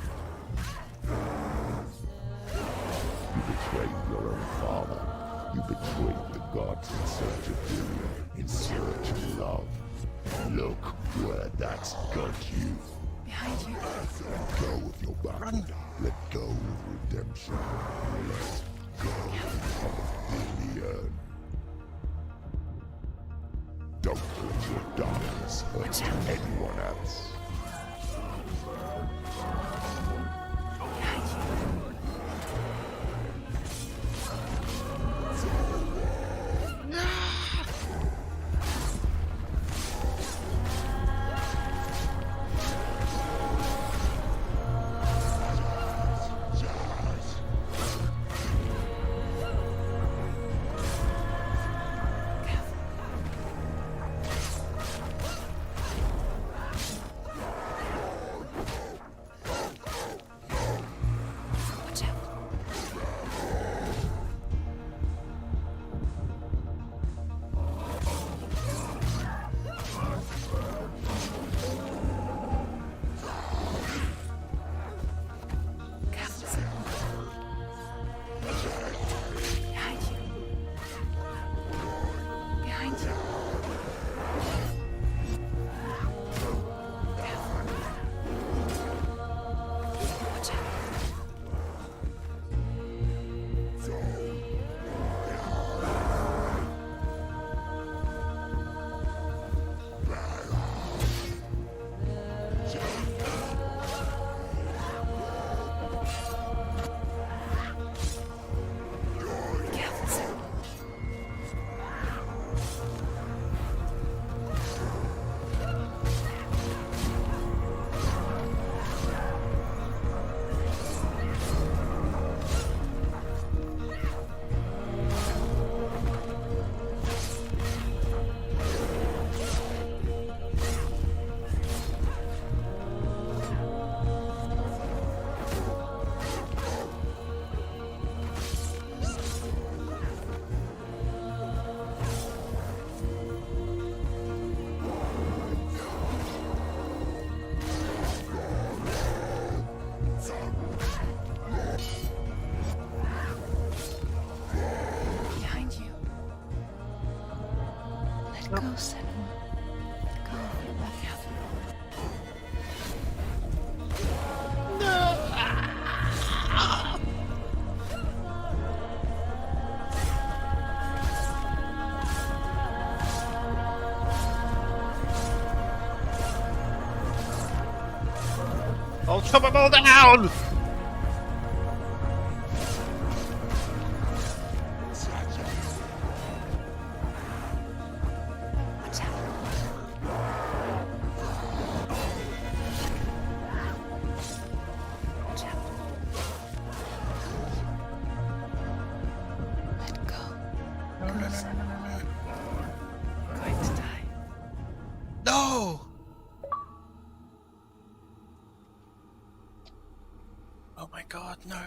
You betrayed your own father. You betrayed the gods in search of Dillian, in search of love. Look where that's got you. Behind you. Let go of your battle. Let go of redemption. Let go of Dillian. Don't let your darkness hurt anyone else. Go, Senua. Go, Catherine. I'll chop them all down! No! Oh my god, no.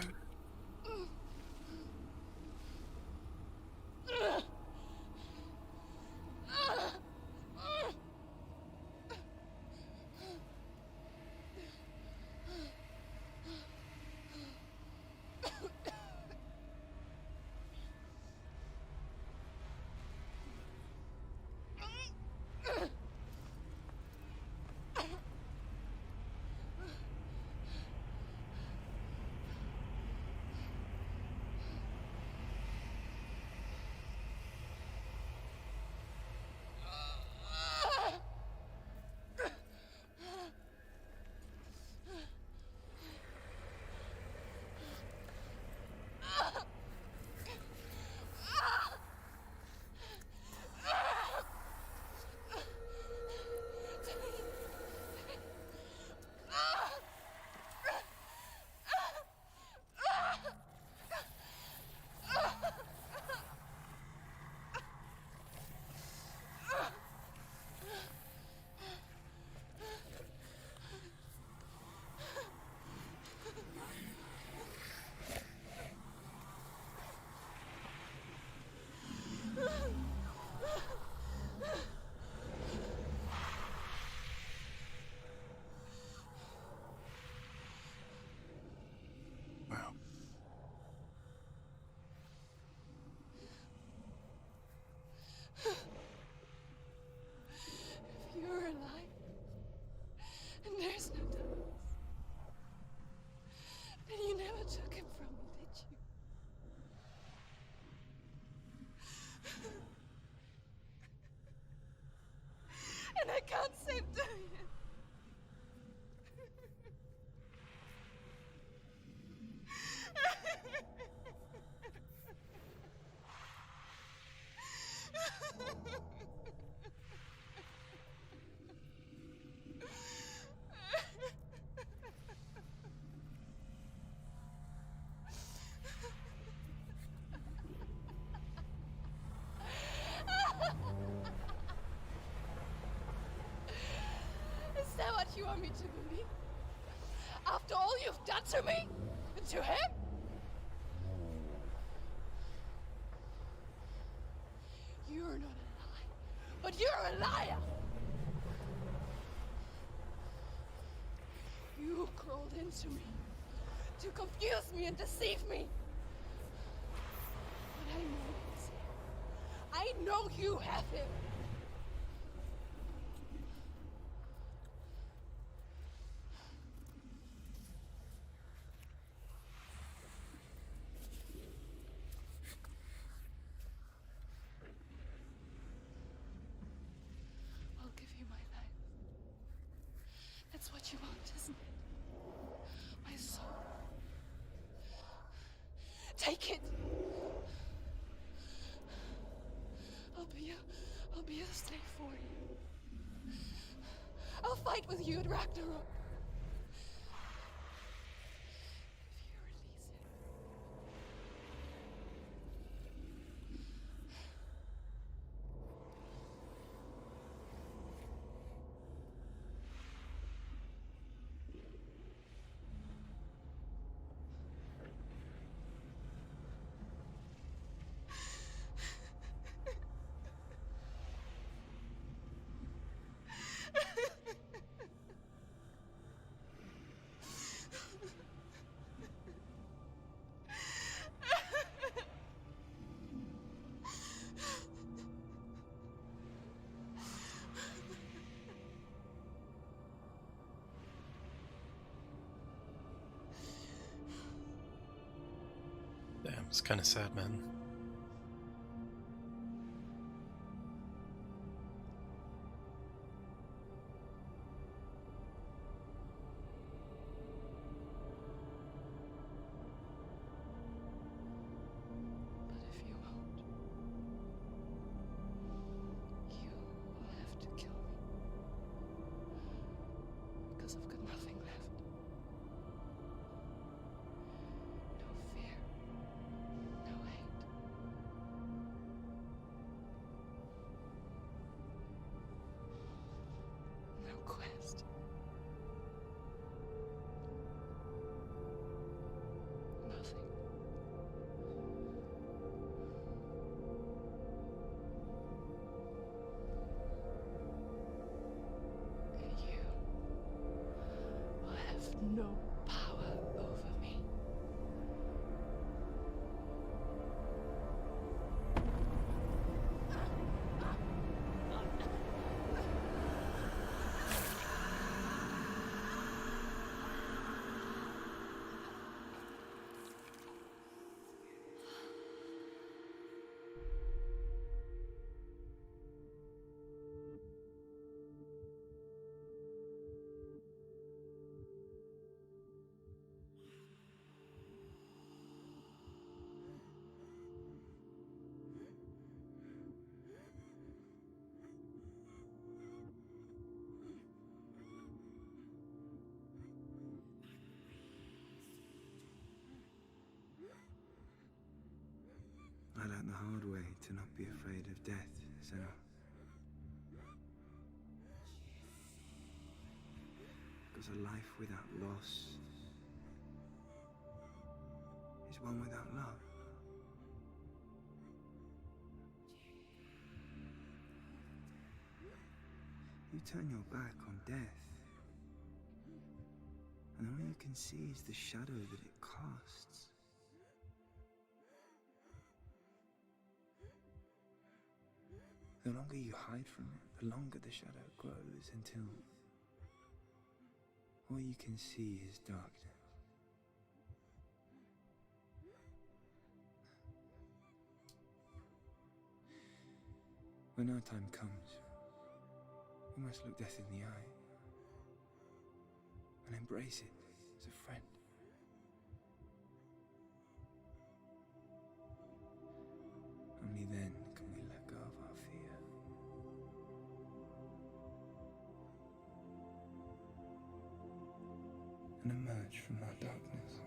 Wow. If you're alive, and there's no Douglas, then you never took him from me, did you? And I can't save Dorian. Is that what you want me to believe? After all you've done to me? And to him? You're not a liar, but you're a liar! You crawled into me to confuse me and deceive me. But I know he's here. I know you have him. I'll give you my life. That's what you want, isn't it? My soul. Take it. I'll be a slave for you. I'll fight with you at Ragnarok. If you release it. Damn, it's kind of sad, man. But if you won't, you will have to kill me. Because I've got nothing left. No fear. No hate. out the hard way to not be afraid of death, Senua. Because a life without loss is one without love. You turn your back on death, and all you can see is the shadow that it casts. The longer you hide from it, the longer the shadow grows until all you can see is darkness. When our time comes, we must look death in the eye and embrace it as a friend. Only then can we let go of our fear. And emerge from our darkness.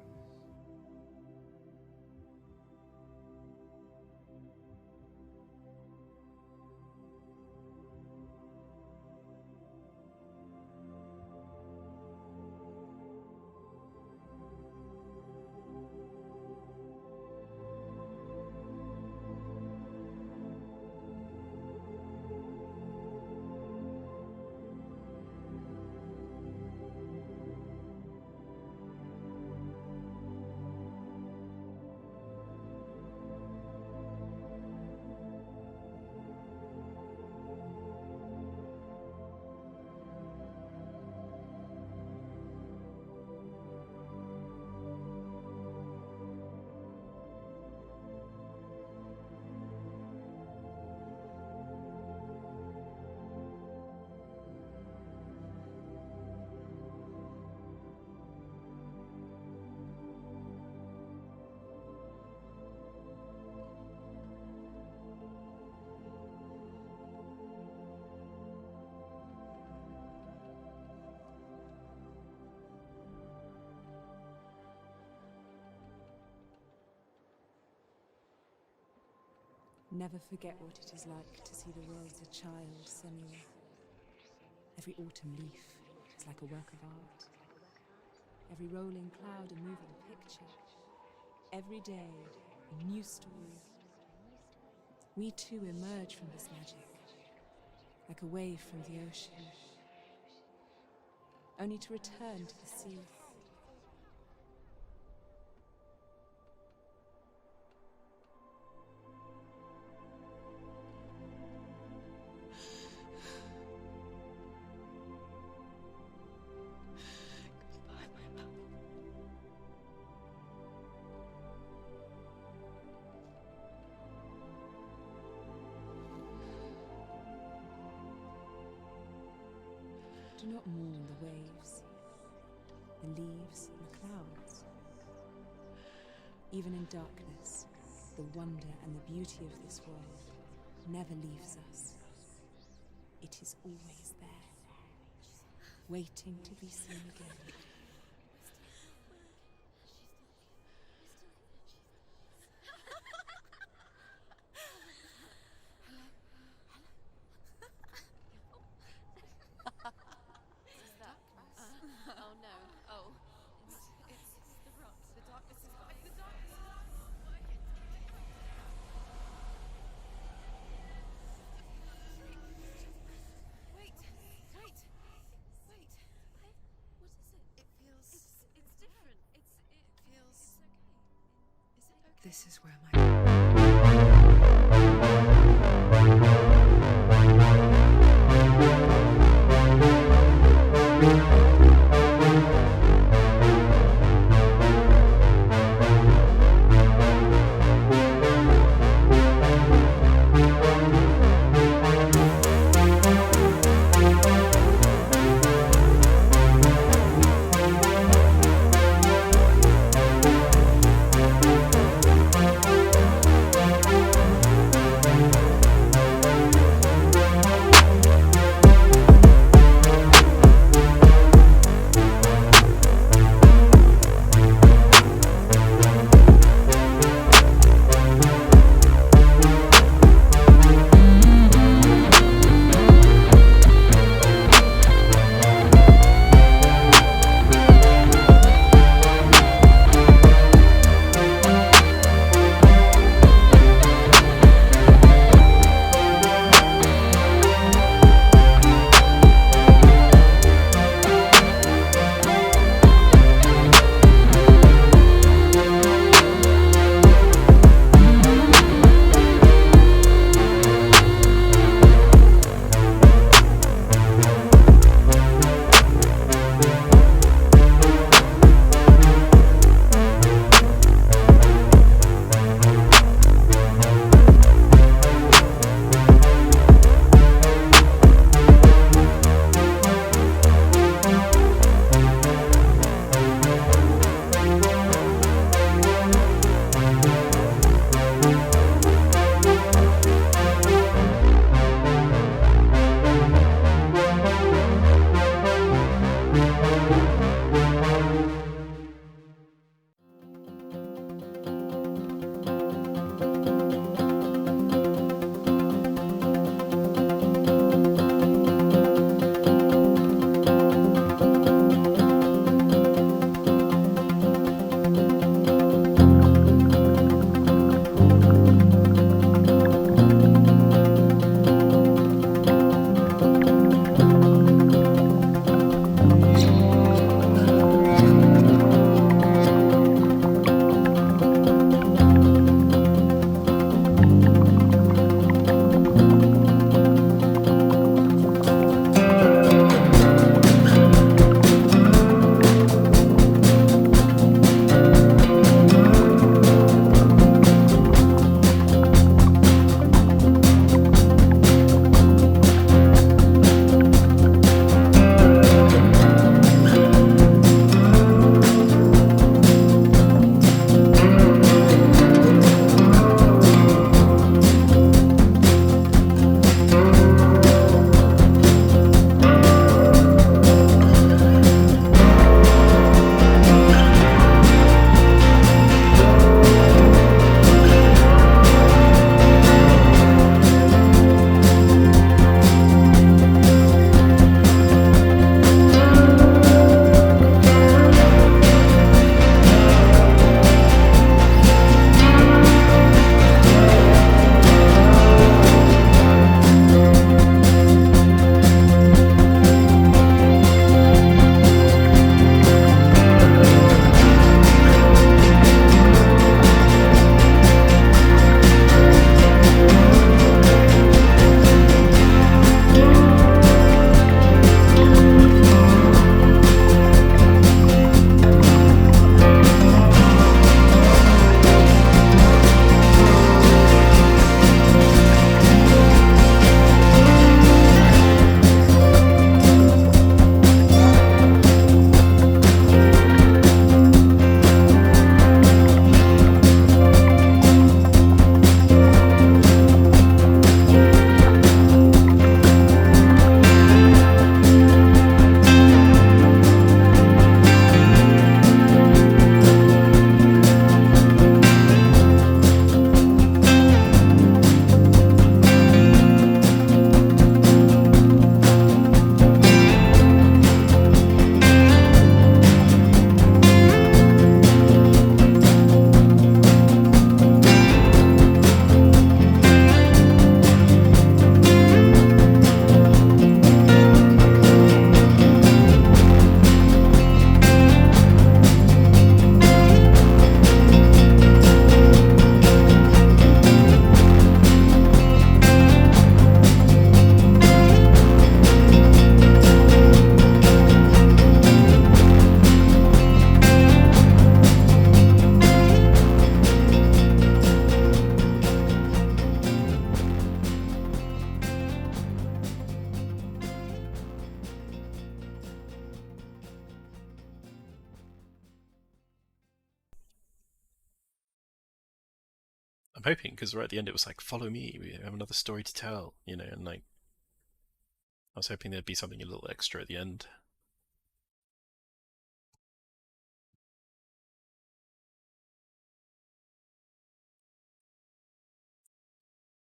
Never forget what it is like to see the world as a child, Senua. Every autumn leaf is like a work of art. Every rolling cloud a moving picture. Every day a new story. We too emerge from this magic, like a wave from the ocean, only to return to the sea. Do not mourn the waves, the leaves and the clouds. Even in darkness, the wonder and the beauty of this world never leaves us. It is always there, waiting to be seen again. This is where my... hoping, because right at the end it was like, follow me, we have another story to tell, you know, and like, I was hoping there'd be something a little extra at the end.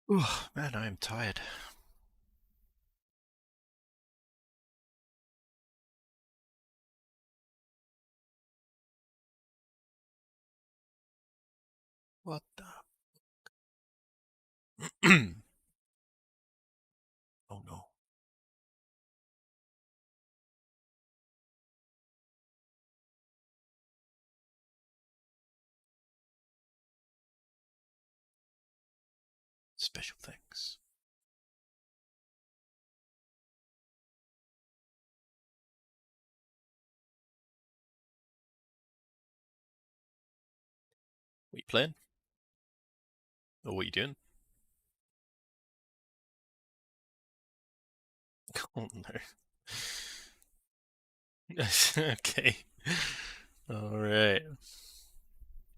Oh man, I am tired. What the? Oh no. Special thanks. What you playing? Or what you doing? Oh no. Okay. Alright.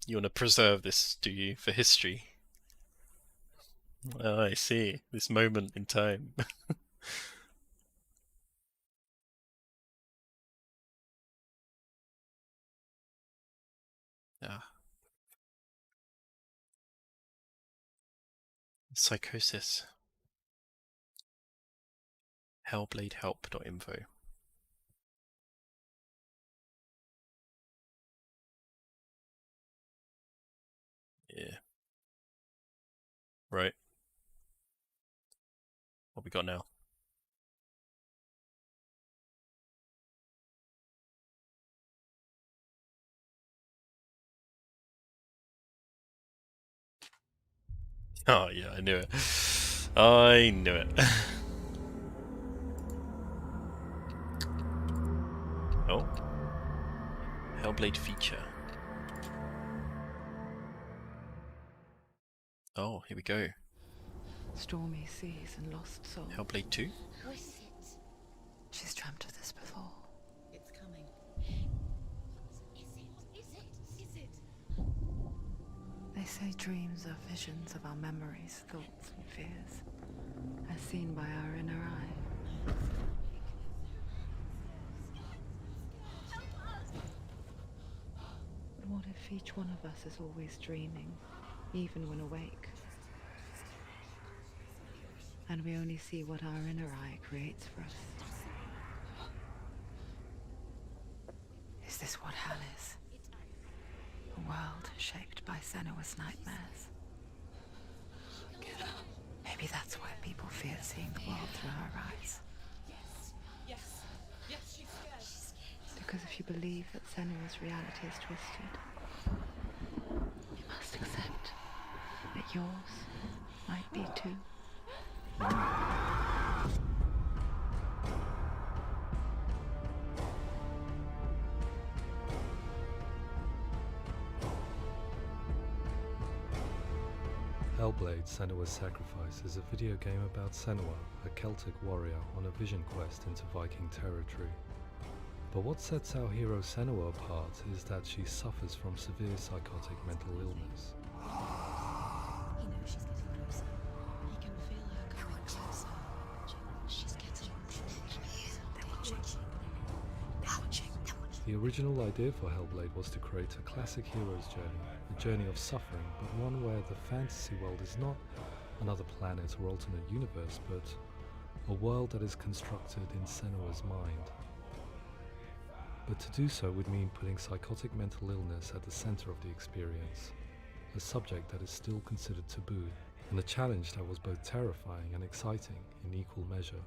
You want to preserve this, do you, for history? Oh, I see. This moment in time. Ah. Psychosis. Hellbladehelp.info. Yeah. Right. What we got now? Oh yeah, I knew it. I knew it. Oh. Hellblade feature. Oh, here we go. Stormy seas and lost souls. Hellblade 2? Who is it? She's dreamt of this before. It's coming. Is it? They say dreams are visions of our memories, thoughts and fears, as seen by our inner eye. But what if each one of us is always dreaming, even when awake? And we only see what our inner eye creates for us. Is this what hell is? A world shaped by Senua's nightmares. Maybe that's why people fear seeing the world through her eyes. Yes, she's scared. Because if you believe that Senua's reality is twisted, you must accept that yours might be too. Hellblade: Senua's Sacrifice is a video game about Senua, a Celtic warrior on a vision quest into Viking territory. But what sets our hero Senua apart is that she suffers from severe psychotic mental illness. He knows she's getting closer. He can feel her coming closer. She's getting The original idea for Hellblade was to create a classic hero's journey, a journey of suffering, but one where the fantasy world is not another planet or alternate universe, but a world that is constructed in Senua's mind. But to do so would mean putting psychotic mental illness at the center of the experience, a subject that is still considered taboo, and a challenge that was both terrifying and exciting in equal measure.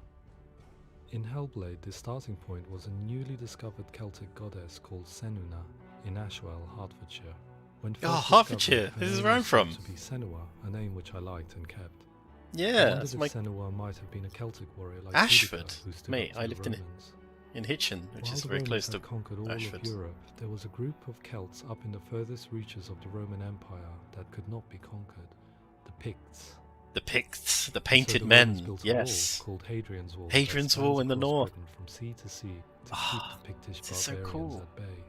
In Hellblade, the starting point was a newly discovered Celtic goddess called Senua in Ashwell, Hertfordshire. When first Hertfordshire! discovered, her This is name where I'm was from. thought to be Senua, a name which I liked and kept. I Yeah, wondered that's if my Senua might have been a Celtic warrior like Ashford. Boudica, who stood Mate, up to I the lived Romans. in Hitchin, which While is the very Romans close to had conquered all Ashford. of Europe, there was a group of Celts up in the furthest reaches of the Roman Empire that could not be conquered, the Picts. The Picts, the So painted the Romans men, built yes. a wall called Hadrian's Wall. Hadrian's that Wall spans in the across north. Britain from sea to sea to Ah, keep the Pictish this is so barbarians cool. at bay.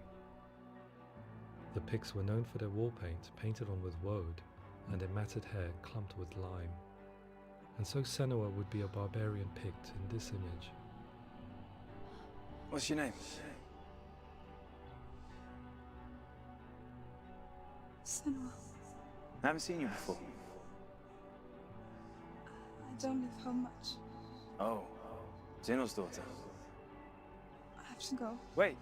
The Picts were known for their war paint, painted on with woad, and their matted hair clumped with lime. And so Senua would be a barbarian Pict in this image. What's your name? Senua. I haven't seen you before. I don't live home much. Oh, Zeno's daughter. I have to go. Wait.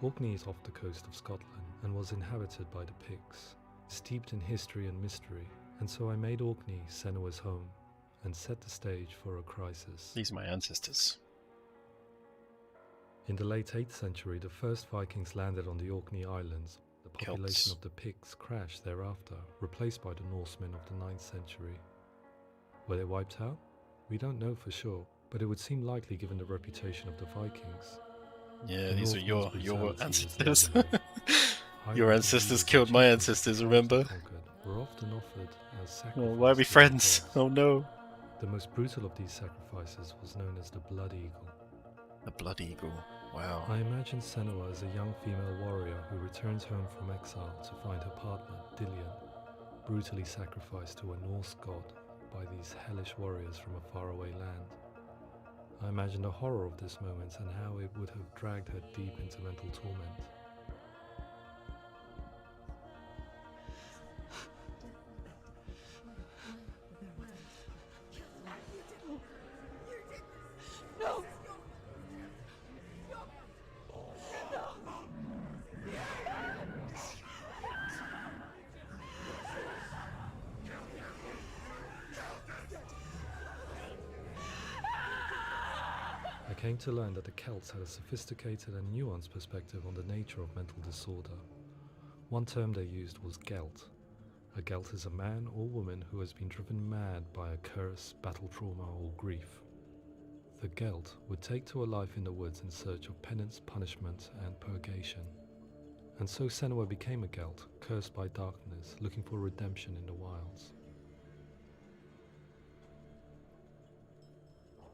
Orkney is off the coast of Scotland and was inhabited by the Picts, steeped in history and mystery, and so I made Orkney Senua's home and set the stage for a crisis. These are my ancestors. In the late 8th century, the first Vikings landed on the Orkney Islands. The population of the Picts crashed thereafter, replaced by the Norsemen of the 9th century. Were they wiped out? We don't know for sure, but it would seem likely given the reputation of the Vikings. Yeah, The these are your Northmen's ancestors. brutality Your ancestors killed my ancestors, remember? were often offered as sacrifices. Oh, why are we friends? Oh no. The most brutal of these sacrifices was known as the Blood Eagle. The Blood Eagle. Wow. I imagine Senua as a young female warrior who returns home from exile to find her partner, Dillion, brutally sacrificed to a Norse god by these hellish warriors from a faraway land. I imagine the horror of this moment and how it would have dragged her deep into mental torment. No! I came to learn that the Celts had a sophisticated and nuanced perspective on the nature of mental disorder. One term they used was Gelt. A Gelt is a man or woman who has been driven mad by a curse, battle trauma, or grief. The Gelt would take to a life in the woods in search of penance, punishment, and purgation. And so Senua became a Gelt, cursed by darkness, looking for redemption in the wilds.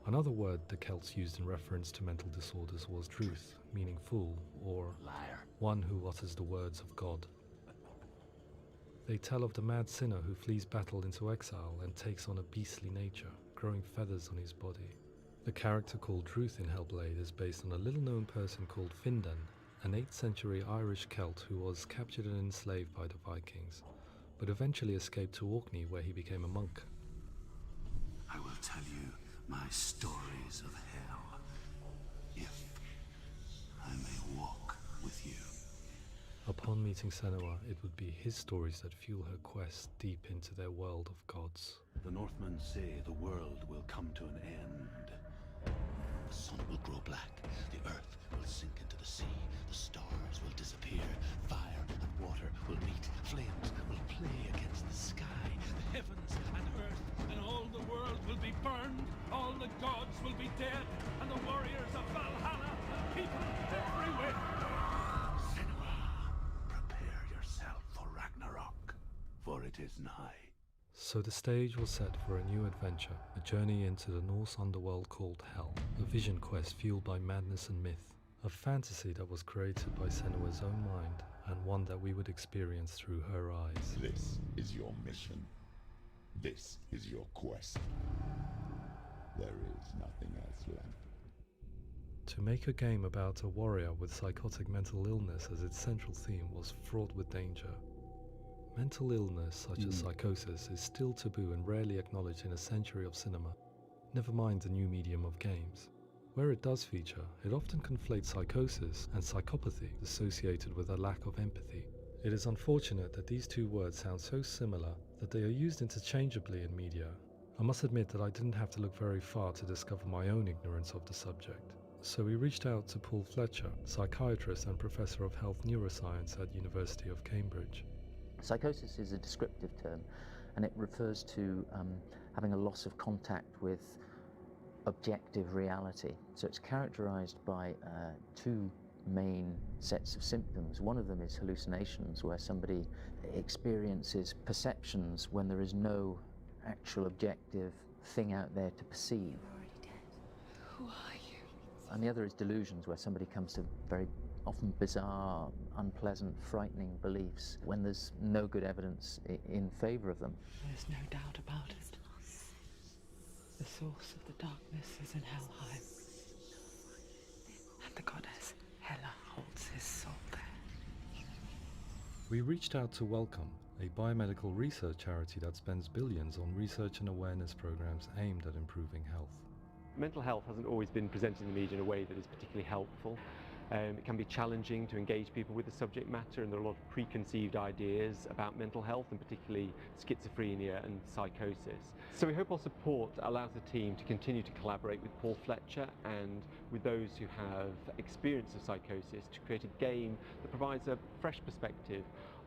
Another word the Celts used in reference to mental disorders was druth, meaning fool, or liar, one who utters the words of God. They tell of the mad sinner who flees battle into exile and takes on a beastly nature, growing feathers on his body. The character called Druth in Hellblade is based on a little-known person called Findan, an 8th century Irish Celt who was captured and enslaved by the Vikings, but eventually escaped to Orkney where he became a monk. I will tell you my stories of hell, if I may walk with you. Upon meeting Senua, it would be his stories that fuel her quest deep into their world of gods. The Northmen say the world will come to an end. The sun will grow black, the earth will sink into the sea, the stars will disappear, fire and water will meet, flames will play against the sky, the heavens and earth and all the world will be burned, all the gods will be dead, and the warriors of Valhalla and people everywhere. Senua, prepare yourself for Ragnarok, for it is nigh. So the stage was set for a new adventure, a journey into the Norse underworld called Hell, a vision quest fueled by madness and myth, a fantasy that was created by Senua's own mind, and one that we would experience through her eyes. This is your mission. This is your quest. There is nothing else left. To make a game about a warrior with psychotic mental illness as its central theme was fraught with danger. Mental illness, such as psychosis, is still taboo and rarely acknowledged in a century of cinema, never mind the new medium of games. Where it does feature, it often conflates psychosis and psychopathy associated with a lack of empathy. It is unfortunate that these two words sound so similar that they are used interchangeably in media. I must admit that I didn't have to look very far to discover my own ignorance of the subject. So we reached out to Paul Fletcher, psychiatrist and professor of health neuroscience at University of Cambridge. Psychosis is a descriptive term, and it refers to having a loss of contact with objective reality. So it's characterized by two main sets of symptoms. One of them is hallucinations, where somebody experiences perceptions when there is no actual objective thing out there to perceive. You're already dead. Who are you? And the other is delusions, where somebody comes to very often bizarre, unpleasant, frightening beliefs when there's no good evidence in favour of them. There's no doubt about it. The source of the darkness is in Helheim. And the goddess Hela holds his soul there. We reached out to Welcome, a biomedical research charity that spends billions on research and awareness programs aimed at improving health. Mental health hasn't always been presented in the media in a way that is particularly helpful. It can be challenging to engage people with the subject matter, and there are a lot of preconceived ideas about mental health, and particularly schizophrenia and psychosis. So we hope our support allows the team to continue to collaborate with Paul Fletcher and with those who have experience of psychosis to create a game that provides a fresh perspective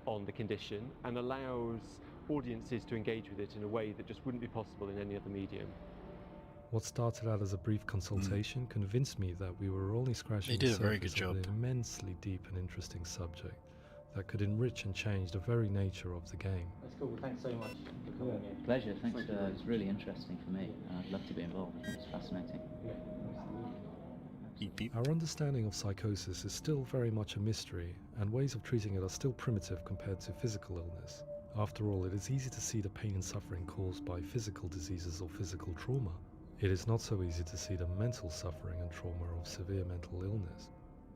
on the condition and allows audiences to engage with it in a way that just wouldn't be possible in any other medium. What started out as a brief consultation convinced me that we were only scratching They the did a very surface good job. of an immensely deep and interesting subject that could enrich and change the very nature of the game. That's cool. Thanks so much for coming here. Pleasure, thanks. It's really interesting for me. I'd love to be involved. It's fascinating. Beep, beep. Our understanding of psychosis is still very much a mystery, and ways of treating it are still primitive compared to physical illness. After all, it is easy to see the pain and suffering caused by physical diseases or physical trauma. It is not so easy to see the mental suffering and trauma of severe mental illness.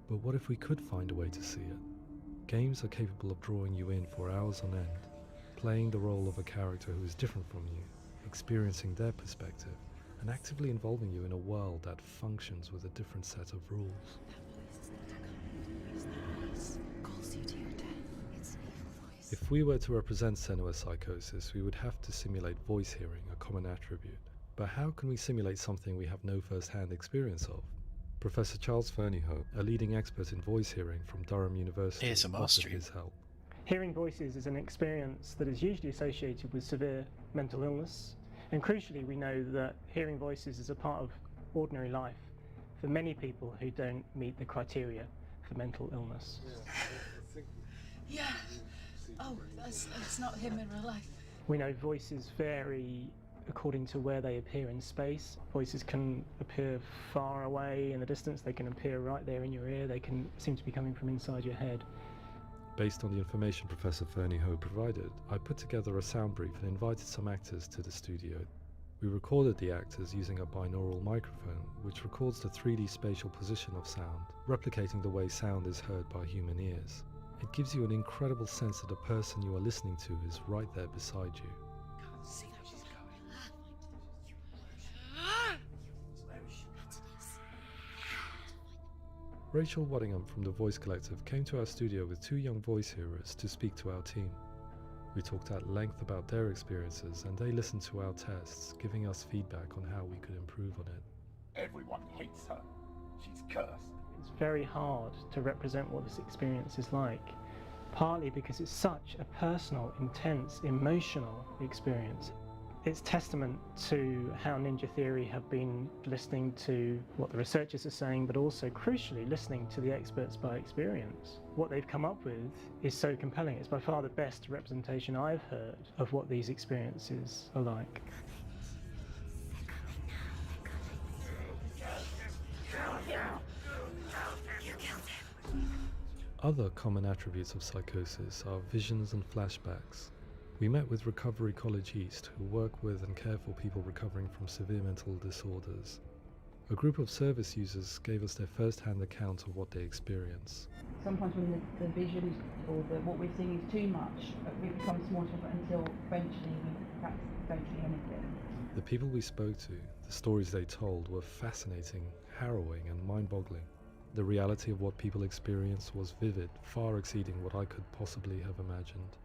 But what if we could find a way to see it? Games are capable of drawing you in for hours on end, playing the role of a character who is different from you, experiencing their perspective, and actively involving you in a world that functions with a different set of rules. If we were to represent Senua psychosis, we would have to simulate voice hearing, a common attribute. But how can we simulate something we have no first-hand experience of? Professor Charles Fernyhough, a leading expert in voice hearing from Durham University, offered his help. Hearing voices is an experience that is usually associated with severe mental illness, and crucially we know that hearing voices is a part of ordinary life for many people who don't meet the criteria for mental illness. Yeah. Oh, that's not him in real life. We know voices vary according to where they appear in space. Voices can appear far away in the distance, they can appear right there in your ear, they can seem to be coming from inside your head. Based on the information Professor Fernyhough provided, I put together a sound brief and invited some actors to the studio. We recorded the actors using a binaural microphone, which records the 3D spatial position of sound, replicating the way sound is heard by human ears. It gives you an incredible sense that the person you are listening to is right there beside you. Rachel Waddingham from the Voice Collective came to our studio with 2 young voice hearers to speak to our team. We talked at length about their experiences, and they listened to our tests, giving us feedback on how we could improve on it. Everyone hates her. She's cursed. It's very hard to represent what this experience is like, partly because it's such a personal, intense, emotional experience. It's testament to how Ninja Theory have been listening to what the researchers are saying, but also crucially listening to the experts by experience. What they've come up with is so compelling. It's by far the best representation I've heard of what these experiences are like. Other common attributes of psychosis are visions and flashbacks. We met with Recovery College East, who work with and care for people recovering from severe mental disorders. A group of service users gave us their first-hand account of what they experience. Sometimes when the visions or what we're seeing is too much, it becomes more difficult until eventually we perhaps don't see anything. The people we spoke to, the stories they told, were fascinating, harrowing and mind-boggling. The reality of what people experienced was vivid, far exceeding what I could possibly have imagined.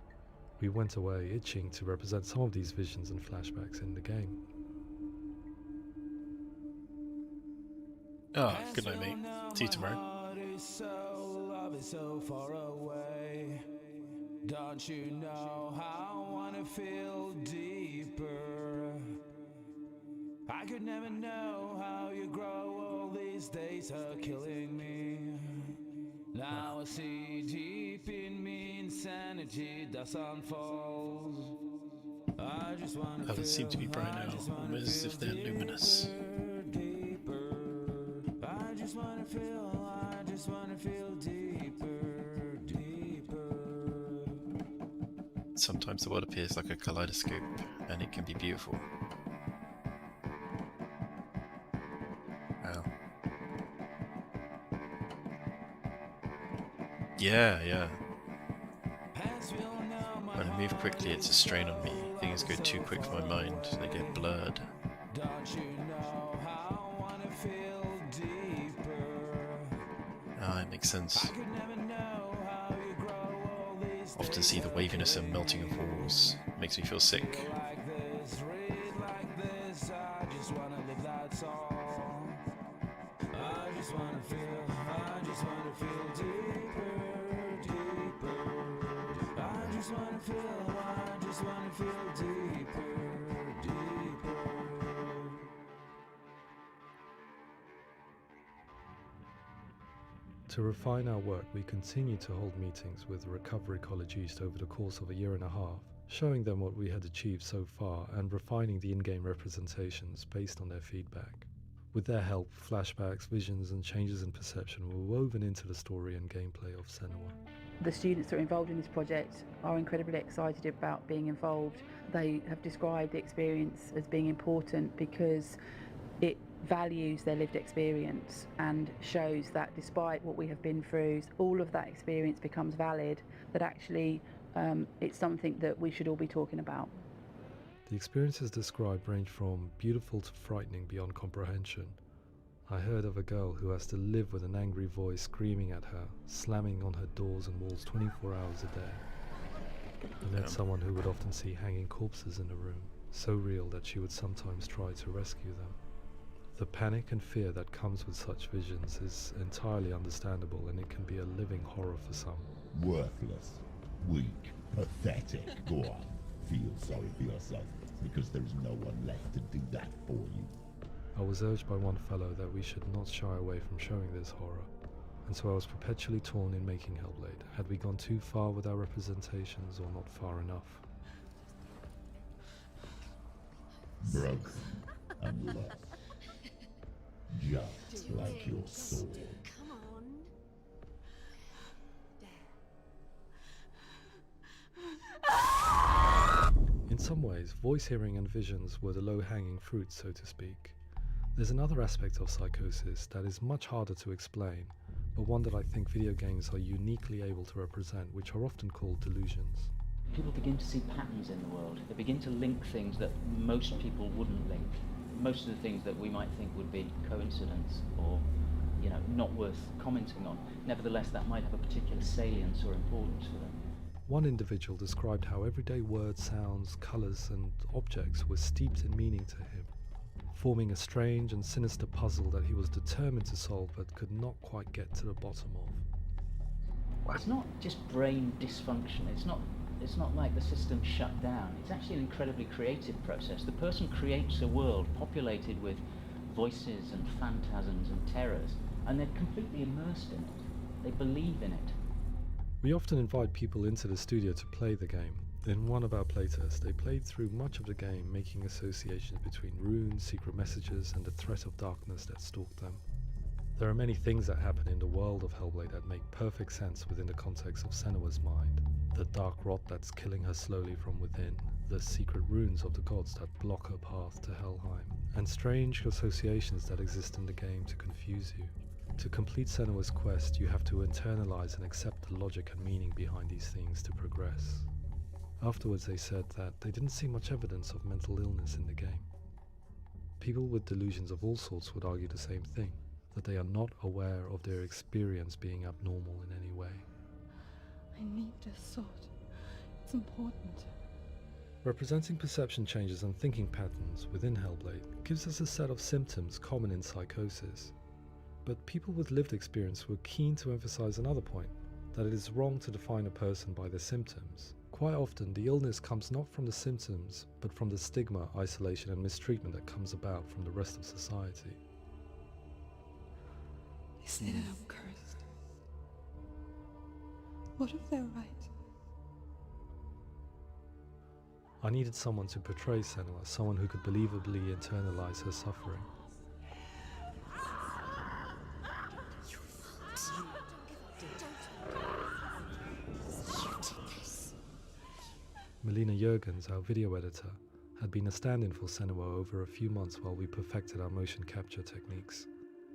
We went away itching to represent some of these visions and flashbacks in the game. Ah, good night, mate. See you tomorrow. So far away. Don't you know how I wanna feel deeper? I could never know how you grow. All these days are killing me. Now I see deep in me insanity does unfold. I just wanna They seem to be bright now, almost as if they're luminous. I just wanna feel deep. Sometimes the world appears like a kaleidoscope, and it can be beautiful. Wow. Yeah. When I move quickly, it's a strain on me. Things go too quick for my mind, they get blurred. Ah, it makes sense. Often see the waviness and melting of walls. It makes me feel sick. To refine our work, we continue to hold meetings with Recovery College East over the course of a year and a half, showing them what we had achieved so far and refining the in-game representations based on their feedback. With their help, flashbacks, visions and changes in perception were woven into the story and gameplay of Senua. The students that are involved in this project are incredibly excited about being involved. They have described the experience as being important because it values their lived experience and shows that despite what we have been through, all of that experience becomes valid, that actually it's something that we should all be talking about. The experiences described range from beautiful to frightening beyond comprehension. I heard of a girl who has to live with an angry voice screaming at her, slamming on her doors and walls 24 hours a day. I met someone who would often see hanging corpses in a room, so real that she would sometimes try to rescue them. The panic and fear that comes with such visions is entirely understandable, and it can be a living horror for some. Worthless, weak, pathetic. Go on, feel sorry for yourself, because there is no one left to do that for you. I was urged by one fellow that we should not shy away from showing this horror, and so I was perpetually torn in making Hellblade. Had we gone too far with our representations or not far enough? Broken and lost. Just like your soul. Come on. In some ways, voice hearing and visions were the low-hanging fruit, so to speak. There's another aspect of psychosis that is much harder to explain, but one that I think video games are uniquely able to represent, which are often called delusions. People begin to see patterns in the world. They begin to link things that most people wouldn't link. Most of the things that we might think would be coincidence or, not worth commenting on. Nevertheless, that might have a particular salience or importance for them. One individual described how everyday words, sounds, colours and objects were steeped in meaning to him, forming a strange and sinister puzzle that he was determined to solve but could not quite get to the bottom of. It's not just brain dysfunction. It's not like the system shut down. It's actually an incredibly creative process. The person creates a world populated with voices and phantasms and terrors, and they're completely immersed in it. They believe in it. We often invite people into the studio to play the game. In one of our playtests, they played through much of the game, making associations between runes, secret messages, and the threat of darkness that stalked them. There are many things that happen in the world of Hellblade that make perfect sense within the context of Senua's mind. The dark rot that's killing her slowly from within, the secret runes of the gods that block her path to Helheim, and strange associations that exist in the game to confuse you. To complete Senua's quest, you have to internalize and accept the logic and meaning behind these things to progress. Afterwards, they said that they didn't see much evidence of mental illness in the game. People with delusions of all sorts would argue the same thing, that they are not aware of their experience being abnormal in any way. I need this sword. It's important. Representing perception changes and thinking patterns within Hellblade gives us a set of symptoms common in psychosis. But people with lived experience were keen to emphasize another point, that it is wrong to define a person by their symptoms. Quite often, the illness comes not from the symptoms, but from the stigma, isolation and mistreatment that comes about from the rest of society. They say that I'm cursed. What if they're right? I needed someone to portray Senua, someone who could believably internalize her suffering. Melina Jurgens, our video editor, had been a stand-in for Senua over a few months while we perfected our motion capture techniques.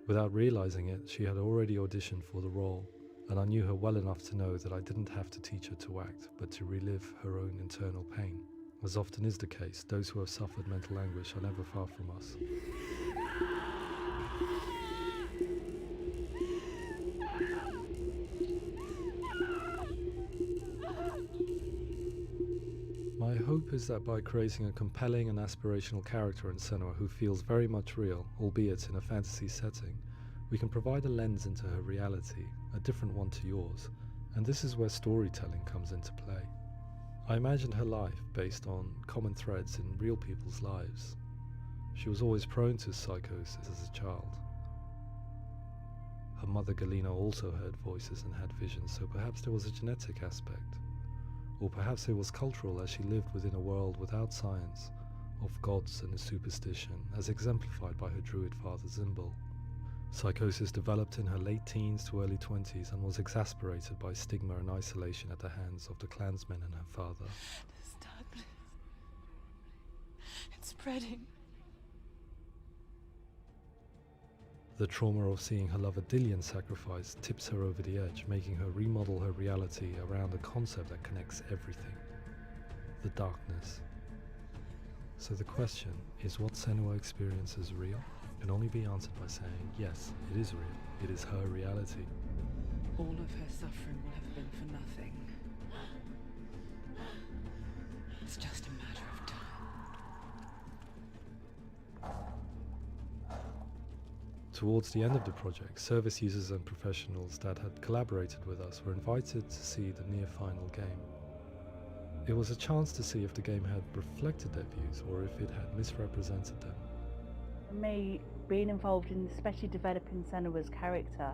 Without realizing it, she had already auditioned for the role, and I knew her well enough to know that I didn't have to teach her to act, but to relive her own internal pain. As often is the case, those who have suffered mental anguish are never far from us. My hope is that by creating a compelling and aspirational character in Senua who feels very much real, albeit in a fantasy setting, we can provide a lens into her reality, a different one to yours, and this is where storytelling comes into play. I imagined her life based on common threads in real people's lives. She was always prone to psychosis as a child. Her mother Galina also heard voices and had visions, so perhaps there was a genetic aspect. Or perhaps it was cultural, as she lived within a world without science, of gods and a superstition, as exemplified by her druid father Zimbal. Psychosis developed in her late teens to early 20s and was exacerbated by stigma and isolation at the hands of the clansmen and her father. This darkness. It's spreading. The trauma of seeing her lover Dillian sacrificed tips her over the edge, making her remodel her reality around a concept that connects everything: the darkness. So the question is, what Senua experiences real? Can only be answered by saying, yes, it is real. It is her reality. All of her suffering will have been for nothing. It's just a matter of time. Towards the end of the project, service users and professionals that had collaborated with us were invited to see the near-final game. It was a chance to see if the game had reflected their views or if it had misrepresented them. For me, being involved in especially developing Senua's character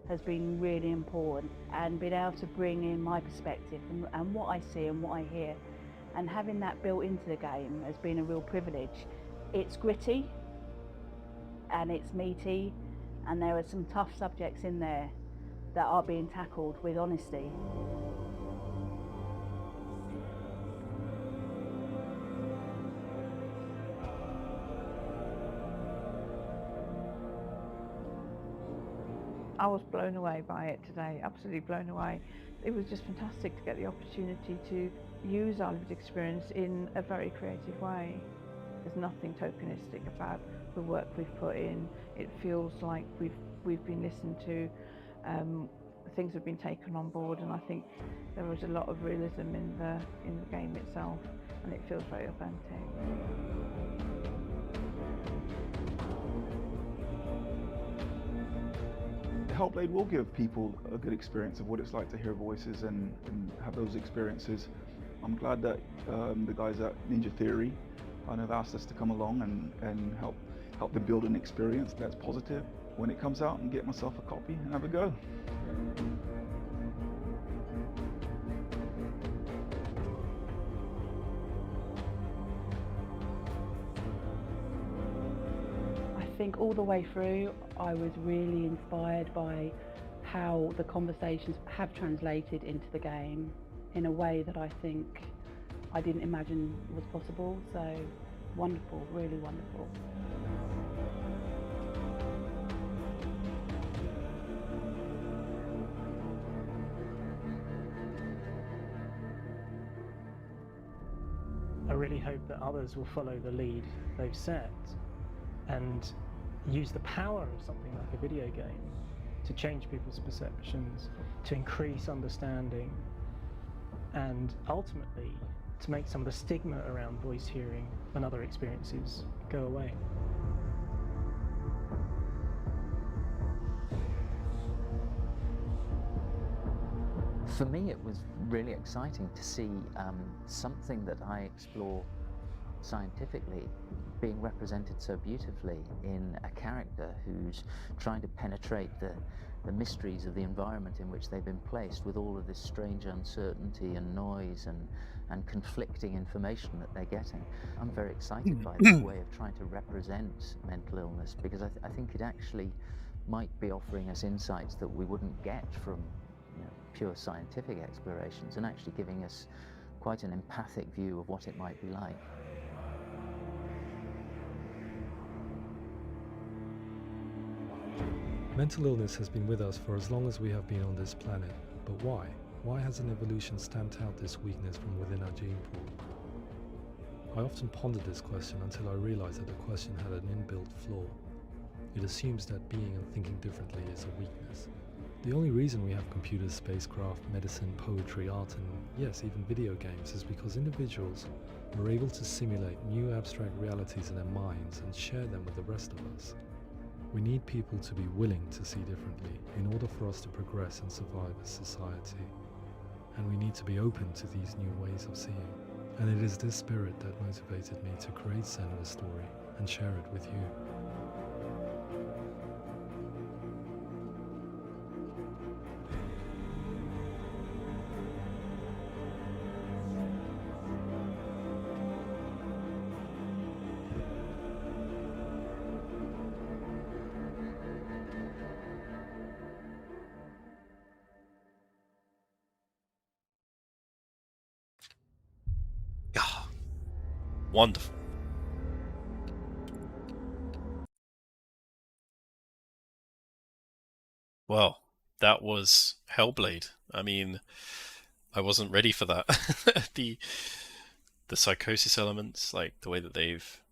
has been really important, and being able to bring in my perspective and what I see and what I hear, and having that built into the game has been a real privilege. It's gritty and it's meaty, and there are some tough subjects in there that are being tackled with honesty. I was blown away by it today, absolutely blown away. It was just fantastic to get the opportunity to use our lived experience in a very creative way. There's nothing tokenistic about the work we've put in. It feels like we've been listened to, things have been taken on board, and I think there was a lot of realism in the game itself, and it feels very authentic. Hellblade will give people a good experience of what it's like to hear voices and have those experiences. I'm glad that the guys at Ninja Theory have asked us to come along and help them build an experience that's positive when it comes out, and get myself a copy and have a go. I think all the way through I was really inspired by how the conversations have translated into the game in a way that I think I didn't imagine was possible. So wonderful, really wonderful. I really hope that others will follow the lead they've set and use the power of something like a video game to change people's perceptions, to increase understanding, and ultimately to make some of the stigma around voice hearing and other experiences go away. For me, it was really exciting to see something that I explore scientifically being represented so beautifully in a character who's trying to penetrate the mysteries of the environment in which they've been placed, with all of this strange uncertainty and noise and conflicting information that they're getting. I'm very excited by this way of trying to represent mental illness, because I think it actually might be offering us insights that we wouldn't get from pure scientific explorations, and actually giving us quite an empathic view of what it might be like. Mental illness has been with us for as long as we have been on this planet, but why? Why hasn't evolution stamped out this weakness from within our gene pool? I often pondered this question until I realized that the question had an inbuilt flaw. It assumes that being and thinking differently is a weakness. The only reason we have computers, spacecraft, medicine, poetry, art, and yes, even video games is because individuals were able to simulate new abstract realities in their minds and share them with the rest of us. We need people to be willing to see differently in order for us to progress and survive as society. And we need to be open to these new ways of seeing. And it is this spirit that motivated me to create Senua's story and share it with you. Wonderful. Well, that was Hellblade. I mean, I wasn't ready for that. the psychosis elements, like the way that they've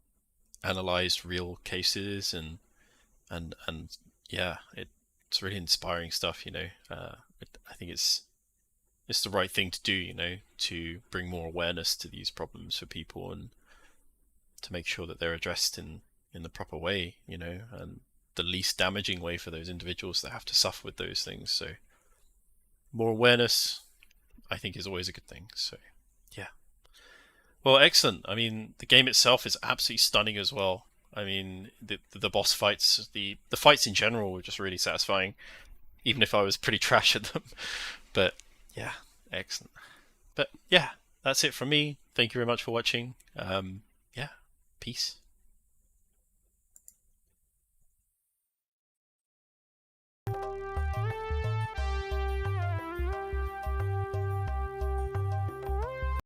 analyzed real cases, and yeah, it's really inspiring stuff. I think it's the right thing to do. To bring more awareness to these problems for people and to make sure that they're addressed in the proper way, and the least damaging way for those individuals that have to suffer with those things. So more awareness, I think, is always a good thing. So yeah. Well, excellent. I mean, the game itself is absolutely stunning as well. I mean, the boss fights, the fights in general were just really satisfying, even if I was pretty trash at them. But yeah, excellent. But yeah, that's it from me. Thank you very much for watching. Yeah, peace.